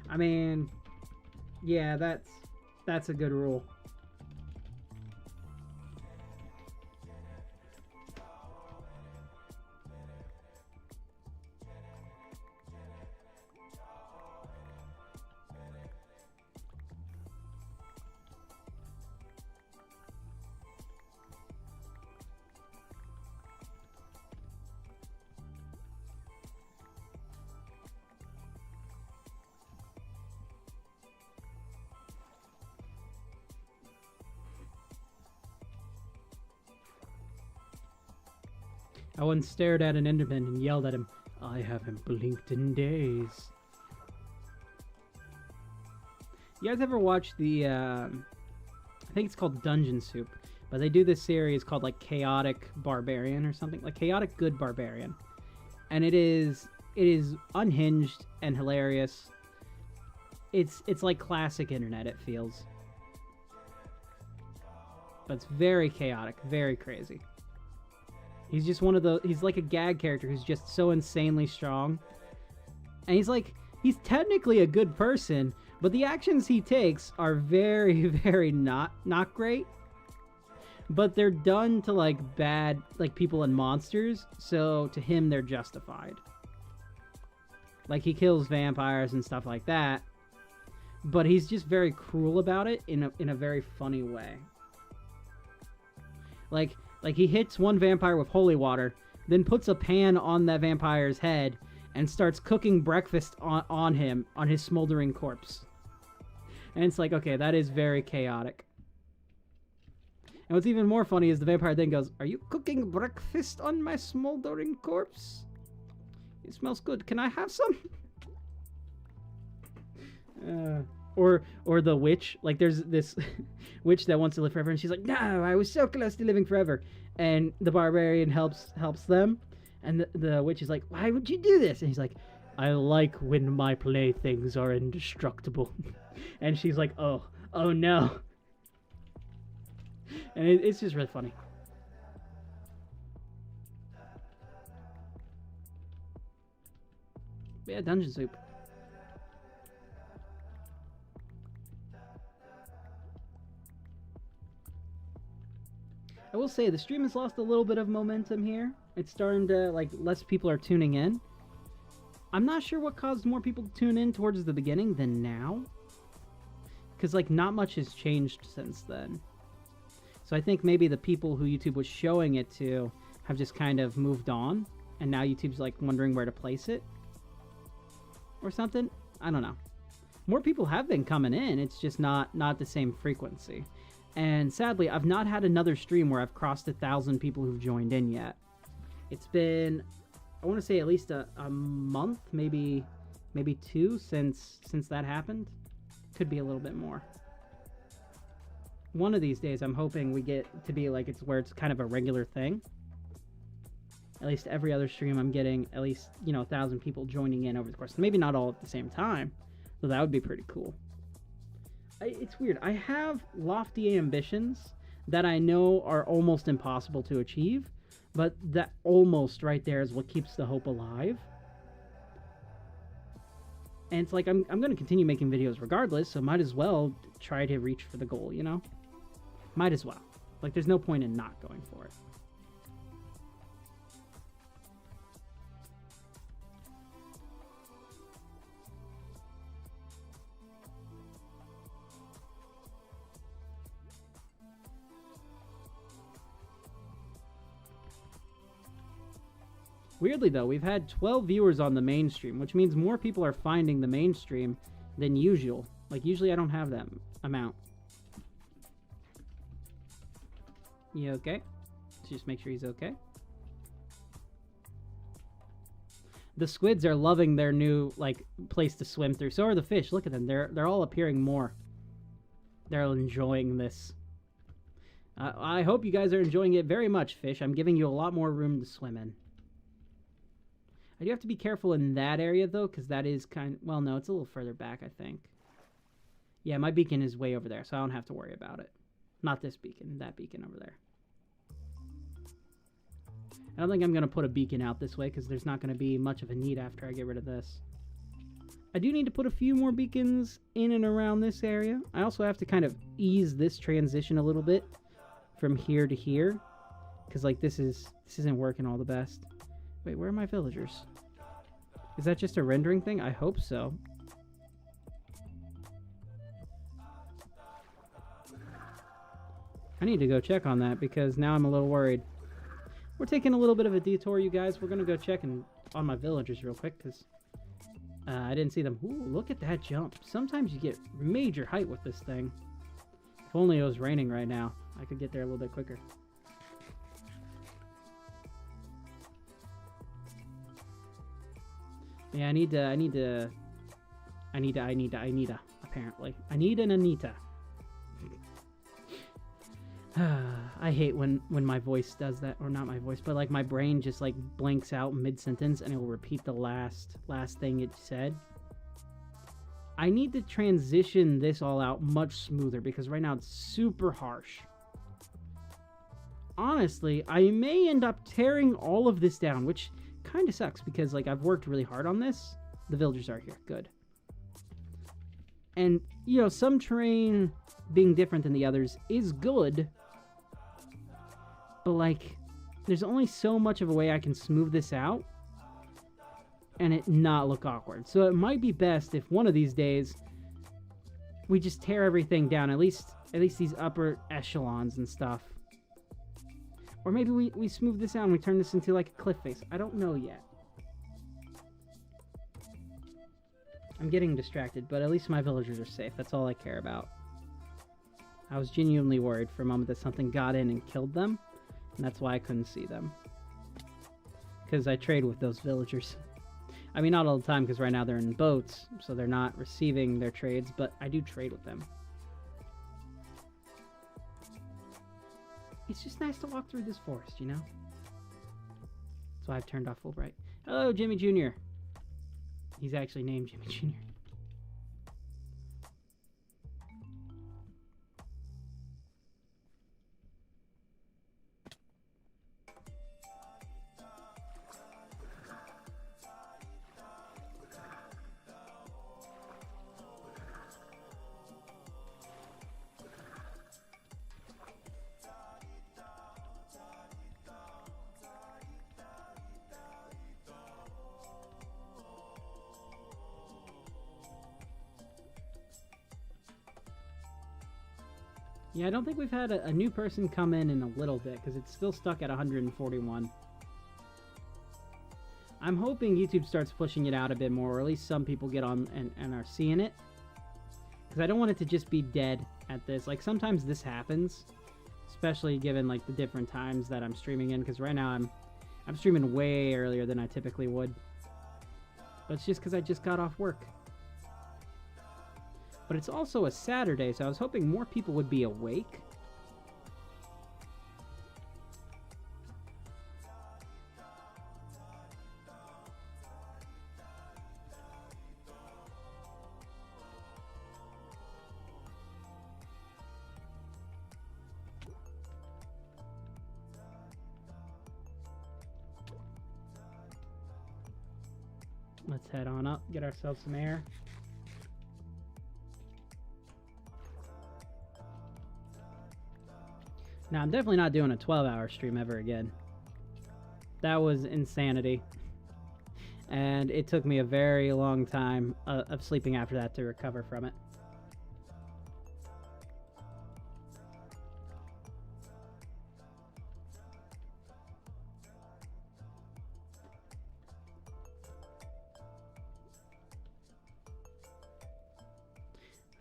I mean, yeah, that's a good rule. I once stared at an Enderman and yelled at him, "I haven't blinked in days." You guys ever watch the, I think it's called Dungeon Soup, but they do this series called like Chaotic Barbarian or something, like Chaotic Good Barbarian. And it is unhinged and hilarious. It's like classic internet, it feels. But it's very chaotic, very crazy. He's just he's like a gag character who's just so insanely strong. And he's technically a good person, but the actions he takes are very, very not great. But they're done to like bad, like people and monsters, so to him they're justified. Like he kills vampires and stuff like that, but he's just very cruel about it in a very funny way. Like he hits one vampire with holy water, then puts a pan on that vampire's head and starts cooking breakfast on him, on his smoldering corpse. And it's like, okay, that is very chaotic. And what's even more funny is the vampire then goes, "Are you cooking breakfast on my smoldering corpse? It smells good. Can I have some?" Or the witch, like there's this witch that wants to live forever, and she's like, "No, I was so close to living forever." And the barbarian helps them, and the witch is like, "Why would you do this?" And he's like, "I like when my playthings are indestructible." And she's like, oh no. And it's just really funny. But yeah, Dungeon Soup. I will say the stream has lost a little bit of momentum here. It's starting to, like, less people are tuning in. I'm not sure what caused more people to tune in towards the beginning than now. Because, like, not much has changed since then. So I think maybe the people who YouTube was showing it to have just kind of moved on. And now YouTube's, like, wondering where to place it. Or something. I don't know. More people have been coming in. It's just not the same frequency. And sadly, I've not had another stream where I've crossed 1,000 people who've joined in yet. It's been, I want to say at least a month, maybe 2 since that happened. Could be a little bit more. One of these days, I'm hoping we get to be like it's where it's kind of a regular thing. At least every other stream, I'm getting at least 1,000 people joining in over the course. Maybe not all at the same time, so that would be pretty cool. It's weird. I have lofty ambitions that I know are almost impossible to achieve, but that almost right there is what keeps the hope alive. And it's like, I'm going to continue making videos regardless, so might as well try to reach for the goal, you know? Might as well. Like, there's no point in not going for it. Weirdly, though, we've had 12 viewers on the main stream, which means more people are finding the main stream than usual. Like, usually I don't have that amount. You okay? Let's just make sure he's okay. The squids are loving their new, like, place to swim through. So are the fish. Look at them. They're all appearing more. They're enjoying this. I hope you guys are enjoying it very much, fish. I'm giving you a lot more room to swim in. I do have to be careful in that area, though, because that is kind of... Well, no, it's a little further back, I think. Yeah, my beacon is way over there, so I don't have to worry about it. Not this beacon, that beacon over there. I don't think I'm going to put a beacon out this way, because there's not going to be much of a need after I get rid of this. I do need to put a few more beacons in and around this area. I also have to kind of ease this transition a little bit from here to here, because, like, this isn't working all the best. Wait, where are my villagers? Is that just a rendering thing? I hope so. I need to go check on that because now I'm a little worried. We're taking a little bit of a detour, you guys. We're going to go check on my villagers real quick because I didn't see them. Ooh, look at that jump. Sometimes you get major height with this thing. If only it was raining right now, I could get there a little bit quicker. Yeah, I need apparently. I need an Anita. I hate when my voice does that, or not my voice, but like my brain just like blanks out mid-sentence and it will repeat the last thing it said. I need to transition this all out much smoother because right now it's super harsh. Honestly, I may end up tearing all of this down, which kind of sucks because like I've worked really hard on this. The villagers are here. Good. And, you know, some terrain being different than the others is good. But, like, there's only so much of a way I can smooth this out and it not look awkward. So it might be best if one of these days we just tear everything down, at least these upper echelons and stuff. Or maybe we smooth this out and we turn this into, like, a cliff face. I don't know yet. I'm getting distracted, but at least my villagers are safe. That's all I care about. I was genuinely worried for a moment that something got in and killed them, and that's why I couldn't see them. Because I trade with those villagers. I mean, not all the time, because right now they're in boats, so they're not receiving their trades, but I do trade with them. It's just nice to walk through this forest, you know? That's why I've turned off Fulbright. Hello, Jimmy Jr. He's actually named Jimmy Jr. Yeah, I don't think we've had a new person come in a little bit, because it's still stuck at 141. I'm hoping YouTube starts pushing it out a bit more, or at least some people get on and are seeing it. Because I don't want it to just be dead at this. Like, sometimes this happens, especially given, like, the different times that I'm streaming in, because right now I'm streaming way earlier than I typically would. But it's just because I just got off work. But it's also a Saturday, so I was hoping more people would be awake. Let's head on up, get ourselves some air. Now, I'm definitely not doing a 12-hour stream ever again. That was insanity. And it took me a very long time of sleeping after that to recover from it.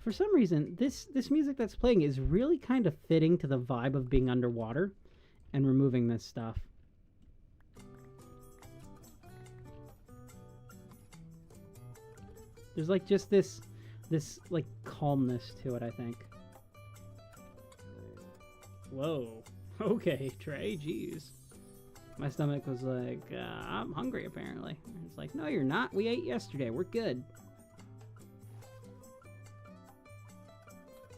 For some reason, this music that's playing is really kind of fitting to the vibe of being underwater and removing this stuff. There's like just this like calmness to it, I think. Whoa. Okay, Trey, jeez. My stomach was like, I'm hungry, apparently. And it's like, no, you're not. We ate yesterday. We're good.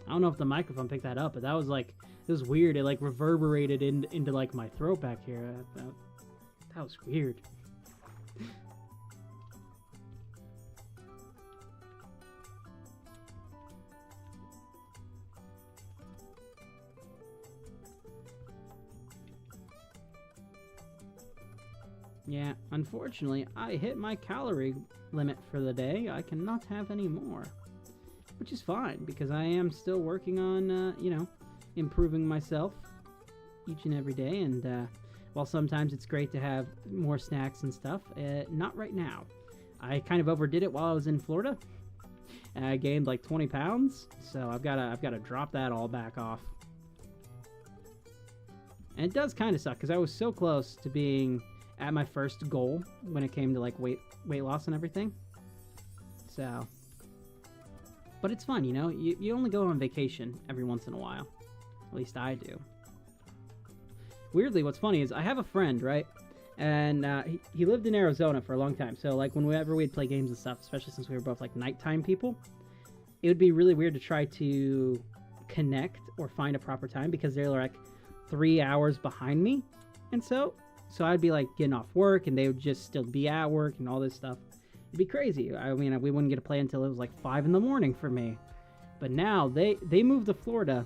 I don't know if the microphone picked that up, but that was like, it was weird. It like reverberated into like my throat back here. That was weird. Yeah, unfortunately, I hit my calorie limit for the day. I cannot have any more. Which is fine, because I am still working on, you know, improving myself each and every day. And while sometimes it's great to have more snacks and stuff, not right now. I kind of overdid it while I was in Florida. And I gained like 20 pounds, so I've got to drop that all back off. And it does kind of suck, because I was so close to being at my first goal when it came to like weight loss and everything. So, but it's fun, you know. You only go on vacation every once in a while. At least I do. Weirdly, what's funny is I have a friend, right? And he lived in Arizona for a long time. So like whenever we'd play games and stuff, especially since we were both like nighttime people, it would be really weird to try to connect or find a proper time because they're like 3 hours behind me. And so I'd be like getting off work and they would just still be at work and all this stuff. It'd be crazy. I mean, we wouldn't get to play until it was like 5 in the morning for me. But now they moved to Florida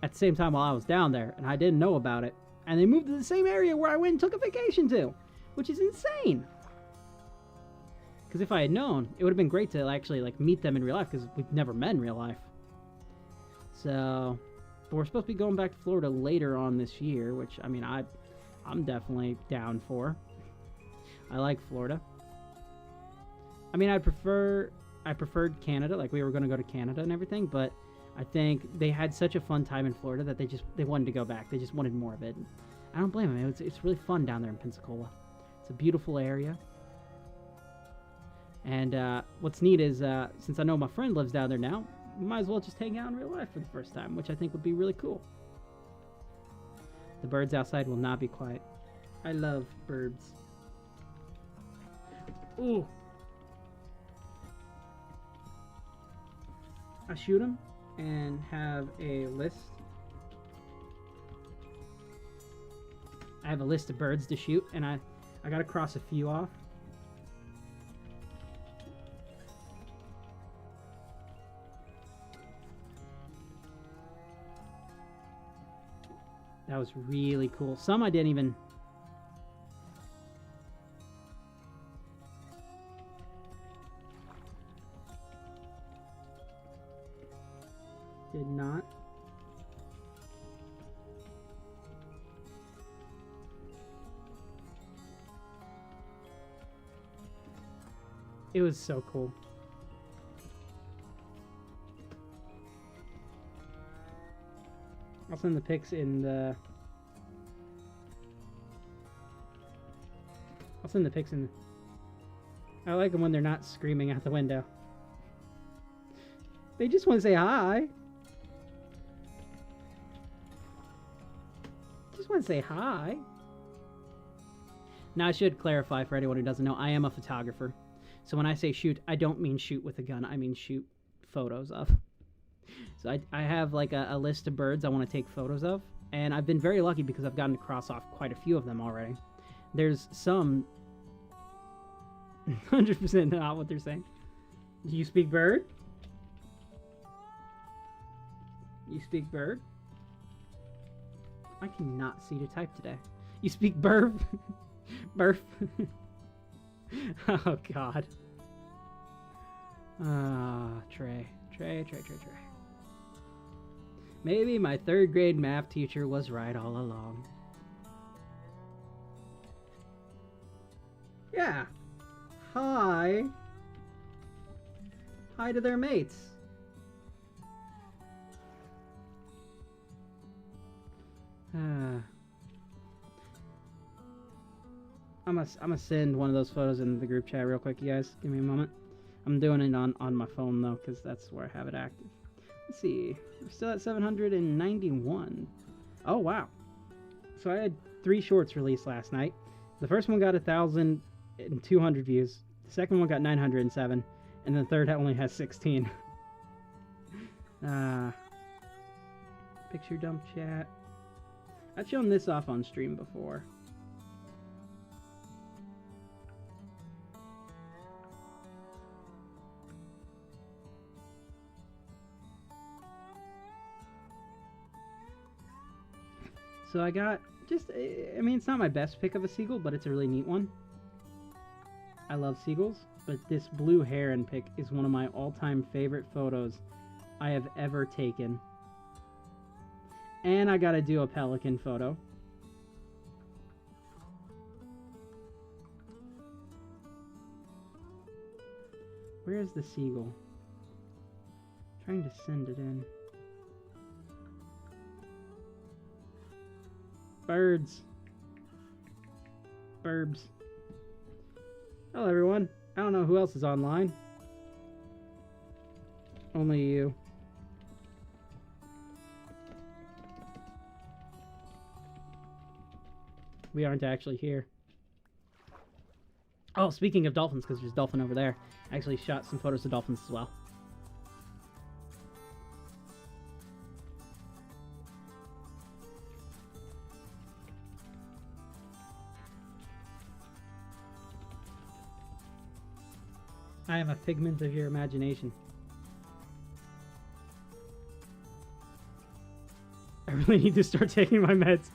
at the same time while I was down there and I didn't know about it. And they moved to the same area where I went and took a vacation to, which is insane. Because if I had known, it would have been great to actually like meet them in real life because we've never met in real life. So, but we're supposed to be going back to Florida later on this year, which I mean, I'm definitely down for. I like Florida. I mean, I preferred Canada. Like we were going to go to Canada and everything, but I think they had such a fun time in Florida that they wanted to go back. They just wanted more of it. I don't blame them. It's really fun down there in Pensacola. It's a beautiful area. And what's neat is since I know my friend lives down there now, we might as well just hang out in real life for the first time, which I think would be really cool. The birds outside will not be quiet. I love birds. Ooh. I shoot them and have a list. I have a list of birds to shoot, and I gotta cross a few off. That was really cool. Some I didn't even... Did not. It was so cool. I'll send the pics in the... I'll send the pics in... I like them when they're not screaming out the window. They just want to say hi. Just want to say hi. Now I should clarify for anyone who doesn't know, I am a photographer. So when I say shoot, I don't mean shoot with a gun. I mean shoot photos of. So I have like a list of birds I want to take photos of. And I've been very lucky because I've gotten to cross off quite a few of them already. There's some 100% not what they're saying. Do you speak bird? You speak bird? I cannot see to type today. You speak burp? Burp? Oh, God. Trey. Maybe my 3rd grade math teacher was right all along. Yeah. Hi. Hi to their mates. I'm gonna send one of those photos in the group chat real quick, you guys. Give me a moment. I'm doing it on my phone though, because that's where I have it active. Let's see. We're still at 791. Oh, wow. So I had 3 shorts released last night. The first one got 1,200 views. The second one got 907. And the third only has 16. Picture dump chat. I've shown this off on stream before. So I got just, I mean, it's not my best pick of a seagull, but it's a really neat one. I love seagulls, but this blue heron pic is one of my all-time favorite photos I have ever taken. And I gotta do a pelican photo. Where's the seagull? I'm trying to send it in. Birds. Burbs. Hello, everyone. I don't know who else is online. Only you. We aren't actually here. Oh, speaking of dolphins, because there's a dolphin over there. I actually shot some photos of dolphins as well. I am a figment of your imagination. I really need to start taking my meds.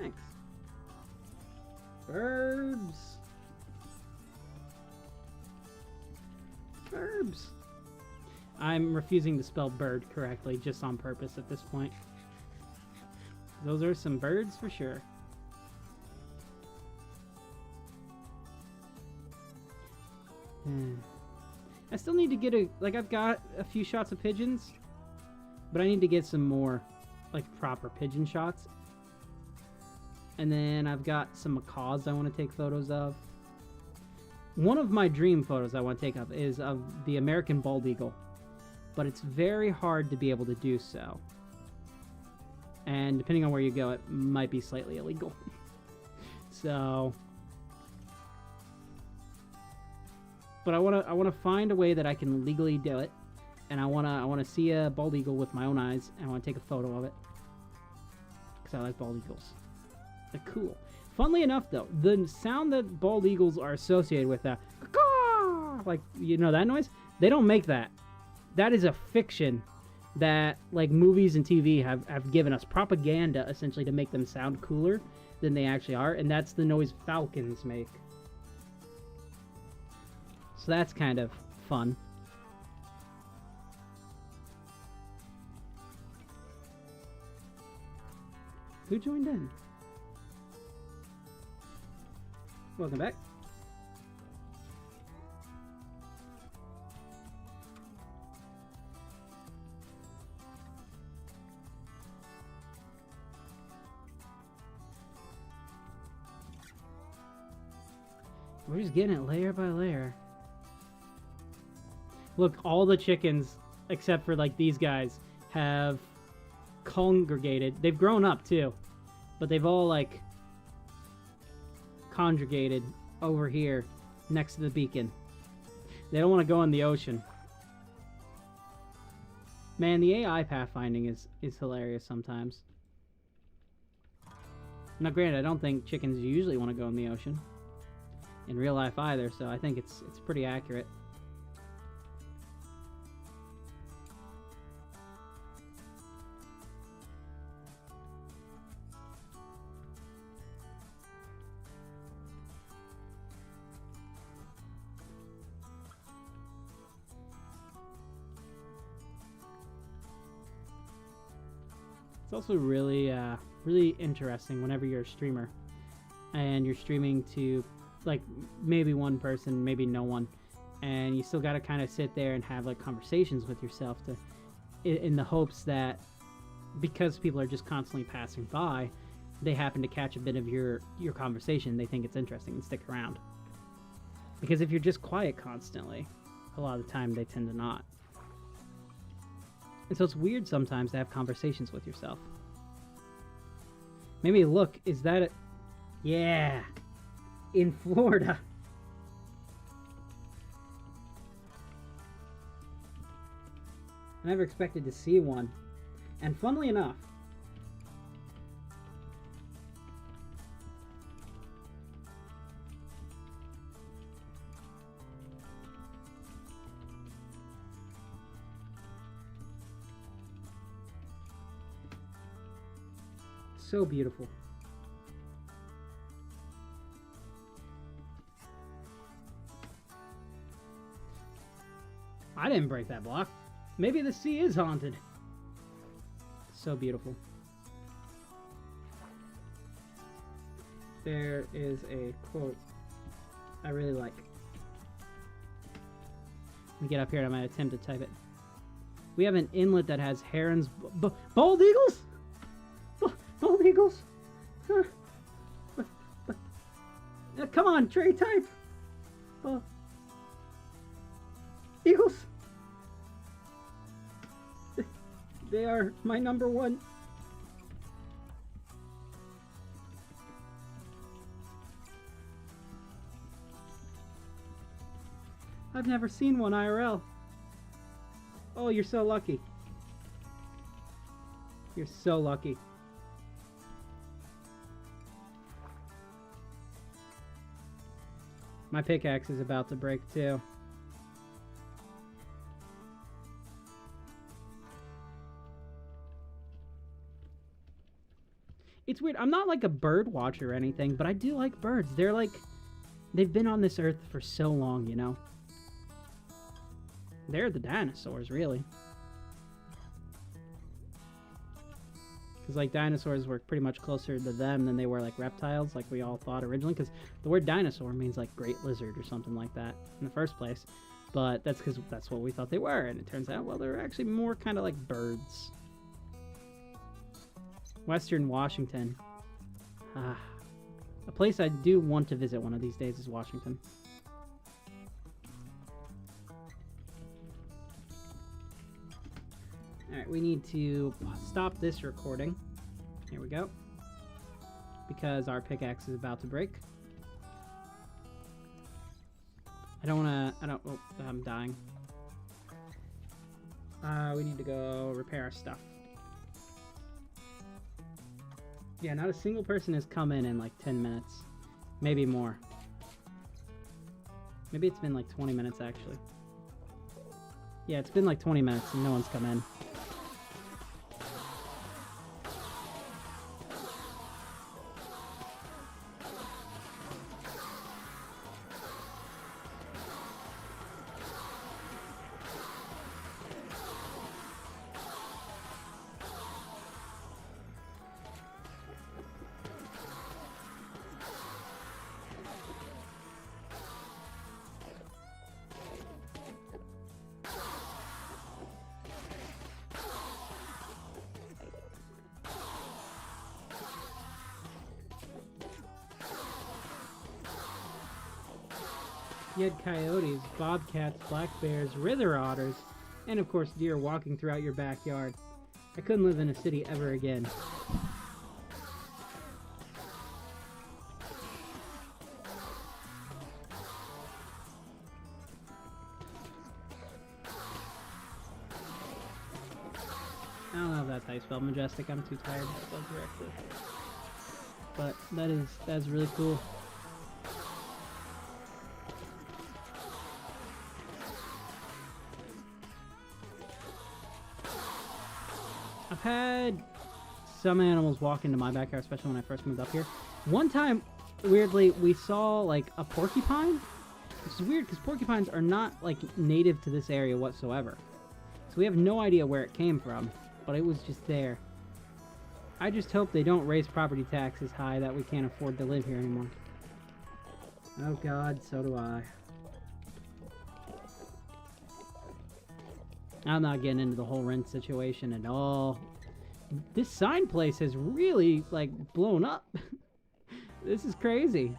Thanks. Burbs. Burbs. I'm refusing to spell bird correctly just on purpose at this point. Those are some birds for sure. I still need to get I've got a few shots of pigeons, but I need to get some more, proper pigeon shots. And then I've got some macaws I want to take photos of. One of my dream photos I want to take of is of the American bald eagle, but it's very hard to be able to do so. And depending on where you go, it might be slightly illegal. So, but I want to find a way that I can legally do it, and I want to see a bald eagle with my own eyes, and I want to take a photo of it because I like bald eagles. They're cool. Funnily enough, though, the sound that bald eagles are associated with, that, you know that noise? They don't make that. That is a fiction that, movies and TV have given us. Propaganda, essentially, to make them sound cooler than they actually are, and that's the noise falcons make. So that's kind of fun. Who joined in? Welcome back. We're just getting it layer by layer. Look, all the chickens, except for these guys, have congregated. They've grown up too, but they've all congregated over here next to the beacon. They don't want to go in the ocean. Man, the AI pathfinding is hilarious sometimes. Now granted, I don't think chickens usually want to go in the ocean in real life either, so I think it's pretty accurate. It's also really, really interesting whenever you're a streamer and you're streaming to, maybe one person, maybe no one, and you still got to kind of sit there and have like conversations with yourself to, in the hopes that because people are just constantly passing by, they happen to catch a bit of your conversation. They think it's interesting and stick around. Because if you're just quiet constantly, a lot of the time they tend to not. And so it's weird sometimes to have conversations with yourself. Maybe look, is that it? Yeah, in Florida. I never expected to see one. And funnily enough, so beautiful. I didn't break that block. Maybe the sea is haunted. So beautiful. There is a quote I really like. Let me get up here and I might attempt to type it. We have an inlet that has herons... bald eagles? Bald eagles? Huh. Come on, Trey, type. Eagles. They are my number one. I've never seen one IRL. Oh, you're so lucky. You're so lucky. My pickaxe is about to break too. It's weird. I'm not like a bird watcher or anything, but I do like birds. They're like, they've been on this earth for so long, you know? They're the dinosaurs, really. Because like dinosaurs were pretty much closer to them than they were like reptiles, like we all thought originally. Because the word dinosaur means like great lizard or something like that in the first place. But that's because that's what we thought they were. And it turns out, well, they're actually more kind of like birds. Western Washington. A place I do want to visit one of these days is Washington. Alright, we need to stop this recording. Here we go. Because our pickaxe is about to break. Oh, I'm dying. We need to go repair our stuff. Yeah, not a single person has come in like 10 minutes. Maybe more. Maybe it's been like 20 minutes, actually. Yeah, it's been like 20 minutes and no one's come in. You had coyotes, bobcats, black bears, river otters, and of course deer walking throughout your backyard. I couldn't live in a city ever again. I don't know if that dice spelled majestic. I'm too tired to spell correctly. But that's really cool. I've had some animals walk into my backyard, especially when I first moved up here. One time, weirdly, we saw like a porcupine. Which is weird because porcupines are not like native to this area whatsoever. So we have no idea where it came from, but it was just there. I just hope they don't raise property taxes high that we can't afford to live here anymore. Oh god, so do I. I'm not getting into the whole rent situation at all. This sign place has really, like, blown up. This is crazy.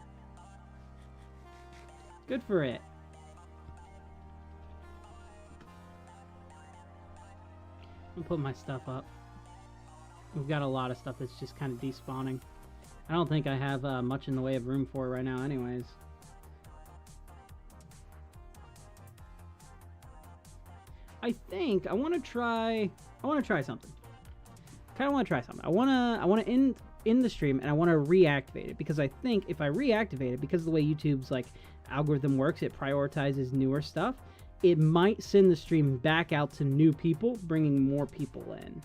Good for it. I'm putting my stuff up. We've got a lot of stuff that's just kind of despawning. I don't think I have much in the way of room for it right now anyways. I think I want to try something. Kind of want to try something. I want to end the stream and I want to reactivate it, because I think if I reactivate it, because of the way YouTube's like algorithm works, it prioritizes newer stuff. It might send the stream back out to new people, bringing more people in.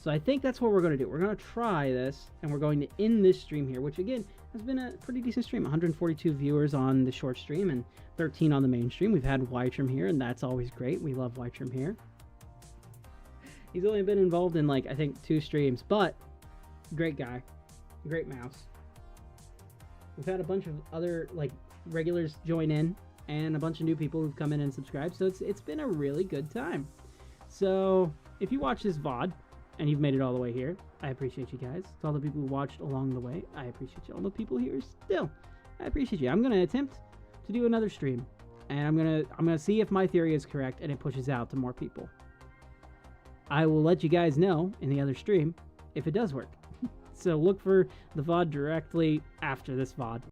So I think that's what we're going to do. We're going to try this, and we're going to end this stream here, which again has been a pretty decent stream. 142 viewers on the short stream and 13 on the main stream. We've had Wytrim here, and that's always great. We love Wytrim here. He's only been involved in, like, I think 2 streams, but great guy. Great mouse. We've had a bunch of other, like, regulars join in, and a bunch of new people who've come in and subscribed, so it's been a really good time. So if you watch this VOD and you've made it all the way here, I appreciate you guys. To all the people who watched along the way, I appreciate you. All the people here still, I appreciate you. I'm gonna attempt to do another stream, and I'm gonna see if my theory is correct and it pushes out to more people. I will let you guys know in the other stream if it does work. So look for the VOD directly after this VOD.